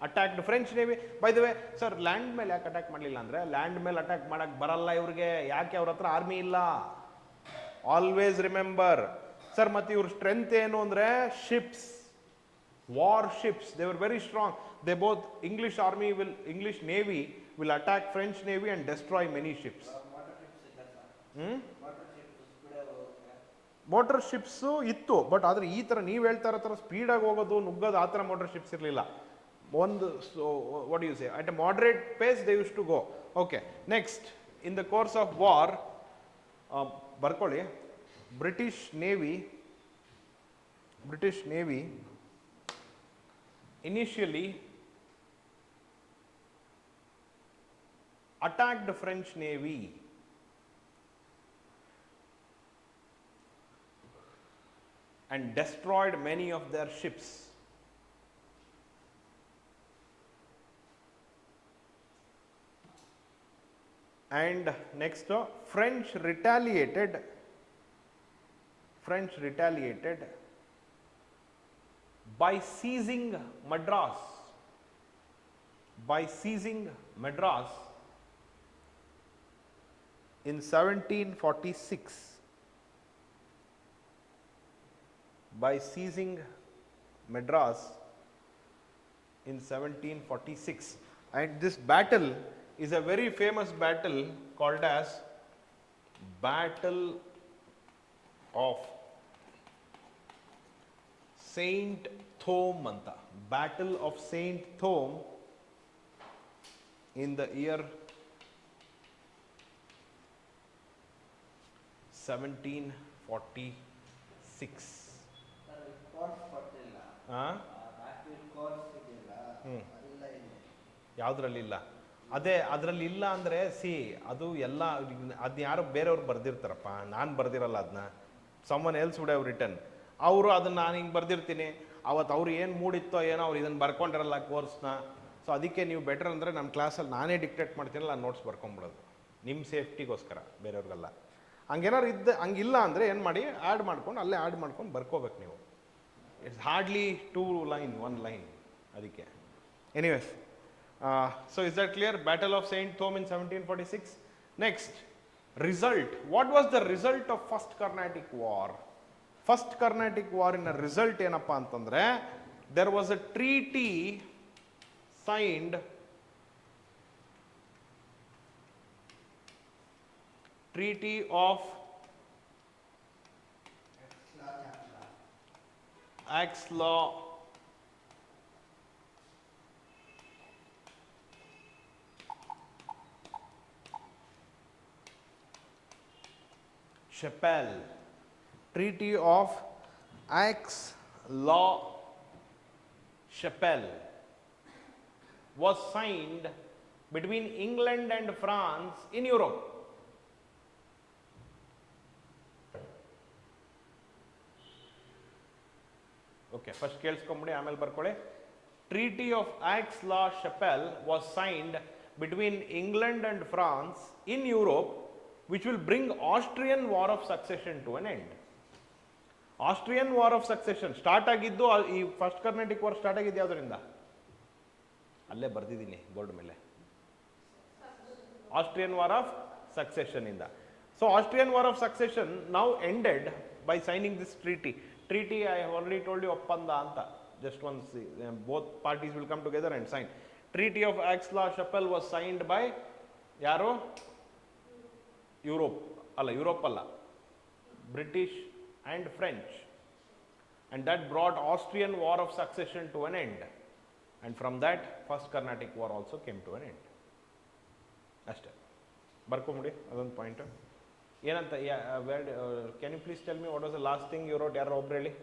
attacked French navy. By the way sir, land ಮೇಲೆ ಯಾಕೆ ಅಟ್ಯಾಕ್ ಮಾಡಲಿಲ್ಲ ಅಂದರೆ, ಲ್ಯಾಂಡ್ ಮೇಲೆ ಅಟ್ಯಾಕ್ ಮಾಡಕ್ಕೆ ಬರಲ್ಲ ಇವ್ರಿಗೆ, ಯಾಕೆ ಅವ್ರ ಹತ್ರ ಆರ್ಮಿ ಇಲ್ಲ. Always remember sir. ಮತ್ತು ಇವ್ರ ಸ್ಟ್ರೆಂತ್ ಏನು ಅಂದರೆ ships, war ships. They were very strong. They both, English army will, English navy will attack French navy and destroy many ships. Motor ships ಇತ್ತು, ಬಟ್ ಆದರೆ ಈ ಥರ ನೀವು ಹೇಳ್ತಾ ಇರೋ ಥರ ಸ್ಪೀಡಾಗಿ ಹೋಗೋದು, ನುಗ್ಗೋದು, ಆ ಥರ ಮೋಟರ್ ಶಿಪ್ಸ್ ಇರಲಿಲ್ಲ. ಒಂದು, so what you say, at a moderate pace they used to go. Okay, next, in the course of war, ಬರ್ಕೊಳ್ಳಿ, British navy initially attacked the French navy and destroyed many of their ships. And next, French retaliated by seizing Madras. In 1746. By seizing Madras in 1746. And this battle is a very famous battle called as Battle of Saint Thome anta. Battle of Saint Thome in the year 1746. ಯಾವುದ್ರಲ್ಲಿಲ್ಲ, ಅದೇ ಅದರಲ್ಲಿ ಇಲ್ಲ ಅಂದರೆ C, ಅದು ಎಲ್ಲ ಅದನ್ನ ಯಾರು ಬೇರೆಯವ್ರು ಬರ್ದಿರ್ತಾರಪ್ಪ, ನಾನು ಬರ್ದಿರಲ್ಲ ಅದನ್ನ. Summon else would have written. ಅವರು ಅದನ್ನು ನಾನು ಹಿಂಗೆ ಬರ್ದಿರ್ತೀನಿ, ಅವತ್ತು ಅವ್ರು ಏನು ಮೂಡಿತ್ತೋ ಏನೋ, ಅವ್ರು ಇದನ್ನು ಬರ್ಕೊಂಡಿರಲ್ಲ ಕೋರ್ಸ್ನ. ಸೊ ಅದಕ್ಕೆ ನೀವು ಬೆಟರ್ ಅಂದರೆ ನಮ್ಮ ಕ್ಲಾಸಲ್ಲಿ ನಾನೇ ಡಿಕ್ಟೇಟ್ ಮಾಡ್ತೀನಲ್ಲ, ನೋಟ್ಸ್ ಬರ್ಕೊಂಬಿಡೋದು ನಿಮ್ಮ ಸೇಫ್ಟಿಗೋಸ್ಕರ, ಬೇರೆಯವ್ರಿಗೆಲ್ಲ. ಹಂಗೇನಾರು ಹಂಗಿಲ್ಲ ಅಂದರೆ ಏನು ಮಾಡಿ, ಆ್ಯಡ್ ಮಾಡ್ಕೊಂಡು ಅಲ್ಲೇ ಆ್ಯಡ್ ಮಾಡ್ಕೊಂಡು ಬರ್ಕೋಬೇಕು ನೀವು. ಇಟ್ಸ್ ಹಾರ್ಡ್ಲಿ 2 ಲೈನ್ 1 ಲೈನ್ ಅದಕ್ಕೆ. Anyways, so is that clear? Battle of Saint Thome in 1746. Next, result. What was the result of first Carnatic war? First Carnatic ವಾರಿನ ರಿಸಲ್ಟ್ ಏನಪ್ಪ ಅಂತಂದರೆ, there was a treaty signed, treaty of Aix-la Chapelle. Treaty of Aix-la Chapelle was signed between England and France in Europe. Okay, first ಕೇಳಿಸ್ಕೊಂಬಿಡಿ, ಆಮೇಲೆ ಬರ್ಕೊಳ್ಳಿ. Treaty of Aix-la Chapelle was signed between England and France in Europe which will bring Austrian War of Succession to an end. Austrian war of succession start ಆಗಿದ್ದು ಈ first Carnatic war start ಆಗಿದ್ದು ಯಾವುದರಿಂದ? ಅಲ್ಲೇ ಬರ್ದಿದ್ದೀನಿ board ಮೇಲೆ, Austrian war of succession ಇಂದ. So Austrian war of succession now ended by signing this treaty. Treaty I already told you, ಒಪ್ಪಂದ ಅಂತ. Just once both parties will come together and sign. Treaty of Aix-la-Chapelle was signed by ಯಾರು? Europe ಅಲ್ಲ, British and French, and that brought Austrian War of Succession to an end, and from that First Carnatic War also came to an end. ಅಷ್ಟೇ ಬರ್ಕೊಂಬಿಡಿ, ಅದೊಂದು point. ಏನಂತ can you please tell me what was the last thing you wrote? ಯಾರೋ ಒಬ್ರು ಹೇಳಿ.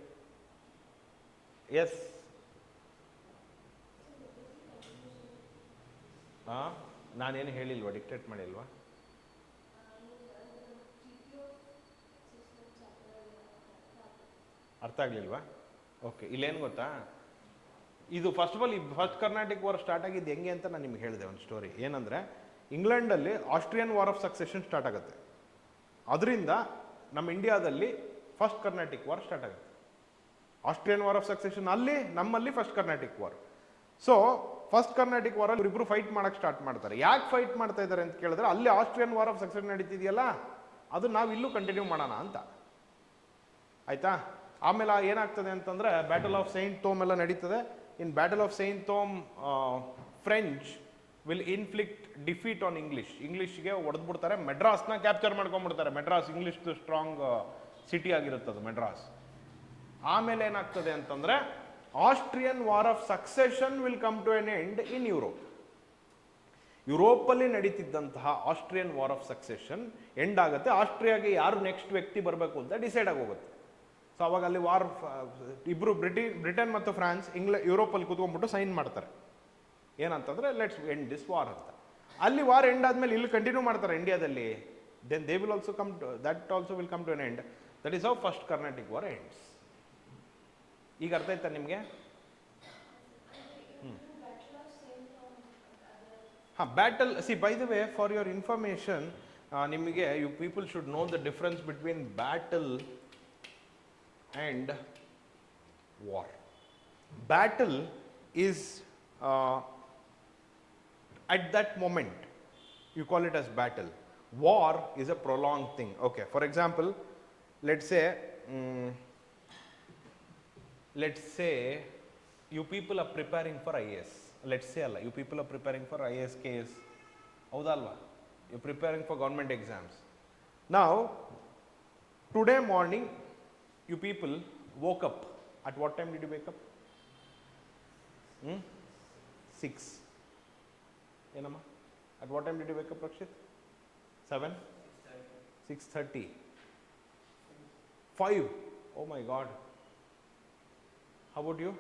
S, ನಾನೇನು ಹೇಳಿಲ್ವಾ? Dictate ಮಾಡಿಲ್ವಾ? ಅರ್ಥ ಆಗಲಿಲ್ವಾ? ಓಕೆ, ಇಲ್ಲೇನು ಗೊತ್ತಾ, ಇದು ಫಸ್ಟ್ ಆಫ್ ಆಲ್ ಈ ಫಸ್ಟ್ ಕರ್ನಾಟಿಕ್ ವಾರ್ ಸ್ಟಾರ್ಟ್ ಆಗಿದ್ದು ಹೆಂಗೆ ಅಂತ ನಾನು ನಿಮ್ಗೆ ಹೇಳಿದೆ ಒಂದು ಸ್ಟೋರಿ. ಏನಂದರೆ, ಇಂಗ್ಲೆಂಡಲ್ಲಿ Austrian war of succession start ಆಗುತ್ತೆ. ಅದರಿಂದ ನಮ್ಮ ಇಂಡಿಯಾದಲ್ಲಿ ಫಸ್ಟ್ ಕರ್ನಾಟಿಕ್ ವಾರ್ ಸ್ಟಾರ್ಟ್ ಆಗುತ್ತೆ. ಆಸ್ಟ್ರಿಯನ್ ವಾರ್ ಆಫ್ ಸಕ್ಸೆಷನ್ ಅಲ್ಲಿ, ನಮ್ಮಲ್ಲಿ first Carnatic war. So first Carnatic ವಾರಲ್ಲಿ ಇವರಿಬ್ಬರು ಫೈಟ್ ಮಾಡೋಕ್ಕೆ ಸ್ಟಾರ್ಟ್ ಮಾಡ್ತಾರೆ. ಯಾಕೆ ಫೈಟ್ ಮಾಡ್ತಾ ಇದ್ದಾರೆ ಅಂತ ಕೇಳಿದ್ರೆ, ಅಲ್ಲಿ ಆಸ್ಟ್ರಿಯನ್ ವಾರ್ ಆಫ್ ಸಕ್ಸೆಷನ್ ನಡೀತಿದೆಯಲ್ಲ, ಅದು ನಾವು ಇಲ್ಲೂ ಕಂಟಿನ್ಯೂ ಮಾಡೋಣ ಅಂತ. ಆಯಿತಾ? ಆಮೇಲೆ ಏನಾಗ್ತದೆ ಅಂತಂದರೆ, ಬ್ಯಾಟಲ್ ಆಫ್ ಸೈಂಟ್ ಥೋಮ್ ಎಲ್ಲ ನಡೀತದೆ. In battle of Saint Thome French will inflict defeat on ಇಂಗ್ಲಿಷ್ಗೆ ಹೊಡೆದ್ಬಿಡ್ತಾರೆ. ಮೆಡ್ರಾಸ್ನ ಕ್ಯಾಪ್ಚರ್ ಮಾಡ್ಕೊಂಡ್ಬಿಡ್ತಾರೆ. ಮೆಡ್ರಾಸ್ ಇಂಗ್ಲಿಷ್ದು ಸ್ಟ್ರಾಂಗ್ ಸಿಟಿ ಆಗಿರುತ್ತದೆ ಮೆಡ್ರಾಸ್. ಆಮೇಲೆ ಏನಾಗ್ತದೆ ಅಂತಂದರೆ, Austrian war of succession will come to an end in Europe. ಯುರೋಪಲ್ಲಿ ನಡೀತಿದ್ದಂತಹ Austrian war of succession end ಆಗುತ್ತೆ. ಆಸ್ಟ್ರಿಯಾಗೆ ಯಾರು ನೆಕ್ಸ್ಟ್ ವ್ಯಕ್ತಿ ಬರಬೇಕು ಅಂತ ಡಿಸೈಡ್ ಆಗೋಗುತ್ತೆ. ಸೊ ಅವಾಗ ಅಲ್ಲಿ ವಾರ್, ಇಬ್ಬರು ಬ್ರಿಟನ್ ಮತ್ತು ಫ್ರಾನ್ಸ್ ಯುರೋಪಲ್ಲಿ ಕೂತ್ಕೊಂಡ್ಬಿಟ್ಟು ಸೈನ್ ಮಾಡ್ತಾರೆ. ಏನಂತಂದರೆ, ಲೆಟ್ಸ್ ಎಂಡ್ ದಿಸ್ ವಾರ್ ಅಂತ. ಅಲ್ಲಿ ವಾರ್ ಎಂಡ್ ಆದಮೇಲೆ ಇಲ್ಲಿ ಕಂಟಿನ್ಯೂ ಮಾಡ್ತಾರೆ ಇಂಡಿಯಾದಲ್ಲಿ. Then they will also come to, that also will come to an end. That is how first Carnatic war ends. ಈಗ ಅರ್ಥ ಆಯ್ತಾ ನಿಮಗೆ? ಹಾಂ, battle, see by the way, for your information, ನಿಮಗೆ you people should know the difference between battle and war. Battle is at that moment you call it as battle. War is a prolonged thing. Okay, for example, let's say you people are preparing for IAS. Let's say you people are preparing for IAS case. Houdalva, you're preparing for government exams. Now today morning you people woke up. At what time did you wake up? 6. Enama? At what time did you wake up, Rakshit? 7? 6:30. 5. Oh my God. How about you?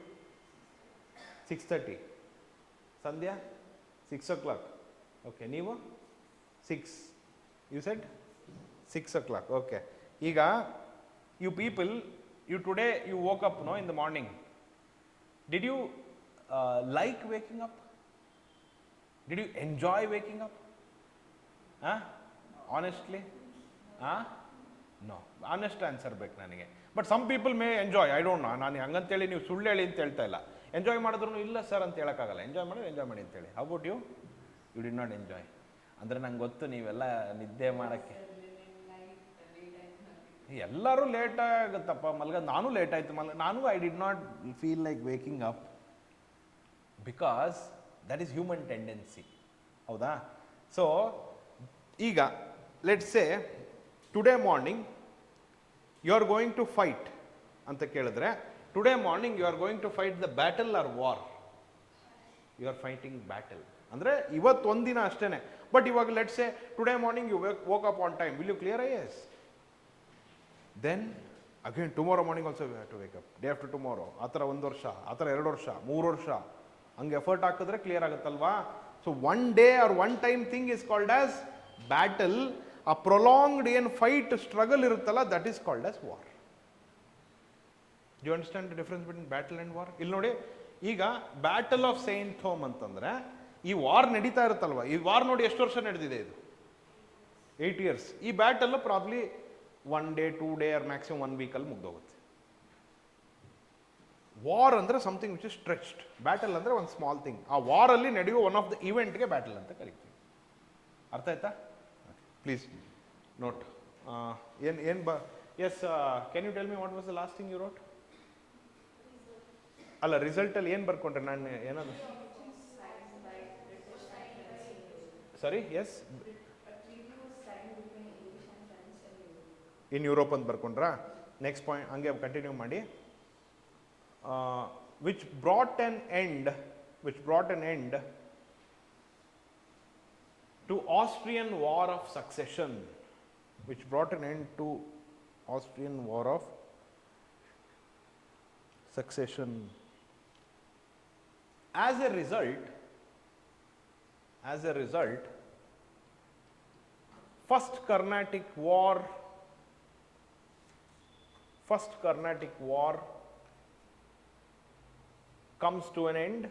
6:30. Sandhya? 6 o'clock. Okay. Neevu? 6. You said? 6 o'clock. Okay. Iga, you people, you today, you woke up, no, in the morning. Did you like waking up? Did you enjoy waking up? Huh? Honestly? Huh? No. Honest answer ಬೇಕು ನನಗೆ. But some people may enjoy, I don't know. ನಾನು ಹಂಗಂತೇಳಿ ನೀವು ಸುಳ್ಳು ಹೇಳಿ ಅಂತ ಹೇಳ್ತಾ ಇಲ್ಲ. ಎಂಜಾಯ್ ಮಾಡಿದ್ರು ಇಲ್ಲ ಸರ್ ಅಂತ ಹೇಳೋಕ್ಕಾಗಲ್ಲ. ಎಂಜಾಯ್ ಮಾಡಿ ಅಂತೇಳಿ. How about you? You did not enjoy. ಅಂದರೆ ನಂಗೆ ಗೊತ್ತು ನೀವೆಲ್ಲ ನಿದ್ದೆ ಮಾಡೋಕ್ಕೆ ಎಲ್ಲರೂ ಲೇಟ್ ಆಗುತ್ತಪ್ಪ ನಾನು ಲೇಟ್ ಆಯಿತು ನಾನು I did not feel like waking up because that is human tendency. ಹೌದಾ? ಸೊ ಈಗ let's say today morning you are going to fight ಅಂತ ಕೇಳಿದ್ರೆ, today morning you are going to fight the battle or war? You are fighting battle. ಅಂದರೆ ಇವತ್ತು ಒಂದಿನ ಅಷ್ಟೇ. But ಇವಾಗ let's say today morning you woke up on time. Will you clear IAS? Then again tomorrow morning also we have to wake up, day after tomorrow. ಆ ಥರ 1 ವರ್ಷ, ಆ ಥರ 2 ವರ್ಷ, 3 ವರ್ಷ ಹಂಗೆ ಎಫರ್ಟ್ ಹಾಕಿದ್ರೆ ಕ್ಲಿಯರ್ ಆಗುತ್ತಲ್ವಾ? So one day or one time thing is called as battle. ಆ ಪ್ರೊಲಾಂಗ್ಡ್ ಏನು ಫೈಟ್ ಸ್ಟ್ರಗಲ್ ಇರುತ್ತಲ್ಲ, that is called as war. Do you understand the difference between battle and war? ಇಲ್ಲಿ ನೋಡಿ, ಈಗ ಬ್ಯಾಟಲ್ ಆಫ್ ಸೈಂಟ್ ಥೋಮ್ ಅಂತಂದರೆ ಈ war ನಡೀತಾ ಇರುತ್ತಲ್ವ, ಈ ವಾರ್ ನೋಡಿ ಎಷ್ಟು ವರ್ಷ ನಡೆದಿದೆ ಇದು? 8 years. ಈ battle probably 1 day 2 day or maximum 1 ವೀಕಲ್ಲಿ ಮುಗ್ದೋಗುತ್ತೆ. ವಾರ್ ಅಂದರೆ something which is stretched. Battle ಅಂದರೆ ಒಂದು ಸ್ಮಾಲ್ ಥಿಂಗ್. ಆ ವಾರಲ್ಲಿ ನಡೆಯುವ ಒನ್ ಆಫ್ ದ ಇವೆಂಟ್ಗೆ ಬ್ಯಾಟಲ್ ಅಂತ ಕರಿತೀವಿ. ಅರ್ಥ ಆಯ್ತಾ? Please note. ಏನು yes, can you tell me what was the last thing you wrote? ಅಲ್ಲ, ರಿಸಲ್ಟಲ್ಲಿ ಏನು ಬರ್ಕೊಂಡ್ರೆ ನಾನು ಏನದು? ಸಾರಿ, ಎಸ್, ಇನ್ ಯುರೋಪ್ ಅಂತ ಬರ್ಕೊಂಡ್ರಾ? ನೆಕ್ಸ್ಟ್ ಪಾಯಿಂಟ್ ಹಂಗೆ ಕಂಟಿನ್ಯೂ ಮಾಡಿ. which brought an end to Austrian War of Succession. Which brought an end to Austrian War of Succession. As a result, First Carnatic War comes to an end.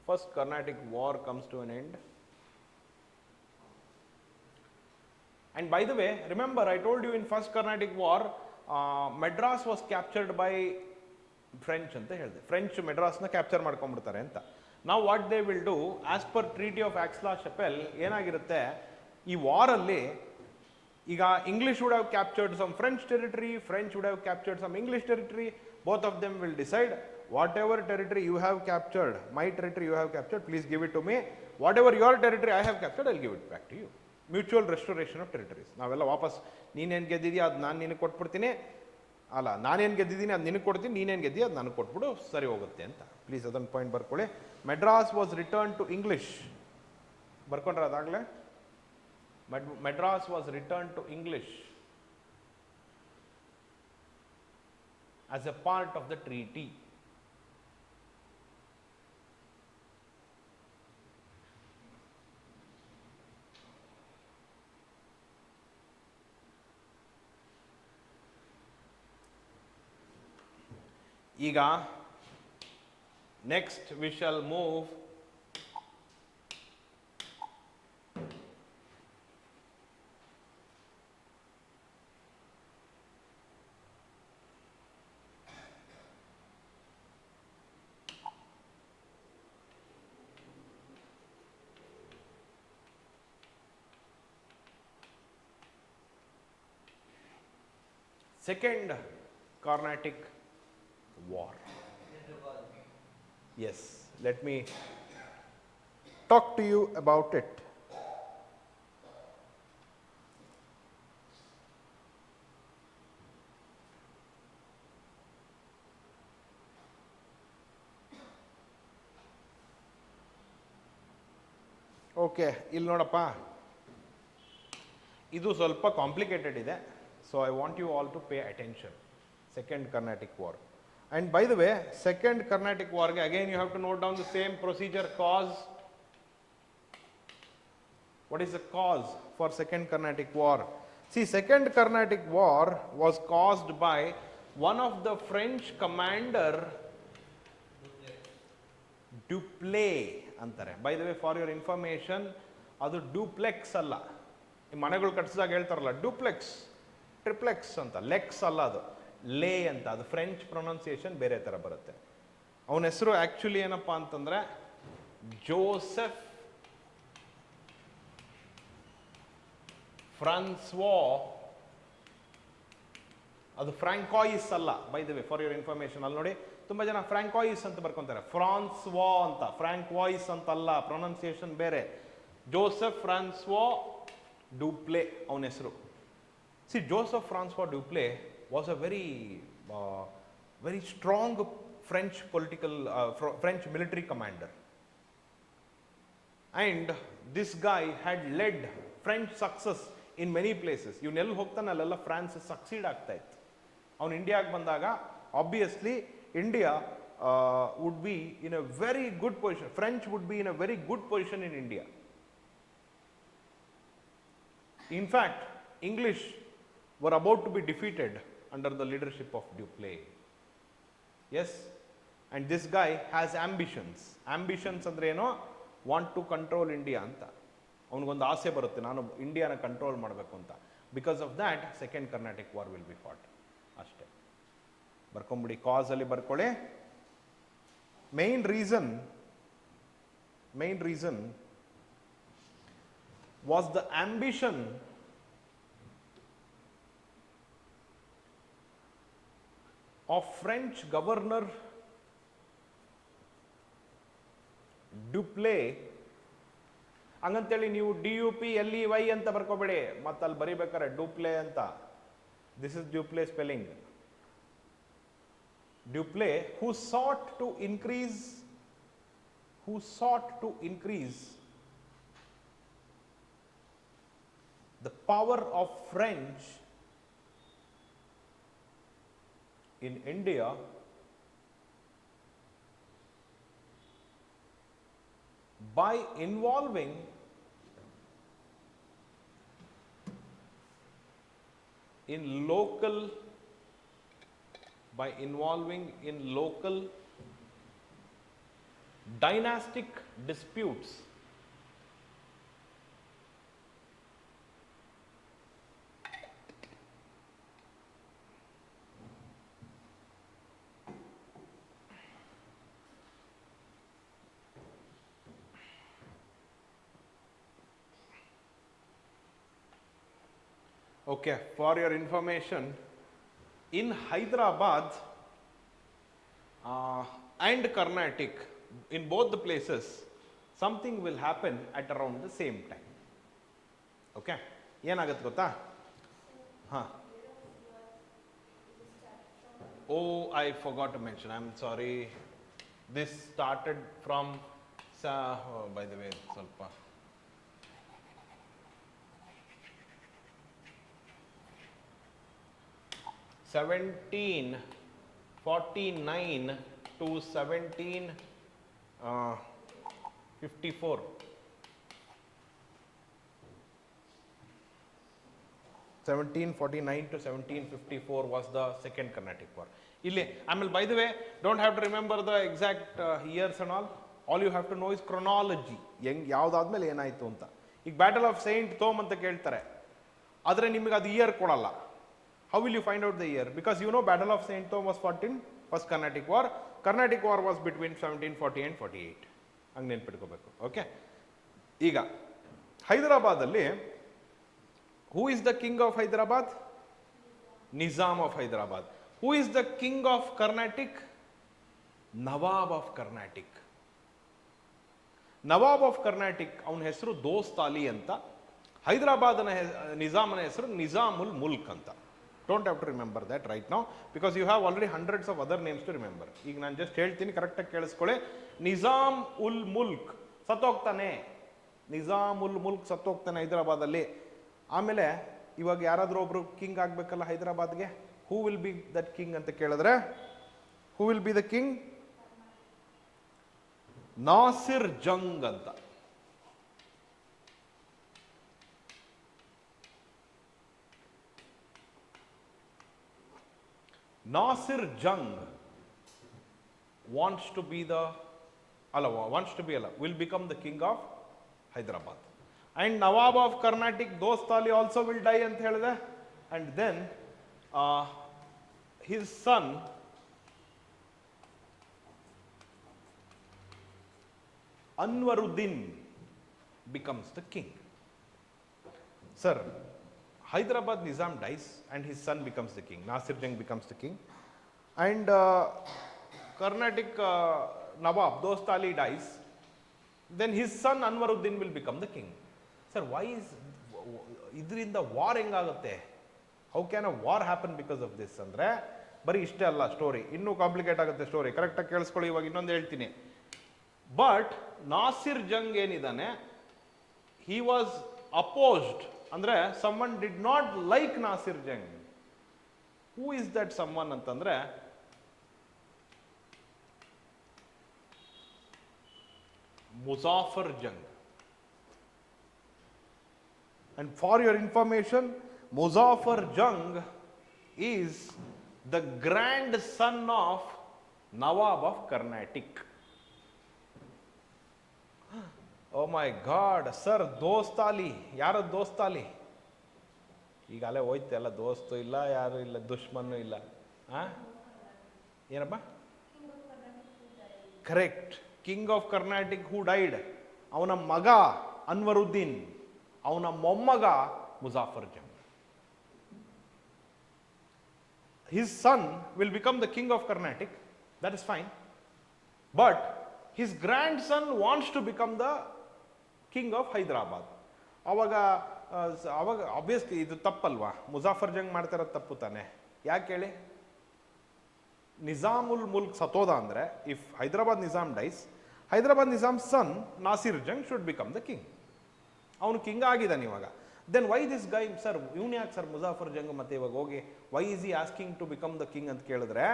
First Carnatic War comes to an end. And by the way, remember I told you in First Carnatic War, Madras was captured by French ಅಂತ ಹೇಳಿದೆ. French ಮೆಡ್ರಾಸ್ನ capture ಮಾಡ್ಕೊಂಡ್ಬಿಡ್ತಾರೆ ಅಂತ. ನಾವು what they will do, as per treaty of Aix-la-Chapelle ಏನಾಗಿರುತ್ತೆ, ಈ ವಾರಲ್ಲಿ ಈಗ English would have captured some French territory, French would have captured some English territory. Both of them will decide whatever territory you have captured, my territory you have captured, please give it to me. Whatever your territory I have captured, I'll give it back to you. Mutual restoration of territories. ನಾವೆಲ್ಲ ವಾಪಸ್ ನೀನೇನು ಗೆದ್ದಿದೆಯಾ ಅದು ನಾನು ನಿನಗೆ ಕೊಟ್ಬಿಡ್ತೀನಿ, ಅಲ್ಲ ನಾನೇನು ಗೆದ್ದಿದ್ದೀನಿ ಅದು ನಿನಗೆ ಕೊಡ್ತೀನಿ, ನೀನೇನು ಗೆದ್ದಿ ಅದು ನನಗೆ ಕೊಟ್ಬಿಡು, ಸರಿ ಹೋಗುತ್ತೆ ಅಂತ. ಪ್ಲೀಸ್ ಅದೊಂದು ಪಾಯಿಂಟ್ ಬರ್ಕೊಳ್ಳಿ. Madras was return to English. ಬರ್ಕೊಂಡ್ರೆ ಅದಾಗಲೇ Madras was return to English as a part of the treaty. ಈಗ next we shall move Second Carnatic War. Yes, let me talk to you about it. Okay, ಇಲ್ಲಿ ನೋಡಪ್ಪ, ಇದು ಸ್ವಲ್ಪ complicated ಇದೆ. So I want you all to pay attention. Second Carnatic War. And by the way, Second Carnatic War, again you have to note down the same procedure. Cause. What is the cause for Second Carnatic War? See, Second Carnatic War was caused by one of the French commander, Dupleix ಅಂತಾರೆ. By the way, for your information, ಅದು duplex ಅಲ್ಲ. ಈ ಮನೆಗಳು ಕಟ್ಟಿಸಿದಾಗ ಹೇಳ್ತಾರಲ್ಲ duplex, triplex ಅಂತ, ಲೆಕ್ಸ್ ಅಲ್ಲ ಅದು, ಲೇ ಅಂತ. ಅದು ಫ್ರೆಂಚ್ ಪ್ರೊನೌನ್ಸಿಯೇಷನ್ ಬೇರೆ ಥರ ಬರುತ್ತೆ. ಅವನ ಹೆಸರು ಆ್ಯಕ್ಚುಲಿ ಏನಪ್ಪ ಅಂತಂದರೆ ಜೋಸೆಫ್ ಫ್ರಾನ್ಸ್ವಾ. ಅದು ಫ್ರಾಂಕಾಯಿಸ್ ಅಲ್ಲ, by the way, for your information. ಅಲ್ಲಿ ನೋಡಿ ತುಂಬ ಜನ ಫ್ರಾಂಕಾಯಿಸ್ ಅಂತ ಬರ್ಕೊಂತಾರೆ, ಫ್ರಾನ್ಸ್ವಾ ಅಂತ. ಫ್ರಾಂಕ್ವಾಯಿಸ್ ಅಂತ ಅಲ್ಲ, ಪ್ರೊನೌನ್ಸಿಯೇಷನ್ ಬೇರೆ. ಜೋಸೆಫ್ ಫ್ರಾನ್ಸ್ವಾ ಡ್ಯೂಪ್ಲೆ ಅವನ ಹೆಸರು. See, Joseph Francois Dupleix was a very strong French French military commander. And this guy had led French success in many places. ಇವನ್ನೆಲ್ಲಿ ಹೋಗ್ತಾನೆ ಅಲ್ಲೆಲ್ಲ ಫ್ರಾನ್ಸ್ ಸಕ್ಸೀಡ್ ಆಗ್ತಾ ಇತ್ತು. ಅವನು ಇಂಡಿಯಾಗೆ ಬಂದಾಗ obviously India would be in a very good position. French would be in a very good position in India. In fact, English were about to be defeated under the leadership of Dupleix. Yes, and this guy has ambitions. Ambitions andre eno, want to control India anta. ಅವನಿಗೊಂದು ಆಸೆ ಬರುತ್ತೆ, ನಾನು ಇಂಡಿಯಾನ control ಮಾಡಬೇಕು ಅಂತ. Because of that second Carnatic war will be fought. ಅಷ್ಟೇ, ಬರ್ಕೊಂಬಿಡಿ, ಕಾಸಲ್ಲಿ ಬರ್ಕೊಳ್ಳಿ. Main reason was the ambition of French governor Dupleix. ಹಂಗಂತೇಳಿ ನೀವು DUPLEY ಅಂತ ಬರ್ಕೋಬೇಡಿ, ಮತ್ತೆ ಅಲ್ಲಿ ಬರಿಬೇಕಾರೆ ಡುಪ್ಲೆ ಅಂತ. This is Dupleix spelling. Dupleix who sought to increase the power of French in India by involving in local dynastic disputes. Okay, for your information, in Hyderabad and Carnatic, in both the places, something will happen at around the same time. Okay, ಏನಾಗುತ್ತೆ ಗೊತ್ತಾ? ಹಾಂ, oh, I forgot to mention, I'm sorry. This started from, by the way, ಸ್ವಲ್ಪ (1749) to 1754. 1749 to 1754 was the second Carnatic war. ಇಲ್ಲಿ ಆಮೇಲೆ, by the way, don't have to remember the exact years and all you have to know is chronology. ಯಾವ್ದಾದ್ಮೇಲೆ ಏನಾಯ್ತು ಅಂತ. ಈಗ battle of Saint Thome ಅಂತ ಕೇಳ್ತಾರೆ, ಆದರೆ ನಿಮಗೆ ಅದು ಇಯರ್ ಕೊಡಲ್ಲ. How will you find out the year? Because you know Battle of Saint Thom was fought in First Carnatic War. Carnatic War was between 1740 and 48. ಹಂಗೆ ನೆನ್ಪಿಟ್ಕೋಬೇಕು. ಓಕೆ, ಈಗ ಹೈದರಾಬಾದಲ್ಲಿ who is the king of Hyderabad? Nizam of Hyderabad. Who is the king of Carnatic? Nawab of Carnatic. Nawab of Carnatic, ಅವನ ಹೆಸರು ದೋಸ್ತ್ ಅಲಿ ಅಂತ. ಹೈದರಾಬಾದ್ನ ನಿಜಾಮನ ಹೆಸರು ನಿಜಾಮುಲ್ milk ಅಂತ. Don't have to remember that right now because you have already hundreds of other names to remember. ಈಗ ನಾನು just ಹೇಳ್ತೀನಿ, ಕರೆಕ್ಟಾಗಿ ಕೇಳಿಸ್ಕೊಳ್ಳಿ. ನಿಜಾಮ್ ಉಲ್ ಮುಲ್ಕ್ ಸತ್ತೋಗ್ತಾನೆ. ನಿಜಾಮ್ ಉಲ್ ಮುಲ್ಕ್ ಸತ್ತೋಗ್ತಾನೆ ಹೈದರಾಬಾದಲ್ಲಿ. ಆಮೇಲೆ ಇವಾಗ ಯಾರಾದರೂ ಒಬ್ರು ಕಿಂಗ್ ಆಗಬೇಕಲ್ಲ ಹೈದರಾಬಾದ್ಗೆ. Who will be that king ಅಂತ ಕೇಳಿದ್ರೆ, who will be the king? Nasir Jung ಅಂತ. Nasir Jung will become the king of Hyderabad. And Nawab of Carnatic, Dost Ali also will die ಅಂತ ಹೇಳಿದೆ. And then his son Anwaruddin becomes the king. Sir, Hyderabad Nizam dies and his son becomes the king. Nasir Jung becomes the king. And Carnatic Nawab Dost Ali dies. Then his son Anwaruddin will become the king. Sir, why is idrinda war ಹೆಂಗಾಗುತ್ತೆ? How can a war happen because of this? ಅಂದ್ರೆ ಬರೀ ಇಷ್ಟೇ ಅಲ್ಲ story, ಇನ್ನೂ complicate ಆಗುತ್ತೆ story. ಕರೆಕ್ಟಾಗಿ ಕೇಳಿಸ್ಕೊಳ್ಳಿ, ಇವಾಗ ಇನ್ನೊಂದು ಹೇಳ್ತೀನಿ. ಬಟ್ ನಾಸಿರ್ ಜಂಗ್ ಏನಿದ್ದಾನೆ, he was opposed. ಅಂದ್ರೆ someone did not like Nasir Jung. Who is that someone ಅಂತಂದ್ರೆ, Muzaffar Jung. And for your information, Muzaffar Jung is the grandson of Nawab of Carnatic. Oh my god sir, Dost Ali. ಯಾರ ದೋಸ್ತಾಲಿ? ಈಗ ಅಲ್ಲೇ ಹೋಯ್ತು, ಎಲ್ಲ ದೋಸ್ತು ಇಲ್ಲ, ಯಾರು ಇಲ್ಲ, ದುಶ್ಮನ್ನು ಇಲ್ಲ. ಆ ಏನಪ್ಪ? Correct. King of Carnatic who died. ಅವನ ಮಗ ಅನ್ವರುದ್ದೀನ್, ಅವನ ಮೊಮ್ಮಗ ಮುಜಾಫರ್ Jung. His son will become the king of Carnatic, that is fine. But his grandson wants to become the king of Hyderabad. ಅವಾಗ ಆಬ್ವಿಯಸ್ಲಿ ಇದು ತಪ್ಪಲ್ವಾ? ಮುಜಾಫರ್ ಜಂಗ್ ಮಾಡ್ತಿರೋದು ತಪ್ಪು ತಾನೆ. ಯಾಕೆ ಹೇಳಿ? ನಿಜಾಮುಲ್ ಮುಲ್ಕ್ ಸತೋದ ಅಂದರೆ, if Hyderabad Nizam dies, Hyderabad Nizam son Nasir Jung should become the king. ಅವನು ಕಿಂಗ್ ಆಗಿದ್ದಾನೆ ಇವಾಗ. Then why this guy sir, ಇವನು ಯಾಕೆ ಸರ್ ಮುಜಾಫರ್ ಜಂಗ್ ಮತ್ತೆ ಇವಾಗ ಹೋಗಿ why is he asking to become the king ಅಂತ ಕೇಳಿದ್ರೆ,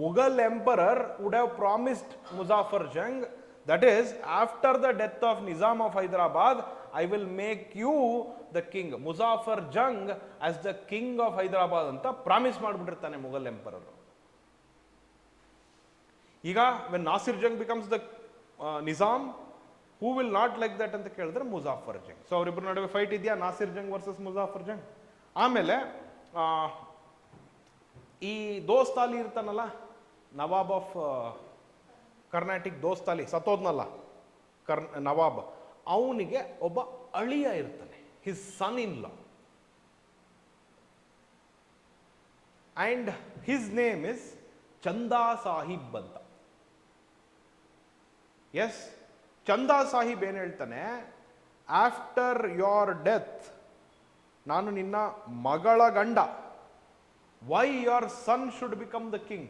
Mughal emperor would have promised Muzaffar Jung that is after the death of Nizam of Hyderabad I will make you the king, Muzaffar Jung as the king of Hyderabad ಅಂತ promise ಮಾಡಿಬಿಟ್ಟಿರ್ತಾನೆ Mughal emperor. ಈಗ when Nasir Jung becomes the Nizam, who will not like that ಅಂತ ಕೇಳಿದ್ರೆ Muzaffar Jung. So ಅವರಿಬ್ಬರ ನಡುವೆ fight ಇದೆಯಾ, Nasir Jung versus Muzaffar Jung. ಆಮೇಲೆ ಈ ದೋಸ್ತಾಲಿ ಇರ್ತಾನಲ್ಲ, ನವಾಬ್ ಆಫ್ ಕರ್ನಾಟಿಕ್ ದೋಸ್ತಾಲಿ ಸತ್ತೋದ್ನಲ್ಲ ನವಾಬ್, ಅವನಿಗೆ ಒಬ್ಬ ಅಳಿಯ ಇರ್ತಾನೆ, his son in law, and his name is Chanda Sahib ಅಂತ. ಎಸ್, ಚಂದಾ ಸಾಹಿಬ್ ಏನ್ ಹೇಳ್ತಾನೆ, ಆಫ್ಟರ್ ಯೋರ್ ಡೆತ್ ನಾನು ನಿನ್ನ ಮಗಳ ಗಂಡ, why your son should become the king,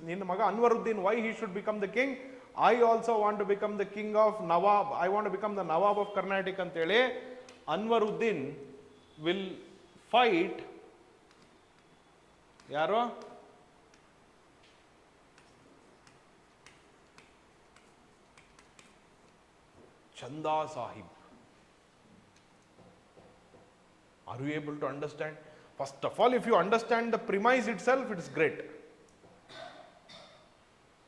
ನಿನ್ನ ಮಗ Anwaruddin why he should become the king, I also want to become the king of nawab, I want to become the nawab of Carnatic ಅಂತೇಳಿ Anwaruddin will fight ಯಾರು, ಚಂದಾ Sahib. Are you able to understand? First of all, if you understand the premise itself, it is great.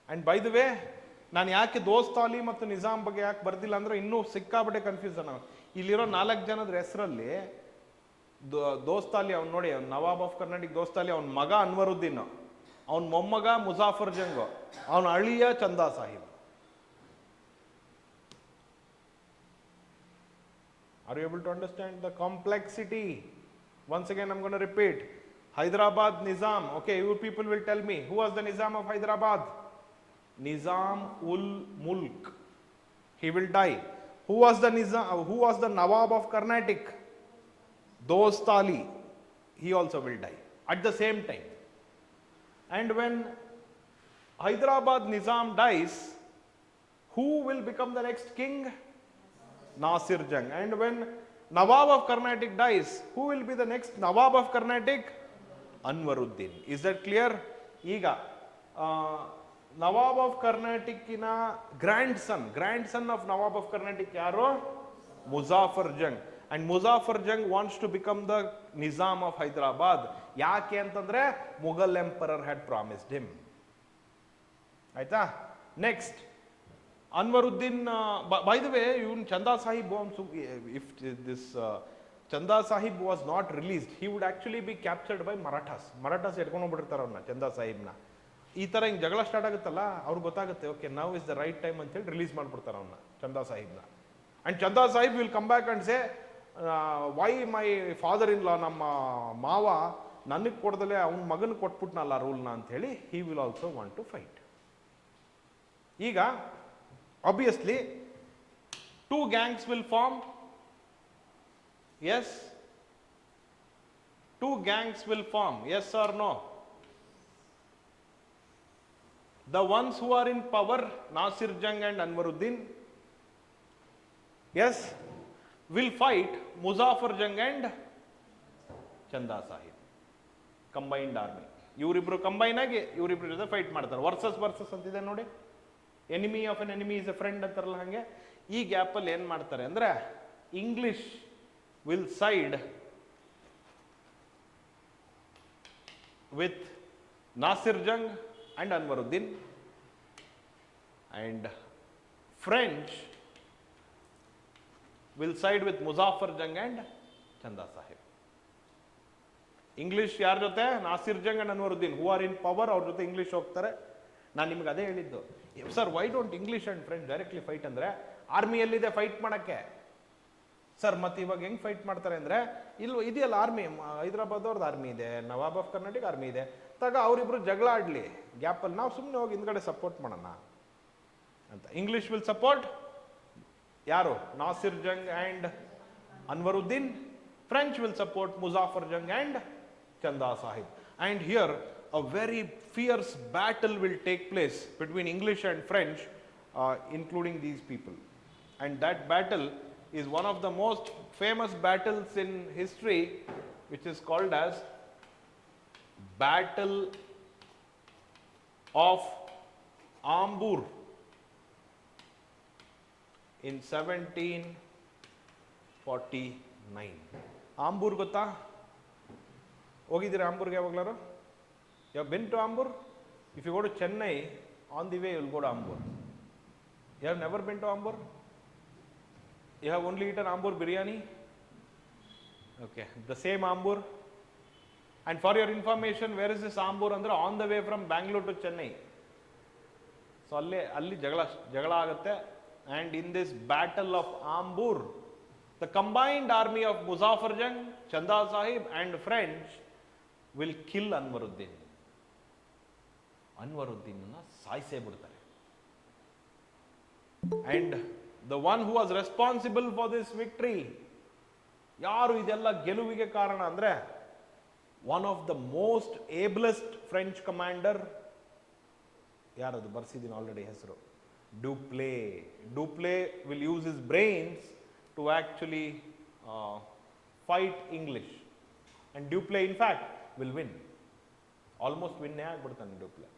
And by the way, ನಾನು ಯಾಕೆ ದೋಸ್ತಾಲಿ ಮತ್ತು ನಿಜಾಮ್ ಬಗ್ಗೆ ಯಾಕೆ ಬರ್ದಿಲ್ಲ ಅಂದ್ರೆ, ಇನ್ನೂ ಸಿಕ್ಕಾಪಟ್ಟೆ ಕನ್ಫ್ಯೂಸನ್. ಇಲ್ಲಿರೋ 4 ಜನದ ಹೆಸರಲ್ಲಿ ದೋಸ್ತಾಲಿ ಅವ್ನು ನೋಡಿ, ನವಾಬ್ ಆಫ್ ಕರ್ನಾಟಿಕ್ ದೋಸ್ತಾಲಿ, ಅವನ ಮಗ ಅನ್ವರುದ್ದೀನ್, ಅವನ ಮೊಮ್ಮಗ ಮುಜಾಫರ್ ಜಂಗ್, ಅವನ ಅಳಿಯ ಚಂದಾ Sahib. Are you able to understand the complexity? Once again, I'm going to repeat. Hyderabad Nizam. Okay, you people will tell me, who was the Nizam of Hyderabad? Nizam ul Mulk. He will die. Who was the Nizam? Who was the Nawab of Carnatic? Dostali. He also will die at the same time. And when Hyderabad Nizam dies, who will become the next king? Nasir Jang. And when Nawab of Carnatic dies, who will be the next Nawab of Carnatic? Anwaruddin. Is that clear? Iga Nawab of Carnatic ina grandson of Nawab of Carnatic yaro? Muzaffar Jang. And Muzaffar Jang wants to become the Nizam of Hyderabad. Yake antandre Mughal emperor had promised him. Aita? Next, Anwaruddin, by the way, even Chanda Sahib, if this Chanda Sahib was not released, he would actually be captured by Marathas. Marathas ಎಡ್ಕೊಂಡು ಹೋಗ್ಬಿಟ್ಟಿರ್ತಾರೆ ಅವನ್ನ, ಚಂದಾ ಸಾಹಿಬ್ನ. ಈ ಥರ ಹಿಂಗೆ ಜಗಳ start ಆಗುತ್ತಲ್ಲ, ಅವ್ರಿಗೆ ಗೊತ್ತಾಗುತ್ತೆ, okay now is the right time ಅಂತೇಳಿ release ಮಾಡ್ಬಿಡ್ತಾರೆ ಅವನ್ನ, ಚಂದಾ ಸಾಹಿಬ್ನ. And Chanda Sahib will come back and say, why my father in law, ನಮ್ಮ ಮಾವ ನನಗೆ ಕೊಡ್ದಲೆ ಅವ್ನ ಮಗನ ಕೊಟ್ಬಿಟ್ನಲ್ಲ ರೂಲ್ನ ಅಂತ ಹೇಳಿ, he will also want to fight. ಈಗ obviously 2 gangs will form. Yes, 2 gangs will form, yes or no? The ones who are in power, Nasir Jang and Anwaruddin, yes, will fight Muzaffar Jang and Chanda Sahib, combined army. ಇವರಿಬ್ರು combine ಆಗಿ ಇವರಿಬ್ರು ಜೊತೆ fight ಮಾಡ್ತಾರೆ. Versus ಅಂತಿದೆ ನೋಡಿ, enemy of an enemy is a friend ಅಂತಾರಲ್ಲ ಹಾಗೆ. ಈ ಗ್ಯಾಪಲ್ಲಿ ಏನು ಮಾಡ್ತಾರೆ ಅಂದರೆ, English will side with Nasir Jung and Anwaruddin, and French will side with Muzaffar Jung and Chanda Sahib. English ಯಾರ ಜೊತೆ? Nasir Jung and Anwaruddin, who are in power, ಅವ್ರ ಜೊತೆ ಇಂಗ್ಲಿಷ್ ಹೋಗ್ತಾರೆ. ನಾನು ನಿಮ್ಗೆ ಅದೇ ಹೇಳಿದ್ದು, sir why don't English and French directly fight ಅಂದರೆ, ಆರ್ಮಿಯಲ್ಲಿದೆ ಫೈಟ್ ಮಾಡೋಕ್ಕೆ. ಸರ್ ಮತ್ತೆ ಇವಾಗ ಹೆಂಗೆ ಫೈಟ್ ಮಾಡ್ತಾರೆ ಅಂದರೆ, ಇದೆಯಲ್ಲ ಆರ್ಮಿ, ಹೈದರಾಬಾದ್ ಅವ್ರದ್ದು ಆರ್ಮಿ ಇದೆ, ನವಾಬ್ ಆಫ್ ಕರ್ನಾಟಕ ಆರ್ಮಿ ಇದೆ, ತಗ ಅವರಿಬ್ರು ಜಗಳ ಆಡಲಿ ಗ್ಯಾಪಲ್ಲಿ, ನಾವು ಸುಮ್ಮನೆ ಹೋಗಿ ಹಿಂದ್ಗಡೆ ಸಪೋರ್ಟ್ ಮಾಡೋಣ ಅಂತ. ಇಂಗ್ಲಿಷ್ ವಿಲ್ ಸಪೋರ್ಟ್ ಯಾರು? Nasir Jung and Anwaruddin. French will support Muzaffar Jung and Chanda Sahib. And here a very fierce battle will take place between English and French, including these people. And that battle is one of the most famous battles in history, which is called as Battle of Ambur in 1749. Ambur ಗೊತ್ತಾ? ಹೋಗಿದ್ದೀರಾ ಆಂಬೂರ್ಗೆ ಯಾವಾಗ್ಲಾರು? You been to Ambur? If you go to Chennai, on the way you will go to Ambur. You have never been to Ambur? You have only eaten Ambur biryani? Okay, the same Ambur. And for your information, where is this Ambur ಅಂದರೆ on the way from Bangalore to Chennai. ಸೊ ಅಲ್ಲಿ ಜಗಳ ಆಗುತ್ತೆ. And in this battle of Ambur, the combined army of Muzaffar Jung, Chanda Sahib and French will kill Anwaruddin. Anwaruddinna ಸಾಯಿಸೇ ಬಿಡ್ತಾರೆ. And the one who was responsible for this victory, ಯಾರು ಇದೆಲ್ಲ ಗೆಲುವಿಗೆ ಕಾರಣ ಅಂದರೆ, one of the most ablest French commander, ಯಾರದು ಬರ್ಸಿದ್ದೀನಿ already ಹೆಸರು, Dupleix. Dupleix will use his brains to actually fight English, and Dupleix in fact will win. Almost win ಆಗ್ಬಿಡ್ತಾನೆ Dupleix.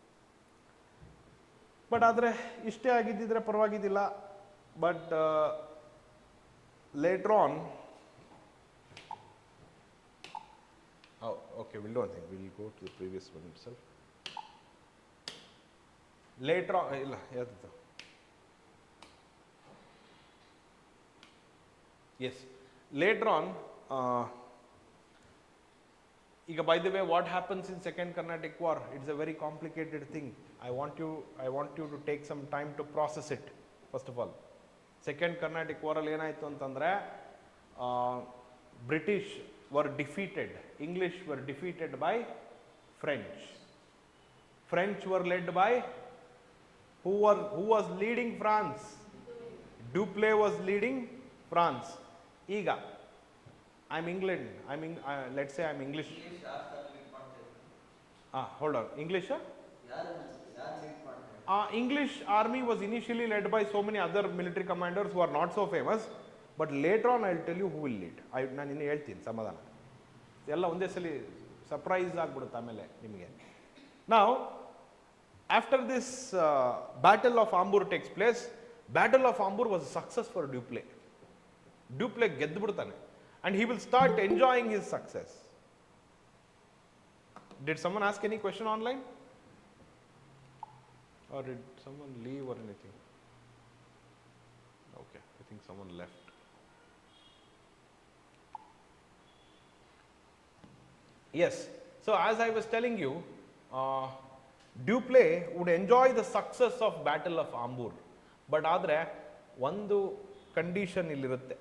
But ಆದರೆ ಇಷ್ಟೇ ಆಗಿದ್ದಿದ್ರೆ ಪರವಾಗಿದ್ದಿಲ್ಲ. But later on, okay, will do one thing, will go to the previous one itself. Later on ಇಲ್ಲ ಯಾವ್ದು? Yes, later on, by the way, what happens in Second Carnatic War? It's a very complicated thing. I want you to take some time to process it. First of all, Second Carnatic War ಅಲ್ಲಿ ಏನಾಯಿತು ಅಂತಂದರೆ, British were defeated, English were defeated by French. French were led by who was leading France? Dupleix was leading France. ಈಗ I'm England, let's say I'm English. Hold on, English? English army was initially led by so many other military commanders who are not so famous, but later on I'll tell you who will lead. ನಾನು ಇನ್ನು ಹೇಳ್ತೀನಿ, ಸಮಾಧಾನ. ಎಲ್ಲ ಒಂದೇ ಸಲ surprise ಆಗ್ಬಿಡುತ್ತೆ ಆಮೇಲೆ ನಿಮಗೆ. Now, after this battle of Ambur takes place, Battle of Ambur was a success for Dupleix. Dupleix ಗೆದ್ದು ಬಿಡ್ತಾನೆ, and he will start enjoying his success. Did someone ask any question online? Or did someone leave or anything? Okay, I think someone left. Yes, so as I was telling you, Dupleix would enjoy the success of Battle of Ambur. But ಆದರೆ ಒಂದು condition ಇಲ್ಲಿರುತ್ತೆ.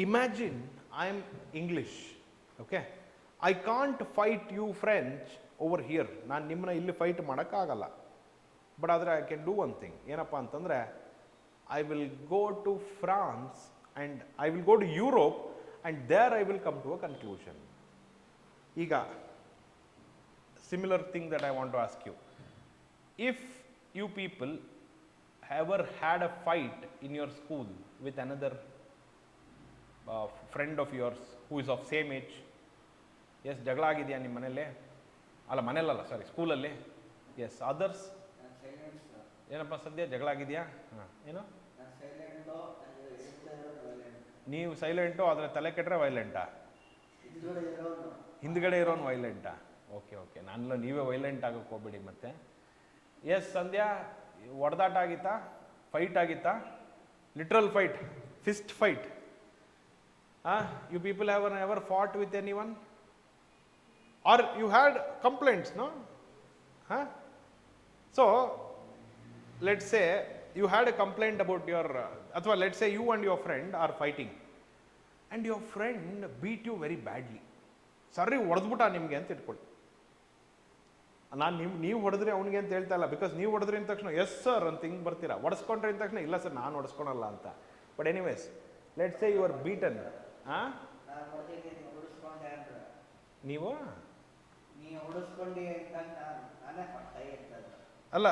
Imagine I am English, okay? I can't fight you French over here. ನಾನು ನಿಮ್ಮನ್ನ ಇಲ್ಲಿ fight ಮಾಡೋಕ್ಕಾಗಲ್ಲ. But ಆದರೆ I can do one thing. ಏನಪ್ಪ ಅಂತಂದರೆ, I will go to France and I will go to Europe and there I will come to a conclusion. ಈಗ similar thing that I want to ask you. If you people ever had a fight in your school with another friend of yours who is of same age? Yes, ಜಗಳ ಆಗಿದೆಯಾ ನಿಮ್ಮ ಮನೇಲಿ? ಅಲ್ಲ ಮನೇಲಲ್ಲ, sorry, ಸ್ಕೂಲಲ್ಲಿ. Yes, others? ಏನಪ್ಪ ಸದ್ಯ ಜಗಳ ಆಗಿದೆಯಾ? ಏನು? ನೀವು ಸೈಲೆಂಟು, ಆದರೆ ತಲೆ ಕೆಟ್ಟರೆ ವೈಲೆಂಟಾ? ಹಿಂದ್ಗಡೆ ಇರೋನು ವೈಲೆಂಟಾ? ಓಕೆ ಓಕೆ, ನಾನೆಲ್ಲ ನೀವೇ ವೈಲೆಂಟ್ ಆಗೋಕ್ಕೆ ಹೋಗ್ಬೇಡಿ ಮತ್ತೆ. ಎಸ್ ಸಂಧ್ಯಾ, ಹೊಡೆದಾಟ ಆಗಿತ್ತಾ? ಫೈಟ್ ಆಗಿತ್ತಾ? Literal fight? Fist fight. You people have ever fought with anyone? Or you had complaints, no? Huh? So, let's say you had a complaint about your, ಅಥವಾ let's say you and your friend are fighting and your friend beat you very badly. ಸರಿ ಹೊಡೆದ್ಬಿಟ್ಟ ನಿಮಗೆ ಅಂತ ಇಟ್ಕೊಳ್ಳಿ. ನಾನು ನೀವು ಹೊಡೆದ್ರಿ ಅವನಿಗೆ ಅಂತ ಹೇಳ್ತಾ ಇಲ್ಲ, ಬಿಕಾಸ್ ನೀವು ಹೊಡೆದ್ರಿ ಅಂದ ತಕ್ಷಣ ಎಸ್ ಸರ್ ಅಂತ ಹಿಂಗೆ ಬರ್ತೀರಾ. ಹೊಡೆಸ್ಕೊಂಡ್ರಿ ಅಂದ ತಕ್ಷಣ ಇಲ್ಲ ಸರ್ ನಾನು ಹೊಡೆಸ್ಕೊಳಲ್ಲ ಅಂತ. But anyways let say you are beaten. ನೀವು ಅಲ್ಲ,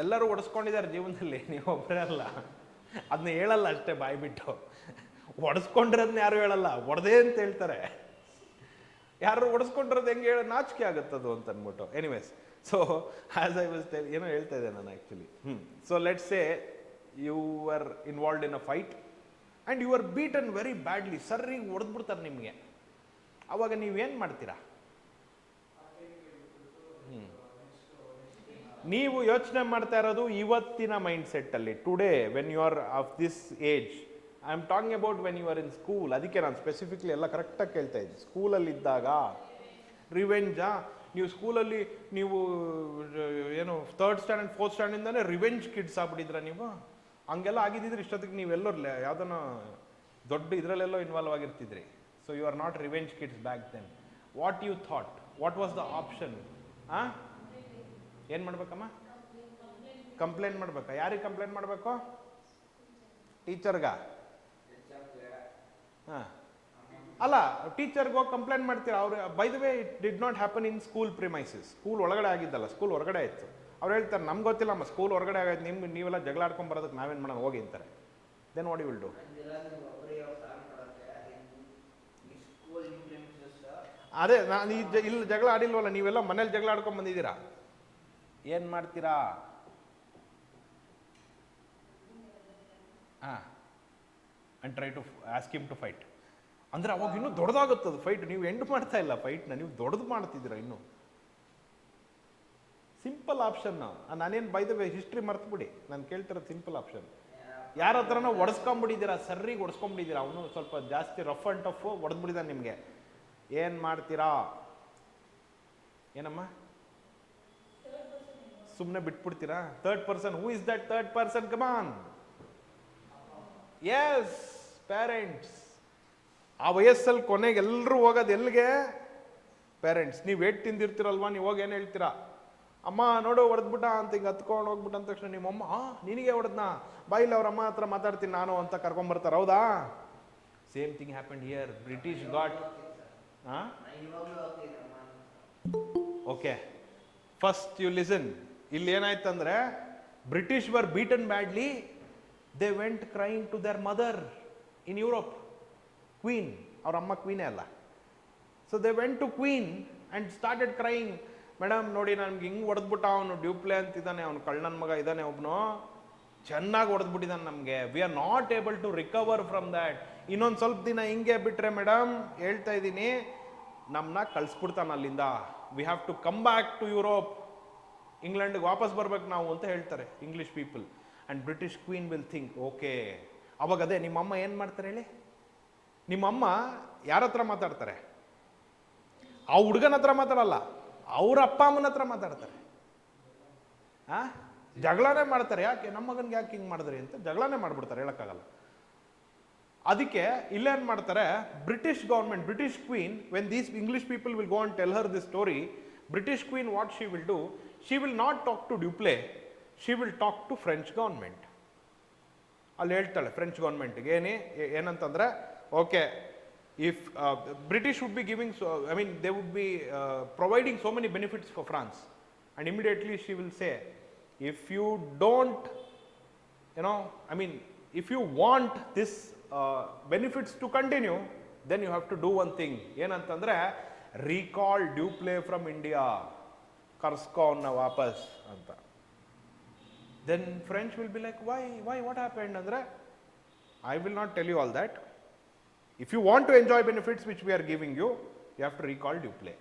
ಎಲ್ಲರೂ ಹೊಡೆಸ್ಕೊಂಡಿದ್ದಾರೆ ಜೀವನದಲ್ಲಿ, ನೀವು ಒಬ್ಬರೇ ಅಲ್ಲ. ಅದನ್ನ ಹೇಳಲ್ಲ ಅಷ್ಟೇ ಬಾಯಿ ಬಿಟ್ಟು. ಹೊಡೆಸ್ಕೊಂಡಿರೋದನ್ನ ಯಾರು ಹೇಳಲ್ಲ, ಹೊಡೆದೇ ಅಂತ ಹೇಳ್ತಾರೆ. ಯಾರು ಹೊಡೆಸ್ಕೊಂಡಿರೋದು ಹೆಂಗೆ ಹೇಳ ನಾಚಿಕೆ ಆಗುತ್ತದು ಅಂತ ಅಂದ್ಬಿಟ್ಟು. Anyways, so as I was ಏನೋ ಹೇಳ್ತಾ ಇದ್ದೆ ನಾನು actually. So let's say you are involved in a fight and you are beaten very badly. ಸರ್ರಿ ಹೊಡೆದ್ಬಿಡ್ತಾರೆ ನಿಮಗೆ. ಅವಾಗ ನೀವೇನು ಮಾಡ್ತೀರಾ? ನೀವು ಯೋಚನೆ ಮಾಡ್ತಾ ಇರೋದು ಇವತ್ತಿನ ಮೈಂಡ್ ಸೆಟ್ಟಲ್ಲಿ, today when you are of this age. I am talking about when you are in school. ಅದಕ್ಕೆ ನಾನು ಸ್ಪೆಸಿಫಿಕ್ಲಿ ಎಲ್ಲ ಕರೆಕ್ಟಾಗಿ ಕೇಳ್ತಾ ಇದ್ದೆ. ಸ್ಕೂಲಲ್ಲಿ ಇದ್ದಾಗ ರಿವೆಂಜಾ, ನೀವು ಸ್ಕೂಲಲ್ಲಿ ನೀವು ಏನು 3rd ಸ್ಟ್ಯಾಂಡರ್ಡ್ 4th ಸ್ಟ್ಯಾಂಡರ್ಡಿಂದನೇ ರಿವೆಂಜ್ ಕಿಡ್ಸ್ ಆಗ್ಬಿಟ್ಟಿದ್ರ ನೀವು? ಹಂಗೆಲ್ಲ ಆಗಿದ್ದಿದ್ರೆ ಇಷ್ಟೊತ್ತಿಗೆ ನೀವೆಲ್ಲೋ ಯಾವುದೋ ದೊಡ್ಡ ಇದರಲ್ಲೆಲ್ಲೋ ಇನ್ವಾಲ್ವ್ ಆಗಿರ್ತಿದ್ರಿ. So you are not revenge kids back then. What you thought? What was the option? ಏನು ಮಾಡ್ಬೇಕಮ್ಮ? ಕಂಪ್ಲೇಂಟ್ ಮಾಡ್ಬೇಕಾ? ಯಾರಿಗೆ ಕಂಪ್ಲೇಂಟ್ ಮಾಡಬೇಕು? ಟೀಚರ್ಗ? ಹಾಂ, ಅಲ್ಲ, ಟೀಚರ್ಗೆ ಹೋಗಿ ಕಂಪ್ಲೇಂಟ್ ಮಾಡ್ತೀರಾ. ಅವ್ರು by the way it did not happen in school premises. School ಒಳಗಡೆ ಆಗಿದ್ದಲ್ಲ, ಸ್ಕೂಲ್ ಹೊರಗಡೆ ಆಯಿತು. ಅವ್ರು ಹೇಳ್ತಾರೆ ನಮ್ಗೆ ಗೊತ್ತಿಲ್ಲಮ್ಮ, ಸ್ಕೂಲ್ ಹೊರಗಡೆ ಆಗೋದು, ನೀವೆಲ್ಲ ಜಗಳ ಆಡ್ಕೊಂಡು ಬರೋದಕ್ಕೆ ನಾವೇನು ಮಾಡೋಣ ಹೋಗಿ ಅಂತಾರೆ. Then what you will do? ಅದೇ ನಾನು ಇಲ್ಲಿ ಜಗಳ ಆಡಿಲ್ವಲ್ಲ, ನೀವೆಲ್ಲ ಮನೇಲಿ ಜಗಳ ಆಡ್ಕೊಂಡು ಬಂದಿದ್ದೀರಾ. ಏನು ಮಾಡ್ತೀರಾ? And try to ask him to fight. ಅಂದರೆ ಅವಾಗ ಇನ್ನೂ ದೊಡ್ಡದಾಗುತ್ತದು ಫೈಟ್. ನೀವು ಎಂಡ್ ಮಾಡ್ತಾ ಇಲ್ಲ ಫೈಟ್ನ, ನೀವು ದೊಡ್ಡದು ಮಾಡ್ತಿದ್ದೀರಾ ಇನ್ನೂ. Simple option. ನಾನೇನು ಬೈ ದ ವೇ ಹಿಸ್ಟ್ರಿ ಮರ್ತ್ಬಿಡಿ, ನಾನು ಕೇಳ್ತಿರೋದು ಸಿಂಪಲ್ ಆಪ್ಷನ್. ಯಾರ ಹತ್ರನೋ ಹೊಡೆಸ್ಕೊಂಬಿಟ್ಟಿದ್ದೀರಾ, ಸರ್ರಿಗೆ ಹೊಡೆಸ್ಕೊಂಬಿಟ್ಟಿದ್ದೀರಾ, ಅವನು ಸ್ವಲ್ಪ ಜಾಸ್ತಿ ರಫ್ ಆ್ಯಂಡ್ ಟಫ್ ಹೊಡೆದ್ಬಿಟ್ಟಿದ್ದಾನೆ ನಿಮಗೆ. ಏನು ಮಾಡ್ತೀರಾ? ಏನಮ್ಮ? ಸುಮ್ಮನೆ ಬಿಟ್ಬಿಡ್ತೀರಾ? 3rd person. Who is that 3rd person? Come on. Yes, parents. ಆ ವಯಸ್ಸಲ್ಲಿ ಕೊನೆಗೆ ಎಲ್ಲರೂ ಹೋಗೋದು ಎಲ್ಲಿಗೆ? ಪೇರೆಂಟ್ಸ್. ನೀವು ಏಟ್ ತಿಂದಿರ್ತೀರಲ್ವಾ, ನೀವು ಹೋಗಿ ಏನು ಹೇಳ್ತೀರಾ? ಅಮ್ಮ ನೋಡು ಹೊಡೆದ್ಬಿಟ್ಟ ಅಂತ ಹಿಂಗೆ ಹತ್ಕೊಂಡು ಹೋಗ್ಬಿಟ್ಟ ಅಂದ ತಕ್ಷಣ ನಿಮ್ಮಮ್ಮ ನಿನಗೆ ಹೊಡೆದ್ನಾ, ಬಾಯಿಲ್ಲ ಅವ್ರ ಅಮ್ಮ ಹತ್ರ ಮಾತಾಡ್ತೀನಿ ನಾನು ಅಂತ ಕರ್ಕೊಂಬರ್ತಾರೆ. ಹೌದಾ? Same thing happen here. British got okay, first you listen. ಇಲ್ಲಿ ಏನಾಯ್ತಂದ್ರೆ, British were beaten badly. They went crying to their mother in Europe. Queen, ಅವ್ರ ಅಮ್ಮ ಕ್ವೀನೇ ಅಲ್ಲ. So they went to queen and started crying. Madam ನೋಡಿ ನನ್ಗೆ ಹಿಂಗೆ ಹೊಡೆದ್ಬಿಟ್ಟ, ಅವನು ಡ್ಯೂಪ್ಲೆ ಅಂತಿದ್ದಾನೆ, ಅವನು ಕಳ್ಳನ ಮಗ ಇದ್ದಾನೆ ಒಬ್ಬನು, ಚೆನ್ನಾಗಿ ಹೊಡೆದ್ಬಿಟ್ಟಿದ್ದಾನೆ ನಮಗೆ. We are not able to recover from that. ಇನ್ನೊಂದು ಸ್ವಲ್ಪ ದಿನ ಹಿಂಗೆ ಬಿಟ್ಟರೆ ಮೇಡಮ್, ಹೇಳ್ತಾ ಇದ್ದೀನಿ, ನಮ್ಮನ್ನ ಕಳಿಸ್ಬಿಡ್ತಾನೆ ಅಲ್ಲಿಂದ. We have to come back to Europe. ಇಂಗ್ಲೆಂಡ್ಗೆ ವಾಪಸ್ ಬರ್ಬೇಕು ನಾವು ಅಂತ ಹೇಳ್ತಾರೆ English people. And British queen will think okay. ಅವಾಗ ಅದೇ ನಿಮ್ಮಮ್ಮ ಏನು ಮಾಡ್ತಾರೆ ಹೇಳಿ? ನಿಮ್ಮಮ್ಮ ಯಾರ ಹತ್ರ ಮಾತಾಡ್ತಾರೆ? ಆ ಹುಡುಗನ ಹತ್ರ ಮಾತಾಡಲ್ಲ, ಅವ್ರ ಅಪ್ಪ ಅಮ್ಮನ ಹತ್ರ ಮಾತಾಡ್ತಾರೆ. ಜಗಳನೇ ಮಾಡ್ತಾರೆ. ಯಾಕೆ ನಮ್ಮ ಮಗನಿಗೆ ಯಾಕೆ ಹಿಂಗೆ ಮಾಡಿದ್ರಿ ಅಂತ ಜಗಳನೇ ಮಾಡ್ಬಿಡ್ತಾರೆ, ಹೇಳೋಕ್ಕಾಗಲ್ಲ. ಅದಕ್ಕೆ ಇಲ್ಲೇನು ಮಾಡ್ತಾರೆ, British government, British queen, when these English people will go and tell her this story, British queen what she will do, she will not talk to Dupleix, she will talk to French government. ಅಲ್ಲಿ ಹೇಳ್ತಾಳೆ French ಗೌರ್ಮೆಂಟ್ಗೆ ಏನಂತಂದ್ರೆ, okay, if British would be giving, I mean they would be providing so many benefits for France, and immediately she will say, if you don't, I mean if you want this benefits to continue, then you have to do one thing. ಏನಂತಂದ್ರೆ, recall Duplay from India, ಕರ್ಸ್ಕೊ ಅವನ್ನ ವಾಪಸ್ ಅಂತ. Then French will be like, why what happened ಅಂದ್ರೆ, I will not tell you all that. If you want to enjoy benefits which we are giving you, you have to recall Duplay.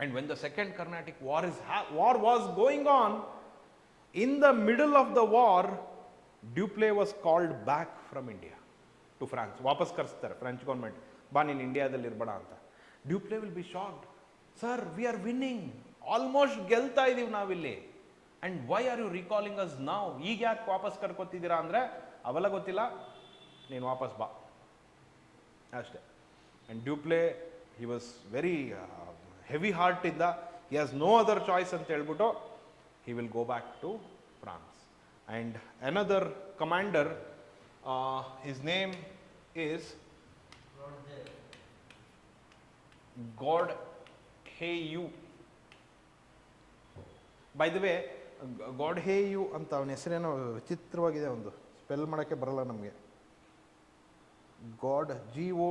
And when the second Carnatic war was going on, in the middle of the war, Dupleix was called back from India to France. ವಾಪಸ್ ಕರೆಸ್ತಾರೆ French government, ಬಾ ನೀನು ಇಂಡಿಯಾದಲ್ಲಿ ಇರಬೇಡ ಅಂತ. Dupleix will be shocked, sir we are winning, almost ಗೆಲ್ತಾ ಇದೀವಿ ನಾವಿಲ್ಲಿ, and why are you recalling us ನಾವು, ಈಗ ಯಾಕೆ ವಾಪಸ್ ಕರ್ಕೊತಿದ್ದೀರಾ ಅಂದರೆ ಅವೆಲ್ಲ ಗೊತ್ತಿಲ್ಲ, ನೀನು ವಾಪಸ್ ಬಾ ಅಷ್ಟೇ. And Dupleix he was very heavy heart ಇದ್ದ, he has no other choice ಅಂತ ಹೇಳ್ಬಿಟ್ಟು he will go back to France. And another commander, his name is Godheu. By the way, Godheu ಅಂತ ಅವನ ಹೆಸರೇನೋ ವಿಚಿತ್ರವಾಗಿದೆ, ಒಂದು ಸ್ಪೆಲ್ ಮಾಡೋಕ್ಕೆ ಬರಲ್ಲ ನಮಗೆ. Godeheu.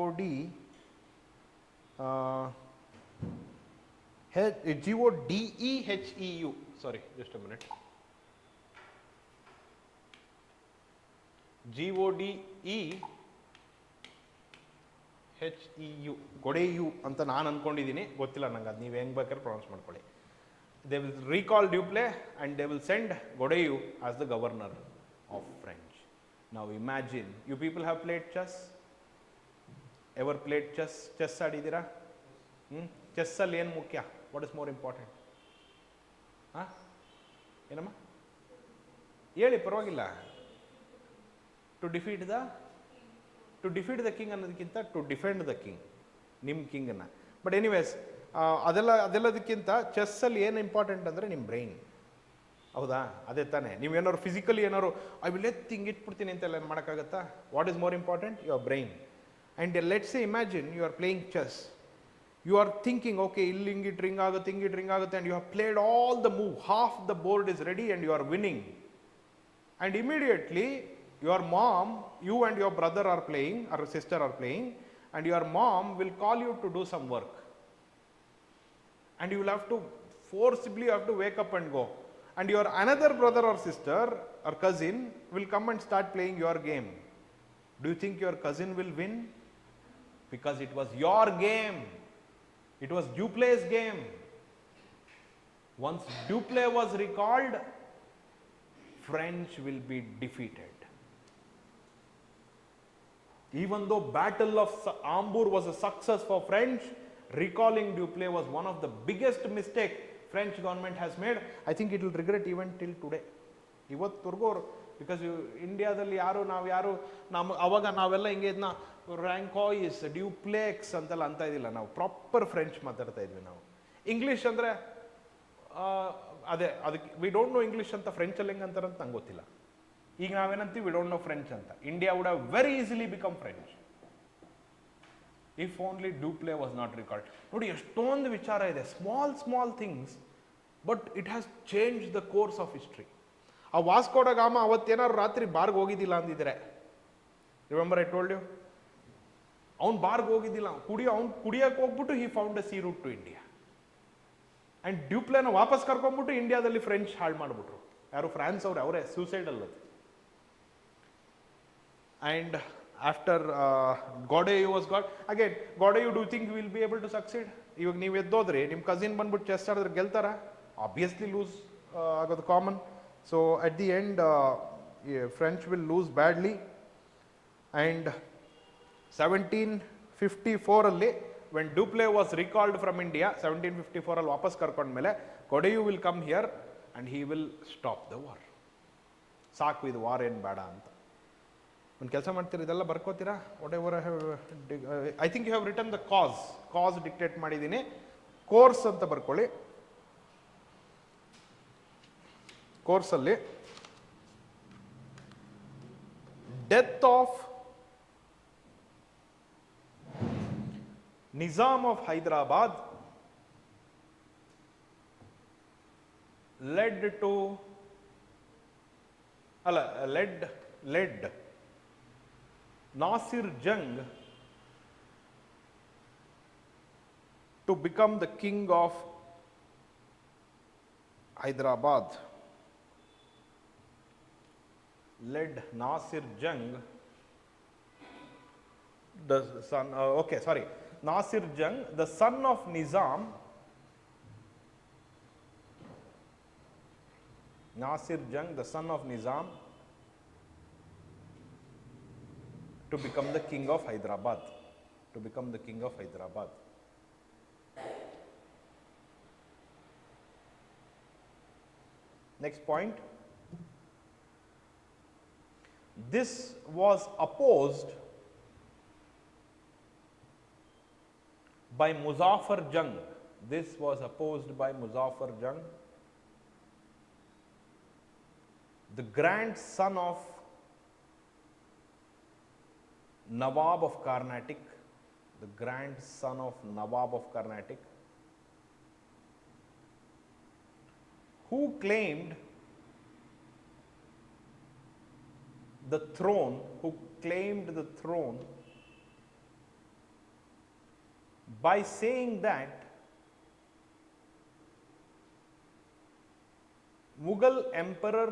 Sorry, just a minute. Godeheu, Godeheu ಅಂತ ನಾನು ಅನ್ಕೊಂಡಿದ್ದೀನಿ, ಗೊತ್ತಿಲ್ಲ ನಂಗೆ, ಅದು ನೀವು ಹೆಂಗೆ ಬೇಕಾದ್ರೆ ಪ್ರೊನೌನ್ಸ್ ಮಾಡ್ಕೊಳ್ಳಿ. They will recall Dupleix and they will send Godeheu as the governor of French. Now imagine, you people have played chess? Ever played chess? Chess ಆಡಿದ್ದೀರಾ? ಚೆಸ್ ಅಲ್ಲಿ ಏನು ಮುಖ್ಯ? What is more important? ಹಾಂ ಏನಮ್ಮ ಹೇಳಿ, ಪರವಾಗಿಲ್ಲ. To defeat the king ಅನ್ನೋದಕ್ಕಿಂತ to defend the king, ನಿಮ್ಮ ಕಿಂಗನ್ನು. ಬಟ್ ಎನಿವೇಸ್, ಅದೆಲ್ಲದಕ್ಕಿಂತ ಚೆಸ್ಸಲ್ಲಿ ಏನು ಇಂಪಾರ್ಟೆಂಟ್ ಅಂದರೆ ನಿಮ್ಮ ಬ್ರೈನ್. ಹೌದಾ? ಅದೇ ತಾನೇ. ನೀವೇನಾದ್ರು ಫಿಸಿಕಲಿ ಏನಾದ್ರು ಐ ವಿಲ್ ಹಿಂಗೆ ಇಟ್ಬಿಡ್ತೀನಿ ಅಂತೆಲ್ಲ ಏನು ಮಾಡೋಕ್ಕಾಗತ್ತಾ? What is more important? Your brain. And let's imagine you are playing chess. You are thinking, okay, ಇಲ್ಲಿ ಹಿಂಗಿಟ್ಟು ರಿಂಗ್ ಆಗುತ್ತೆ, ಹಿಂಗಿಟ್ಟು ರಿಂಗ್ ಆಗುತ್ತೆ, and you have played all the move, half the board is ready and you are winning. And immediately, your mom, you and your brother are playing, or sister are playing, and your mom will call you to do some work. And you will have to, forcibly have to wake up and go. And your another brother or sister or cousin will come and start playing your game. Do you think your cousin will win? Because it was your game. It was Duple's game. Once Dupleix was recalled, French will be defeated. Even though Battle of Hamburg was a success for French, recalling Dupleix was one of the biggest mistake French government has made. I think it will regret even till today. ಇವತ್ತುವರೆಗೂ ಅವರು, because ಇಂಡಿಯಾದಲ್ಲಿ ಅವಾಗ ನಾವೆಲ್ಲ ಹಿಂಗೆ ಇದನ್ನ ರ್ಯಾಂಕಾಯ್ಸ್, duplex ಅಂತೆಲ್ಲ ಅಂತ ಇದ್ದಿಲ್ಲ, ನಾವು ಪ್ರಾಪರ್ ಫ್ರೆಂಚ್ ಮಾತಾಡ್ತಾ ಇದ್ವಿ. ನಾವು ಇಂಗ್ಲೀಷ್ ಅಂದರೆ ಅದಕ್ಕೆ ವಿ ಡೋಂಟ್ ನೋ ಇಂಗ್ಲೀಷ್ ಅಂತ ಫ್ರೆಂಚಲ್ಲಿ ಹೆಂಗೆ ಅಂತಾರಂತ ನಂಗೆ ಗೊತ್ತಿಲ್ಲ. ಈಗ ನಾವೇನಂತೀವಿ, ವಿ ಡೋಂಟ್ ನೋ ಫ್ರೆಂಚ್ ಅಂತ. India would have very easily become French if only Dupleix was not recalled. ನೋಡಿ, ಎಷ್ಟೊಂದು ವಿಚಾರ ಇದೆ, small things, but it has change the course of history. ಆ ವಾಸ್ಕೋ ಡ ಗಾಮ ಅವತ್ತೇನಾದ್ರು ರಾತ್ರಿ ಬಾರ್ಗೆ ಹೋಗಿದ್ದಿಲ್ಲ ಅಂದಿದ್ರೆ, ರಿಮೆಂಬರ್ ಐ ಟೋಲ್ಡ್ ಯು, ಅವ್ನು ಬಾರ್ಗೆ ಹೋಗಿದ್ದಿಲ್ಲ, ಅವ್ನು ಕುಡಿಯಕ್ಕೆ ಹೋಗ್ಬಿಟ್ಟು he found a sea route to India. And ಡ್ಯೂಪ್ಲೆನ ವಾಪಸ್ ಕರ್ಕೊಂಡ್ಬಿಟ್ಟು ಇಂಡಿಯಾದಲ್ಲಿ ಫ್ರೆಂಚ್ ಹಾಳು ಮಾಡಿಬಿಟ್ರು. ಯಾರು? ಫ್ರಾನ್ಸ್ ಅವ್ರು, ಅವರೇ ಸೂಸೈಡ್ ಅಲ್ಲದು. And after Godeheu was got again, Godeheu, do think will be able to succeed? ಇವಾಗ ನೀವು ಎದ್ದೋದ್ರಿ, ನಿಮ್ಮ ಕಸಿನ್ ಬಂದ್ಬಿಟ್ಟು ಚೆಸ್ ಆಡಿದ್ರೆ ಗೆಲ್ತಾರ? ಆಬ್ವಿಯಸ್ಲಿ ಲೂಸ್ ಆಗೋದು common. So at the end, French will lose badly. And 1754 ಅಲ್ಲಿ, when Dupleix was recalled from India, 1754 ಅಲ್ಲಿ ವಾಪಸ್ ಕರ್ಕೊಂಡ್ಮೇಲೆ, Godeheu will come here and he will stop the war. ಸಾಕು, ಇದು ವಾರ್ ಏನು ಬೇಡ ಅಂತ. ಒಂದು ಕೆಲಸ ಮಾಡ್ತೀರಾ, ಇದೆಲ್ಲ ಬರ್ಕೋತೀರಾ? Whatever I think you have written the cause dictate ಮಾಡಿದ್ದೀನಿ. ಕೋರ್ಸ್ ಅಂತ ಬರ್ಕೊಳ್ಳಿ. ಕೋರ್ಸಲ್ಲಿ death of Nizam of Hyderabad led Nasir Jung to become the king of Hyderabad. Led Nasir Jung, the son, Nasir Jung, the son of Nizam, Nasir Jung, the son of Nizam, to become the king of Hyderabad. To become the king of Hyderabad. Next point. This was opposed by Muzaffar Jung. This was opposed by Muzaffar Jung, the grandson of Nawab of Carnatic, the grandson of Nawab of Carnatic, who claimed the throne, by saying that Mughal emperor,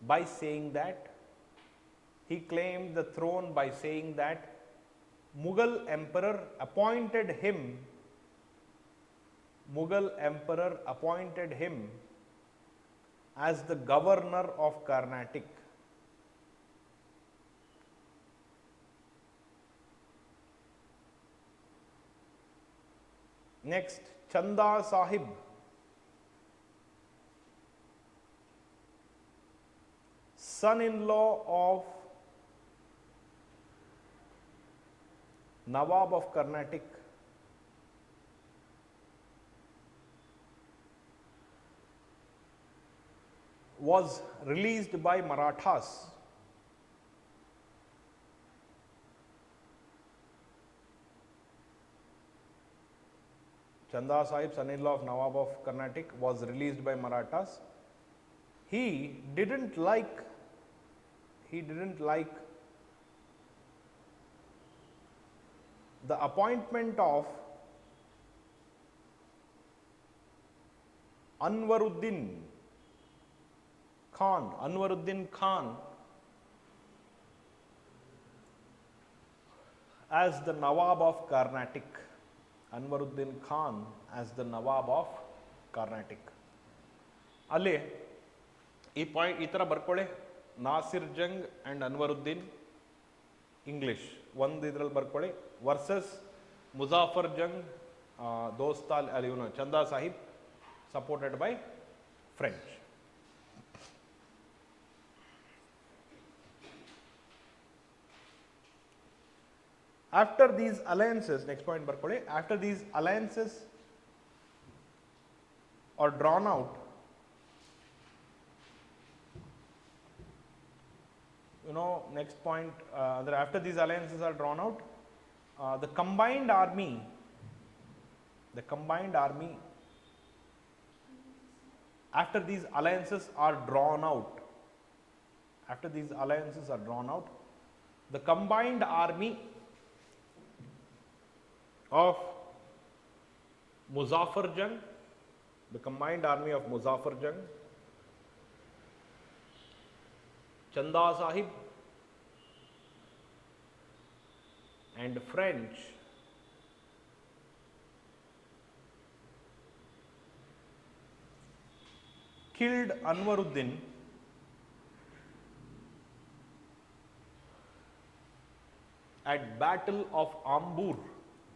by saying that he claimed the throne by saying that Mughal emperor appointed him as the governor of Carnatic. Next, Chanda Sahib. Son-in-law of Nawab of Carnatic, was released by Marathas. Chanda Sahib, son-in-law of Nawab of Carnatic, was released by Marathas. He didn't like the appointment of Anwaruddin Khan as the Nawab of Carnatic. Anwaruddin Khan as the Nawab of Carnatic. ಅಲ್ಲಿ ಈ point ಈ ಥರ ಬರ್ಕೊಳ್ಳಿ, Nasir Jung and Anwaruddin English ಒಂದು ಇದ್ರಲ್ಲಿ ಬರ್ಕೊಳ್ಳಿ, versus Muzaffar Jung ದೋಸ್ತಾಲ್ ಅಲ್ಲಿ ಇವನು Chanda Sahib supported by French. After these alliances, next point ಬರ್ಕೊಳ್ಳಿ, after these alliances are drawn out, next point, after these alliances are drawn out, the combined army, after these alliances are drawn out, the combined army of Muzaffar Jung, Chanda Sahib and French killed Anwaruddin at Battle of Ambur.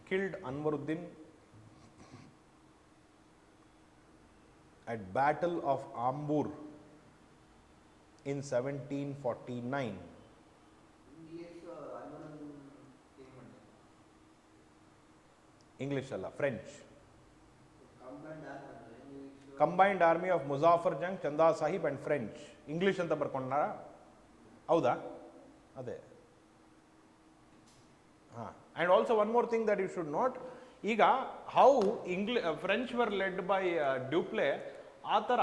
Killed Anwaruddin at Battle of Ambur in 1749. English alla, French. Combined army of Muzaffar Jung, Chanda Sahib and French. English anta barkondara? Hauda? Ade. And also one more thing that you should note, ಈಗ how French were led by Dupleix, ಆ ಥರ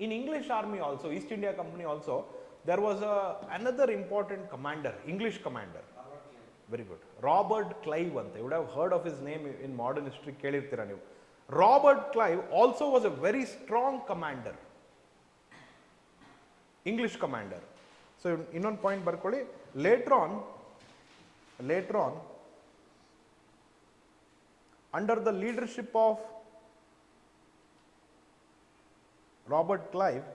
in English army also, East India Company also, there was another important commander, English commander. Very good. Robert Clive ante. You would have heard of his name in modern history, ಕೇಳಿರ್ತೀರಾ ನೀವು. Robert Clive also was a very strong commander, English commander. So ಇನ್ನೊಂದು point ಬರ್ಕೊಳ್ಳಿ, later on under the leadership of Robert Clive,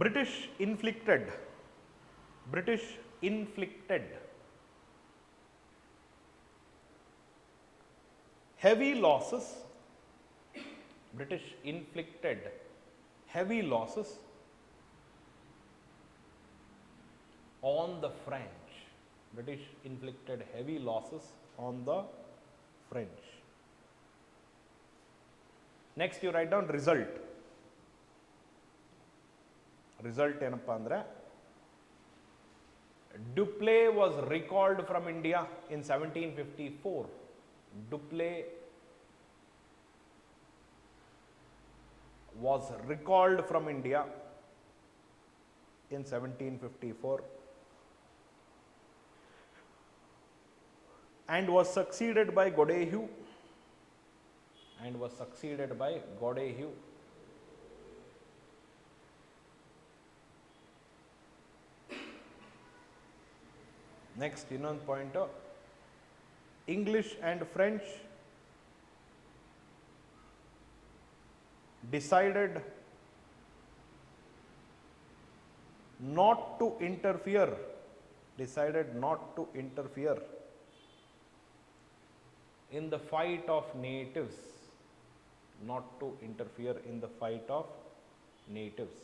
British inflicted heavy losses, British inflicted heavy losses on the French. British inflicted heavy losses on the French. Next you write down result. Result ಏನಪ್ಪ ಅಂದ್ರೆ Dupleix was recalled from India in 1754. Dupleix was recalled from India in 1754 and was succeeded by Godehue. Next, ಇನ್ನೊಂದು point, English and French decided not to interfere in the fight of natives.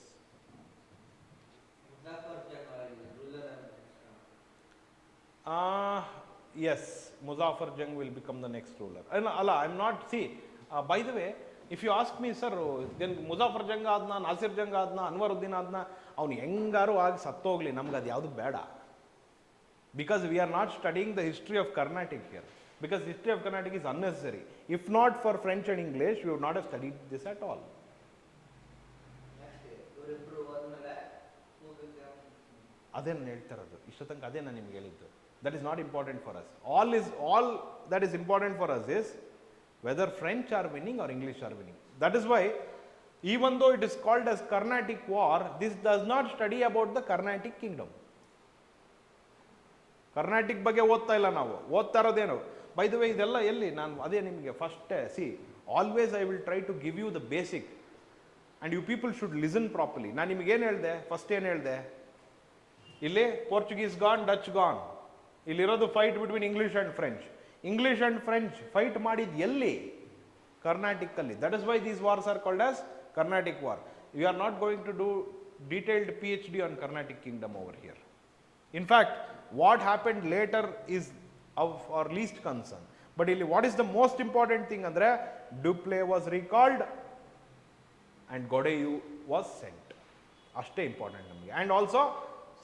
Yes, Muzaffar Jung will become the next ruler. Allah, I'm not, see, by the way, if you ask me, sir, then Muzaffar Jung adna, Nasir Jung adna, Anwaruddin adna, avನು ಹೆಂಗಾರು ಆಗಿ ಸತ್ತೋಗ್ಲಿ, ನಮ್ಗೆ ಅದು ಯಾವುದು ಬೇಡ. Because we are not studying the history of Carnatic here. Because history of Carnatic is unnecessary. If not for French and English, we would not have studied this at all. ಅದೇ ನಾನು ಹೇಳ್ತಾ ಇರೋದು, ಇಷ್ಟೊತ್ತಂಕ ಅದೇ ನಾನು ನಿಮ್ಗೆ ಹೇಳಿದ್ದು. That is not important for us. All that is important for us is whether French are winning or English are winning. That is why, even though it is called as Carnatic War, this does not study about the Carnatic kingdom. Carnatic ಬಗ್ಗೆ ಓದ್ತಾ ಇಲ್ಲ ನಾವು, ಓದ್ತಾ ಇರೋದೇನು. By the way ಇದೆಲ್ಲ ಎಲ್ಲಿ ನಾನು ಅದೇ ನಿಮಗೆ first see always I will try to give you the basic and you people should listen properly. ನಾನು ನಿಮಗೇನು ಹೇಳಿದೆ, ಫಸ್ಟ್ ಏನು ಹೇಳಿದೆ, ಇಲ್ಲಿ ಪೋರ್ಚುಗೀಸ್ ಗಾನ್, ಡಚ್ ಗಾನ್, ಇಲ್ಲಿರೋದು fight between English and French fight ಮಾಡಿದ್ದು ಎಲ್ಲಿ? ಕರ್ನಾಟಿಕಲ್ಲಿ. That is why these wars are called as Carnatic war. You are not going to do detailed PhD on Carnatic kingdom over here. In fact, what happened later is of our least concern. But what is the most important thing andre, Dupleix was recalled and Godehue was sent. Ashte important namage. And also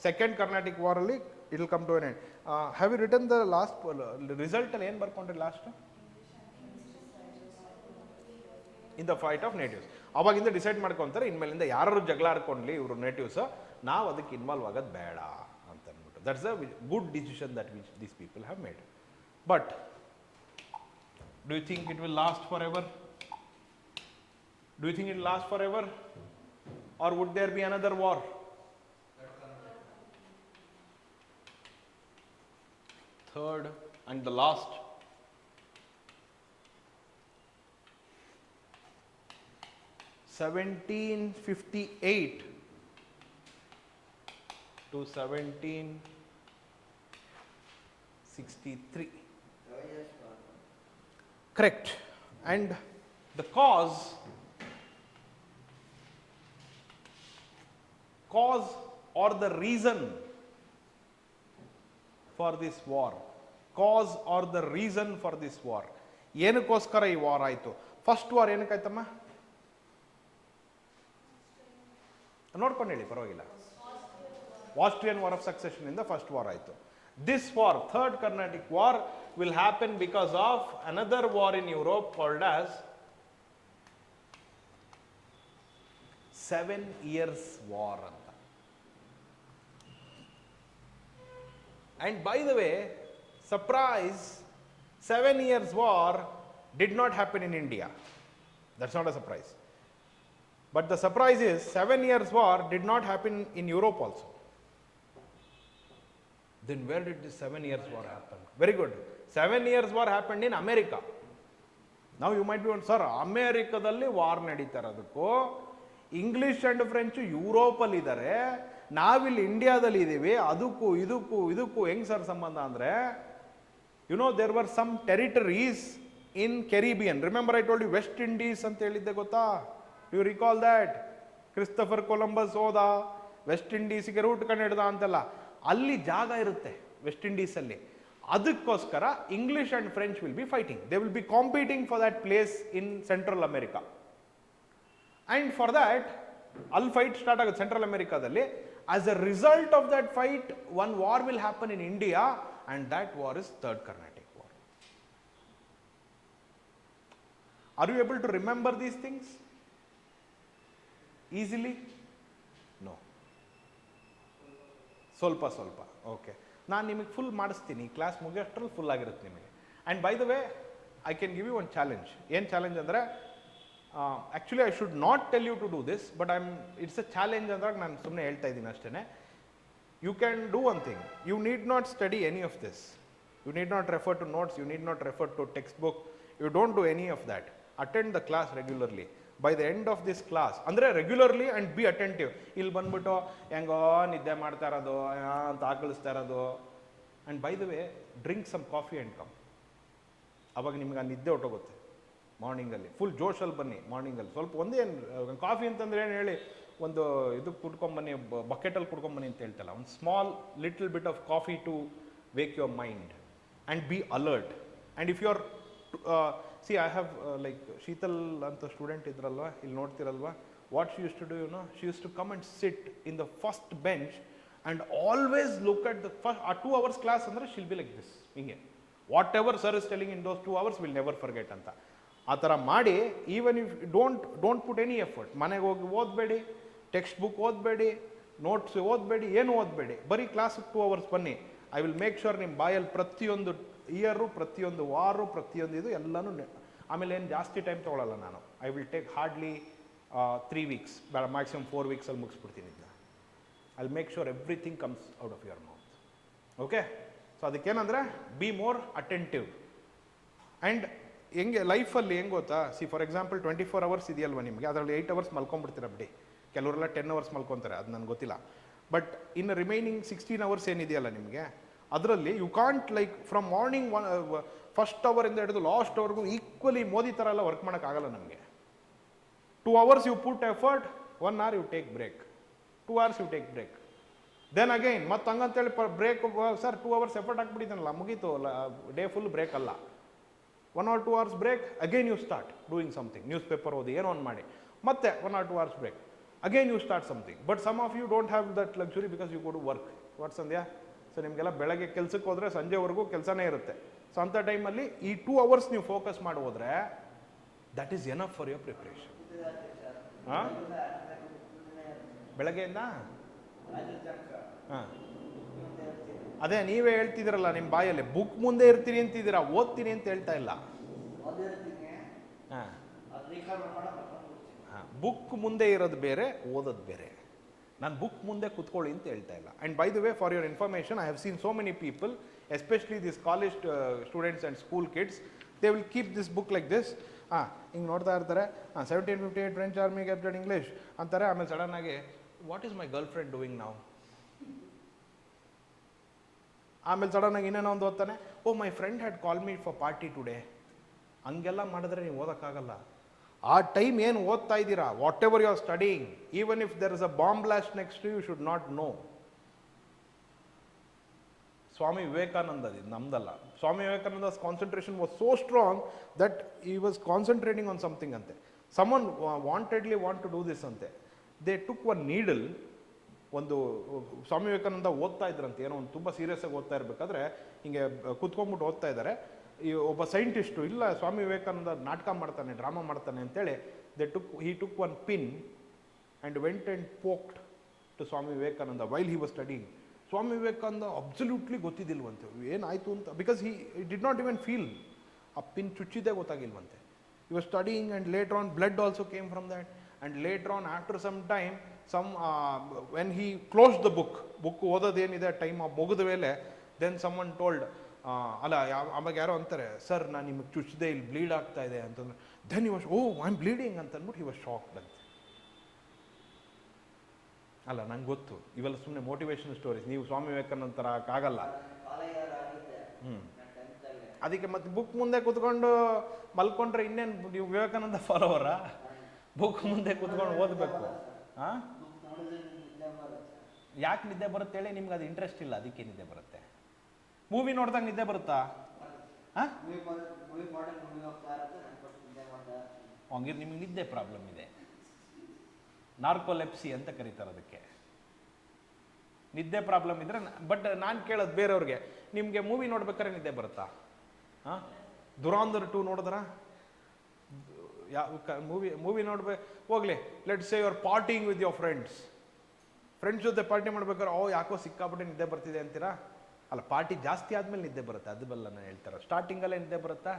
second Carnatic war alli it will come to an end. Have you written the last result alli en barkondre last? In the fight of natives. ಅವಾಗಿಂದ decide ಮಾಡ್ಕೊತಾರೆ, ಇನ್ಮೇಲಿಂದ ಯಾರು ಜಗಳ ಆಡ್ಕೊಂಡ್ಲಿ ಇವರು natives, ನಾವು ಅದಕ್ಕೆ involve ಆಗೋದು ಬೇಡ ಅಂತ ಅಂದ್ಬಿಟ್ಟು. That's a good decision that which these people have made. But do you think it will last forever? Or would there be another war? Third and the last, (1758 to 1763). Correct. And the cause or the reason for this war, ಏನಕ್ಕೋಸ್ಕರ ಈ war ಆಯಿತು? First war ಏನಕ್ಕಾಯ್ತಮ್ಮ? ನೋಡ್ಕೊಂಡು ಹೇಳಿ, ಪರವಾಗಿಲ್ಲ. Austrian war of succession ಇಂದ first war ಆಯಿತು. This war, third Carnatic war, will happen because of another war in Europe called as 7 years war ಅಂತ. And by the way, surprise, 7 years war did not happen in India. That's not a surprise. But the surprise is 7 years war did not happen in Europe also. Then where did this 7 years war happen? Very good. 7 years war happened in America. Now you might be wondering, sir, ಅಮೇರಿಕಾದಲ್ಲಿ war ನಡೀತಾ ಇರೋದಕ್ಕೂ English and French ಯುರೋಪಲ್ಲಿದ್ದಾರೆ, ನಾವಿಲ್ಲಿ ಇಂಡಿಯಾದಲ್ಲಿ ಇದ್ದೀವಿ. ಅದಕ್ಕೂ ಇದಕ್ಕೂ ಹೆಂಗ್ ಸರ್ ಸಂಬಂಧ ಅಂದರೆ, you know there were some territories in Caribbean. Remember I told you West Indies ಅಂತ ಹೇಳಿದ್ದೆ ಗೊತ್ತಾ? You recall that? Christopher Columbus ಹೋದ, ವೆಸ್ಟ್ ಇಂಡೀಸ್ಗೆ ರೂಟ್ ಕಂಡು ಹಿಡ್ದ ಅಂತೆಲ್ಲ. ಅಲ್ಲಿ ಜಾಗ ಇರುತ್ತೆ ವೆಸ್ಟ್ ಇಂಡೀಸಲ್ಲಿ. ಅದಕ್ಕೋಸ್ಕರ English and French will be fighting. They will be competing for that place in central America. And for that ಅಲ್ಲಿ ಫೈಟ್ ಸ್ಟಾರ್ಟ್ ಆಗುತ್ತೆ ಸೆಂಟ್ರಲ್ ಅಮೆರಿಕಾದಲ್ಲಿ. As a result of that fight one war will happen in India, and that war is third Carnatic war. Are you able to remember these things easily? No. ಸ್ವಲ್ಪ okay. ನಾನು ನಿಮಗೆ full ಮಾಡಿಸ್ತೀನಿ, class ಮುಗಿಯೋಷ್ಟರಲ್ಲಿ full ಆಗಿರುತ್ತೆ ನಿಮಗೆ. And by the way I can give you one challenge. ಏನು challenge ಅಂದರೆ, actually I should not tell you to do this, but it's a challenge ಅಂದಾಗ ನಾನು ಸುಮ್ಮನೆ ಹೇಳ್ತಾ ಇದ್ದೀನಿ ಅಷ್ಟೇ. You can do one thing. You need not study any of this. You need not refer to notes. You need not refer to text book. You don't do any of that. Attend the class regularly. By the end of this class, ಅಂದರೆ regularly and be attentive. ಇಲ್ಲಿ ಬಂದ್ಬಿಟ್ಟು ಹೆಂಗೋ ನಿದ್ದೆ ಮಾಡ್ತಾ ಇರೋದು ಅಂತ ಆಕಳಿಸ್ತಾ ಇರೋದು. And by the way, drink some coffee and come. ಅವಾಗ ನಿಮ್ಗೆ ಆ ನಿದ್ದೆ ಹೊಟ್ಟೋಗುತ್ತೆ ಮಾರ್ನಿಂಗಲ್ಲಿ. ಫುಲ್ ಜೋಶಲ್ಲಿ ಬನ್ನಿ ಮಾರ್ನಿಂಗಲ್ಲಿ. ಸ್ವಲ್ಪ ಒಂದೇನು ಕಾಫಿ ಅಂತಂದ್ರೆ ಏನು ಹೇಳಿ, ಒಂದು ಇದು ಕುಡ್ಕೊಂಬನ್ನಿ, ಬಕೆಟಲ್ಲಿ ಕುಡ್ಕೊಂಬನ್ನಿ ಅಂತ ಹೇಳ್ತಲ್ಲ. ಒಂದು small little bit of coffee to wake your mind and be alert. And if you are see, I have like Sheetal ಅಂತ ಸ್ಟೂಡೆಂಟ್ ಇದ್ರಲ್ವ, ಇಲ್ಲಿ ನೋಡ್ತಿರಲ್ವ, what she used to do, you know, she used to come and sit in the first bench and always look at the first. ಆ 2 hours class ಅಂದರೆ she'll be like this, ಹಿಂಗೆ. Whatever sir is telling in those 2 hours will never forget ಅಂತ. ಆ ಥರ ಮಾಡಿ, even if don't put any effort. ಮನೆಗೆ ಹೋಗಿ ಓದಬೇಡಿ, text book ಓದಬೇಡಿ, notes ಓದಬೇಡಿ, ಏನು ಓದಬೇಡಿ, ಬರೀ ಕ್ಲಾಸಿಗೆ 2 hours ಬನ್ನಿ. ಐ ವಿಲ್ ಮೇಕ್ ಶ್ಯೂರ್ ನಿಮ್ಮ ಬಾಯಲ್ಲಿ ಪ್ರತಿಯೊಂದು ಇಯರು, ಪ್ರತಿಯೊಂದು ವಾರು, ಪ್ರತಿಯೊಂದು ಇದು ಎಲ್ಲನೂ. ಆಮೇಲೆ ಏನು ಜಾಸ್ತಿ ಟೈಮ್ ತೊಗೊಳ್ಳಲ್ಲ ನಾನು. I will take hardly 3 weeks, ಬೇಡ ಮ್ಯಾಕ್ಸಿಮಮ್ 4 weeks ಮುಗಿಸ್ಬಿಡ್ತೀನಿ ಇದನ್ನ. I will make sure everything comes out of your mouth. Okay? So ಅದಕ್ಕೇನಂದರೆ, ಬಿ ಮೋರ್ ಅಟೆಂಟಿವ್. ಆ್ಯಂಡ್ ಹೆಂಗೆ ಲೈಫಲ್ಲಿ ಹೆಂಗೆ ಗೊತ್ತಾ, ಸಿ ಫಾರ್ ಎಕ್ಸಾಂಪಲ್ 24 hours ಇದೆಯಲ್ವ ನಿಮಗೆ, ಅದರಲ್ಲಿ 8 hours ಮಲ್ಕೊಂಡ್ಬಿಡ್ತೀರ ಬಿಡಿ. ಕೆಲವರೆಲ್ಲ 10 hours ಮಲ್ಕೊತಾರೆ, ಅದು ನನಗೆ ಗೊತ್ತಿಲ್ಲ. ಬಟ್ ಇನ್ನು ರಿಮೈನಿಂಗ್ 16 hours ಏನಿದೆಯಲ್ಲ ನಿಮಗೆ, ಅದರಲ್ಲಿ you can't like from morning first ಅವರಿಂದ ಹಿಡಿದು ಲಾಸ್ಟ್ ಅವರ್ಗೂ ಈಕ್ವಲಿ ಮೋದಿ ಥರ ಎಲ್ಲ ವರ್ಕ್ ಮಾಡೋಕ್ಕಾಗಲ್ಲ ನಮಗೆ. 2 hours you put effort, 1 hour you take break, 2 hours you take break. Then again ಮತ್ತೆ ಹಂಗಂತೇಳಿ ಬ್ರೇಕ್, ಸರ್ 2 hours ಎಫರ್ಟ್ ಹಾಕ್ಬಿಟ್ಟಿದ್ದಾನಲ್ಲ, ಮುಗೀತು, ಡೇ ಫುಲ್ ಬ್ರೇಕ್ ಅಲ್ಲ. 1 or 2 hours break, again you start doing something. News paper ಓದಿ, ಏನೋ ಒಂದು ಮಾಡಿ, ಮತ್ತೆ 1 or 2 hours break, again you start something. But some of you don't have that luxury because you go to work. What Sandhya? So ನಿಮಗೆಲ್ಲ ಬೆಳಗ್ಗೆ ಕೆಲಸಕ್ಕೆ ಹೋದರೆ ಸಂಜೆವರೆಗೂ ಕೆಲಸನೇ ಇರುತ್ತೆ. ಸೊ ಅಂಥ ಟೈಮಲ್ಲಿ ಈ 2 hours ನೀವು ಫೋಕಸ್ ಮಾಡಿ ಹೋದರೆ, that is enough for your preparation. ಹಾಂ, ಬೆಳಗ್ಗೆಯಿಂದ ಹಾಂ, ಅದೇ ನೀವೇ ಹೇಳ್ತಿದ್ದೀರಲ್ಲ ನಿಮ್ಮ ಬಾಯಲ್ಲಿ, ಬುಕ್ ಮುಂದೆ ಇರ್ತೀನಿ ಅಂತಿದ್ದೀರಾ, ಓದ್ತೀನಿ ಅಂತ ಹೇಳ್ತಾ ಇಲ್ಲ. ಹಾಂ ಹಾಂ, ಬುಕ್ ಮುಂದೆ ಇರೋದು ಬೇರೆ, ಓದೋದು ಬೇರೆ. ನಾನು ಬುಕ್ ಮುಂದೆ ಕುತ್ಕೊಳ್ಳಿ ಅಂತ ಹೇಳ್ತಾ ಇಲ್ಲ. And by the way, for your information, I have seen so many people, especially this college students and school kids, they will keep this book like this. ಹಿಂಗೆ ನೋಡ್ತಾ ಇರ್ತಾರೆ. 1758 ಫ್ರೆಂಚ್ ಆರ್ಮಿ ಕ್ಯಾಪ್ಟನ್ ಇಂಗ್ಲೀಷ್ ಅಂತಾರೆ. ಆಮೇಲೆ ಸಡನ್ನಾಗಿ, what is my girlfriend doing ನಾವು? ಆಮೇಲೆ ಸಡನ್ನಾಗಿ ಇನ್ನೇನೋ ಒಂದು ಓದ್ತಾನೆ, oh my friend had call me for party today. ಹಂಗೆಲ್ಲ ಮಾಡಿದ್ರೆ ನೀವು ಓದೋಕ್ಕಾಗಲ್ಲ. ಆ ಟೈಮ್ ಏನು ಓದ್ತಾ ಇದ್ದೀರಾ, whatever you are studying, even if there is a bomb blast next you should not know. Swami Vivekananda, ಇದು ನಮ್ದಲ್ಲ. ಸ್ವಾಮಿ ವಿವೇಕಾನಂದ's concentration was so strong that he was concentrating on something ante. Someone wantedly want to do this ante. They took one needle. ಒಂದು ಸ್ವಾಮಿ ವಿವೇಕಾನಂದ ಓದ್ತಾ ಇದ್ರಂತೆ, ಏನೋ ಒಂದು ತುಂಬ serious ಆಗಿ ಓದ್ತಾ ಇರಬೇಕಾದ್ರೆ ಹಿಂಗೆ ಕುತ್ಕೊಂಡ್ಬಿಟ್ಟು ಓದ್ತಾ ಇದ್ದಾರೆ. ಈ ಒಬ್ಬ ಸೈಂಟಿಸ್ಟು, ಇಲ್ಲ ಸ್ವಾಮಿ ವಿವೇಕಾನಂದ ನಾಟಕ ಮಾಡ್ತಾನೆ, ಡ್ರಾಮಾ ಮಾಡ್ತಾನೆ ಅಂತೇಳಿ, he took one pin and went and poked to Swami Vivekananda while he was studying. Swami Vivekananda absolutely ಗೊತ್ತಿದ್ದಿಲ್ವಂತೆ ಏನಾಯಿತು ಅಂತ, because he did not even feel. ಆ ಪಿನ್ ಚುಚ್ಚಿದ್ದೇ ಗೊತ್ತಾಗಿಲ್ವಂತೆ. He was studying and later on blood also came from that, and later on after some time when he closed the book ಓದೋದೇನಿದೆ time ಮುಗಿದ ಮೇಲೆ, then someone told, ಅಲ್ಲ ಆವಾಗ ಯಾರೋ ಅಂತಾರೆ, ಸರ್ ನಾನು ನಿಮಗೆ ಚುಚ್ಚಿದೆ, ಇಲ್ಲಿ ಬ್ಲೀಡ್ ಆಗ್ತಾ ಇದೆ ಅಂತಂದ್ರೆ, then he was, oh I'm bleeding ಅಂತ ಅಂದ್ಬಿಟ್ಟು he was shocked ಅಂತ. ಅಲ್ಲ ನಂಗೆ ಗೊತ್ತು, ಇವೆಲ್ಲ ಸುಮ್ಮನೆ ಮೋಟಿವೇಶನ್ ಸ್ಟೋರೀಸ್. ನೀವು ಸ್ವಾಮಿ ವಿವೇಕಾನಂದ ಥರ ಆಗಲ್ಲ. ಕಾಲೇಜಲ್ಲಿ ಆಗಿದ್ದೆ ಹ್ಞೂ ನಾನು ಟೆಂತಲ್ಲಿ. ಅದಕ್ಕೆ ಮತ್ತೆ ಬುಕ್ ಮುಂದೆ ಕೂತ್ಕೊಂಡು ಮಲ್ಕೊಂಡ್ರೆ ಇನ್ನೇನು ನೀವು ವಿವೇಕಾನಂದ ಫಾಲೋವರ? ಬುಕ್ ಮುಂದೆ ಕೂತ್ಕೊಂಡು ಓದಬೇಕು. ಹಾಂ, ಬುಕ್ ನೋಡಿದ್ರೆ ನಿದ್ದೆ ಬರುತ್ತೆ. ಯಾಕೆ ನಿದ್ದೆ ಬರುತ್ತೆ ಹೇಳಿ? ನಿಮ್ಗೆ ಅದು ಇಂಟ್ರೆಸ್ಟ್ ಇಲ್ಲ, ಅದಕ್ಕೆ ನಿದ್ದೆ ಬರುತ್ತೆ. ಮೂವಿ ನೋಡಿದಾಗ ನಿದ್ದೆ ಬರುತ್ತಾ? ಹಾಂ, ಮೂವಿ ಮಾಡಿ ಮೂವಿ ಹೋಗ್ತಾ ಇರುತ್ತೆ, ನಾನು ಫಸ್ಟ್ ನಿದ್ದೆ ಮಾಡ್ತಾ ಇರ್ತೀನಿ. ಹಂಗಿರ್ ನಿಮಗೆ ನಿದ್ದೆ ಪ್ರಾಬ್ಲಮ್ ಇದೆ. ನಾರ್ಕೋಲೆಪ್ಸಿ ಅಂತ ಕರೀತಾರೆ ಅದಕ್ಕೆ. ನಿದ್ದೆ ಪ್ರಾಬ್ಲಮ್ ಇದ್ರೆ ಬಟ್ ನಾನು ಕೇಳೋದು ಬೇರೆಯವ್ರಿಗೆ, ನಿಮಗೆ ಮೂವಿ ನೋಡ್ಬೇಕಾದ್ರೆ ನಿದ್ದೆ ಬರುತ್ತಾ? ಹಾಂ, ದುರಾಂಧರ್ 2 ನೋಡಿದ್ರ? ಯಾವ ಮೂವಿ ನೋಡ್ಬೇಕು ಹೋಗ್ಲಿ, let's say you are partying with your friends ಜೊತೆ ಪಾರ್ಟಿ ಮಾಡ್ಬೇಕಾದ್ರೆ ಯಾಕೋ ಸಿಕ್ಕಾಪಟ್ಟೆ ನಿದ್ದೆ ಬರ್ತಿದೆ ಅಂತೀರಾ? ಅಲ್ಲ, ಪಾರ್ಟಿ ಜಾಸ್ತಿ ಆದ್ಮೇಲೆ ನಿದ್ದೆ ಬರುತ್ತೆ, ಅದು ಬಲ್ಲ ನಾನು ಹೇಳ್ತಾರೆ. ಸ್ಟಾರ್ಟಿಂಗಲ್ಲೇ ನಿದ್ದೆ ಬರುತ್ತಾ?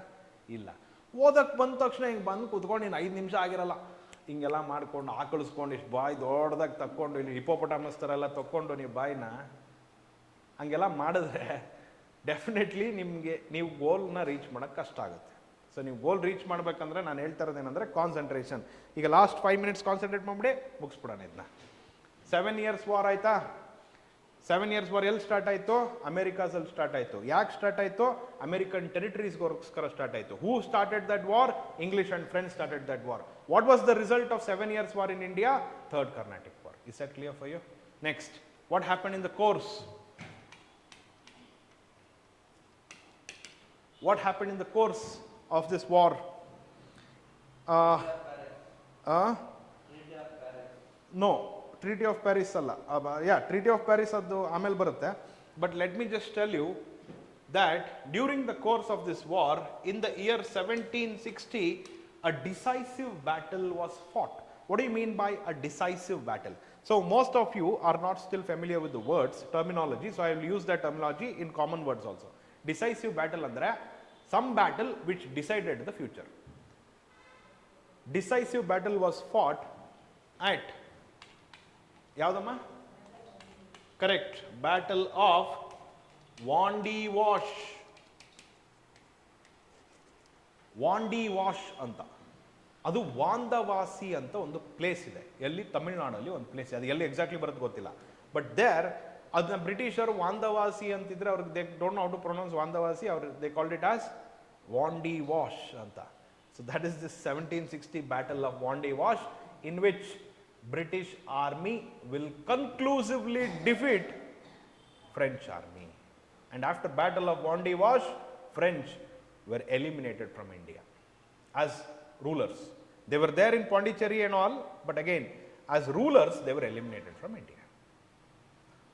ಇಲ್ಲ. ಓದಕ್ಕೆ ಬಂದ ತಕ್ಷಣ ಹಿಂಗೆ ಬಂದು ಕೂತ್ಕೊಂಡು ನೀನು 5 ನಿಮಿಷ ಆಗಿರಲ್ಲ, ಹಿಂಗೆಲ್ಲ ಮಾಡ್ಕೊಂಡು ಆಕಳಿಸ್ಕೊಂಡು ಇಷ್ಟು ಬಾಯಿ ದೊಡ್ಡದಾಗಿ ತಕ್ಕೊಂಡು, ಇಲ್ಲಿ ಹಿಪೋಪಟಾಮಸ್ ಥರ ಎಲ್ಲ ತಕ್ಕೊಂಡು ನೀವು ಬಾಯಿನ ಹಂಗೆಲ್ಲ ಮಾಡಿದ್ರೆ ಡೆಫಿನೆಟ್ಲಿ ನಿಮಗೆ ನೀವು ಗೋಲ್ನ ರೀಚ್ ಮಾಡೋಕ್ಕೆ ಕಷ್ಟ ಆಗುತ್ತೆ. ಸೊ ನೀವು ಗೋಲ್ ರೀಚ್ ಮಾಡ್ಬೇಕಂದ್ರೆ ನಾನು ಹೇಳ್ತಾ ಇರೋದೇನೆಂದರೆ ಕಾನ್ಸಂಟ್ರೇಷನ್. ಈಗ ಲಾಸ್ಟ್ 5 ಮಿನಿಟ್ಸ್ ಕಾನ್ಸಂಟ್ರೇಟ್ ಮಾಡಿಬಿಡಿ, ಮುಗಿಸ್ಬಿಡೋಣ ಇದನ್ನ. 7 ಇಯರ್ಸ್ ವಾರ್ ಆಯ್ತಾ? 7 ಇಯರ್ಸ್ ವಾರ್ ಎಲ್ಲಿ ಸ್ಟಾರ್ಟ್ ಆಯಿತು? ಅಮೆರಿಕಾಸಲ್ಲಿ ಸ್ಟಾರ್ಟ್ ಆಯಿತು. ಯಾಕೆ ಸ್ಟಾರ್ಟ್ ಆಯಿತು? ಅಮೆರಿಕನ್ ಟೆರಿಟರೀಸ್ಗೋಸ್ಕರ ಸ್ಟಾರ್ಟ್ ಆಯಿತು. Who started that war? English and French started that war. What was the result of 7 years war in India? Third Carnatic war. Is that clear for you? Next, what happen in the course? What happened in the course of this war? No, Treaty of Paris alla. Treaty of Paris adu amel barutte. But let me just tell you that during the course of this war, in the year 1760, a decisive battle was fought. What do you mean by a decisive battle? So most of you are not still familiar with the words, terminology, so I will use that terminology in common words also. Decisive battle andre some battle which decided the future. Decisive battle was fought at yaudamma? Correct. Battle of Vandy Wash. Vandy Wash anta. ಅದು ವಾಂದವಾಸಿ ಅಂತ ಒಂದು place ಇದೆ, ಎಲ್ಲಿ ತಮಿಳ್ನಾಡಲ್ಲಿ ಒಂದು place ಇದೆ. ಅದು ಎಲ್ಲಿ exactly ಬರೋದು ಗೊತ್ತಿಲ್ಲ. ಬಟ್ ದೇರ್ ಅದನ್ನ ಬ್ರಿಟಿಷರು ವಾಂದವಾಸಿ ಅಂತಿದ್ರೆ ಅವ್ರಿಗೆ they don't know how to pronounce Vandavasi, ಅವ್ರು they called it as Wandiwash ಅಂತ. So that is this 1760 battle of Wandiwash, in which British army will conclusively defeat French army. And after battle of Vandy Wash, French were eliminated from India as rulers. They were there in Pondicherry and all, but again, as rulers, they were eliminated from India.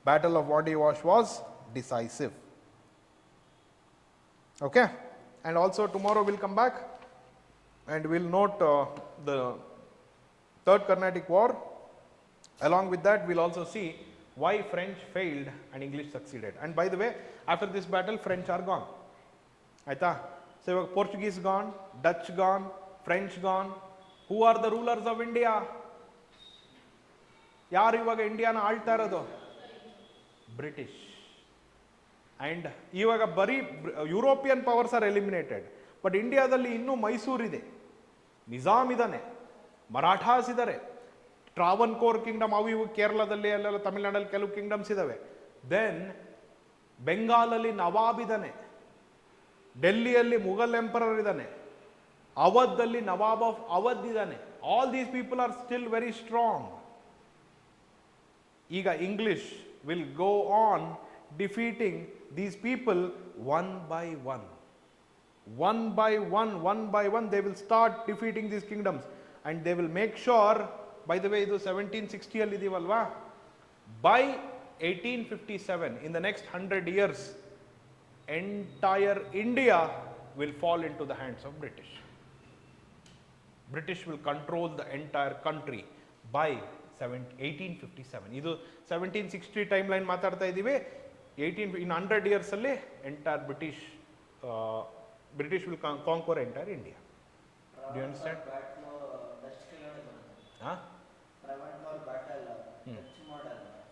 Battle of Vandy Wash was decisive. Okay? And also tomorrow we'll come back and we'll note the Third Carnatic War. Along with that, we'll also see why French failed and English succeeded. And by the way, after this battle, French are gone. Aita? So Portuguese gone, Dutch gone, French gone. Who are the rulers of India? ಯಾರು ಇವಾಗ ಇಂಡಿಯಾನ ಆಳ್ತಾ ಇರೋದು? British. And ಇವಾಗ ಬರೀ European powers are eliminated. But ಇಂಡಿಯಾದಲ್ಲಿ ಇನ್ನೂ ಮೈಸೂರಿದೆ, ನಿಜಾಮ್ ಇದ್ದಾನೆ, ಮರಾಠಾಸ್ ಇದ್ದಾರೆ, ಟ್ರಾವನ್ಕೋರ್ Kingdom, ಅವು ಇವು ಕೇರಳದಲ್ಲಿ ಅಲ್ಲೆಲ್ಲ ತಮಿಳ್ನಾಡಲ್ಲಿ ಕೆಲವು ಕಿಂಗ್ಡಮ್ಸ್ ಇದ್ದಾವೆ. ದೆನ್ ಬೆಂಗಾಲಲ್ಲಿ ನವಾಬ್ ಇದ್ದಾನೆ, ಡೆಲ್ಲಿಯಲ್ಲಿ ಮುಘಲ್ ಎಂಪರರ್ ಇದ್ದಾನೆ, ಅವಧಲ್ಲಿ ನವಾಬ್ ಆಫ್ ಅವಧ್ ಇದ್ದಾನೆ. All these people are still very strong. ಈಗ English will go on defeating these people one by one. One by one, they will start defeating these kingdoms. And they will make sure, by the way, ಇದು 1760 ಅಲ್ಲಿ ಇದೀವಲ್ವಾ, by 1857, in the next 100 years, entire India will fall into the hands of British. British will control the entire country by 1857. ಇದು 1760 timeline ಮಾತಾಡ್ತಾ ಇದ್ದೀವಿ. in 100 years ಅಲ್ಲಿ entire British will conquer entire India. Do you understand? Huh?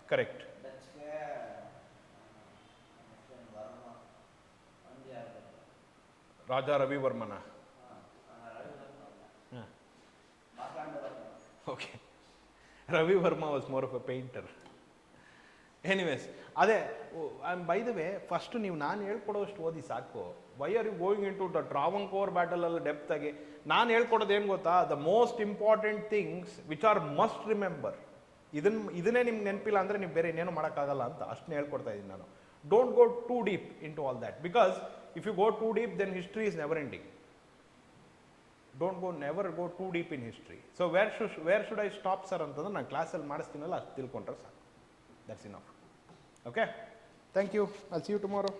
Correct. Raja Ravi Varmana. Okay. Ravi Varma was more of a painter. Anyways, ಅದೇ by the way first ನೀವು ನಾನು ಹೇಳ್ಕೊಡೋಷ್ಟು ಓದಿ ಸಾಕು. Why are you going in to the Travancore ಬ್ಯಾಟಲಲ್ಲಿ ಡೆಪ್ತಾಗಿ? ನಾನು ಹೇಳ್ಕೊಡೋದು ಏನು ಗೊತ್ತಾ, the most important things which are must remember. ಇದನ್ನೇ ನಿಮ್ಗೆ ನೆನಪಿಲ್ಲ ಅಂದರೆ ನೀವು ಬೇರೆ ಇನ್ನೇನು ಮಾಡೋಕ್ಕಾಗಲ್ಲ ಅಂತ ಅಷ್ಟನ್ನೇ ಹೇಳ್ಕೊಡ್ತಾ ಇದ್ದೀನಿ ನಾನು. Don't go too deep into all that, because if you go too deep then history is never ending. Never go too deep in history. So where should I stop sir ಅಂತಂದ್ರೆ ನಾನು ಕ್ಲಾಸಲ್ಲಿ ಮಾಡಿಸ್ತೀನಲ್ಲ ಅಷ್ಟು ತಿಳ್ಕೊಂಡ್ರೆ ಸಾಕು. That's enough. Okay, thank you. I'll see you tomorrow.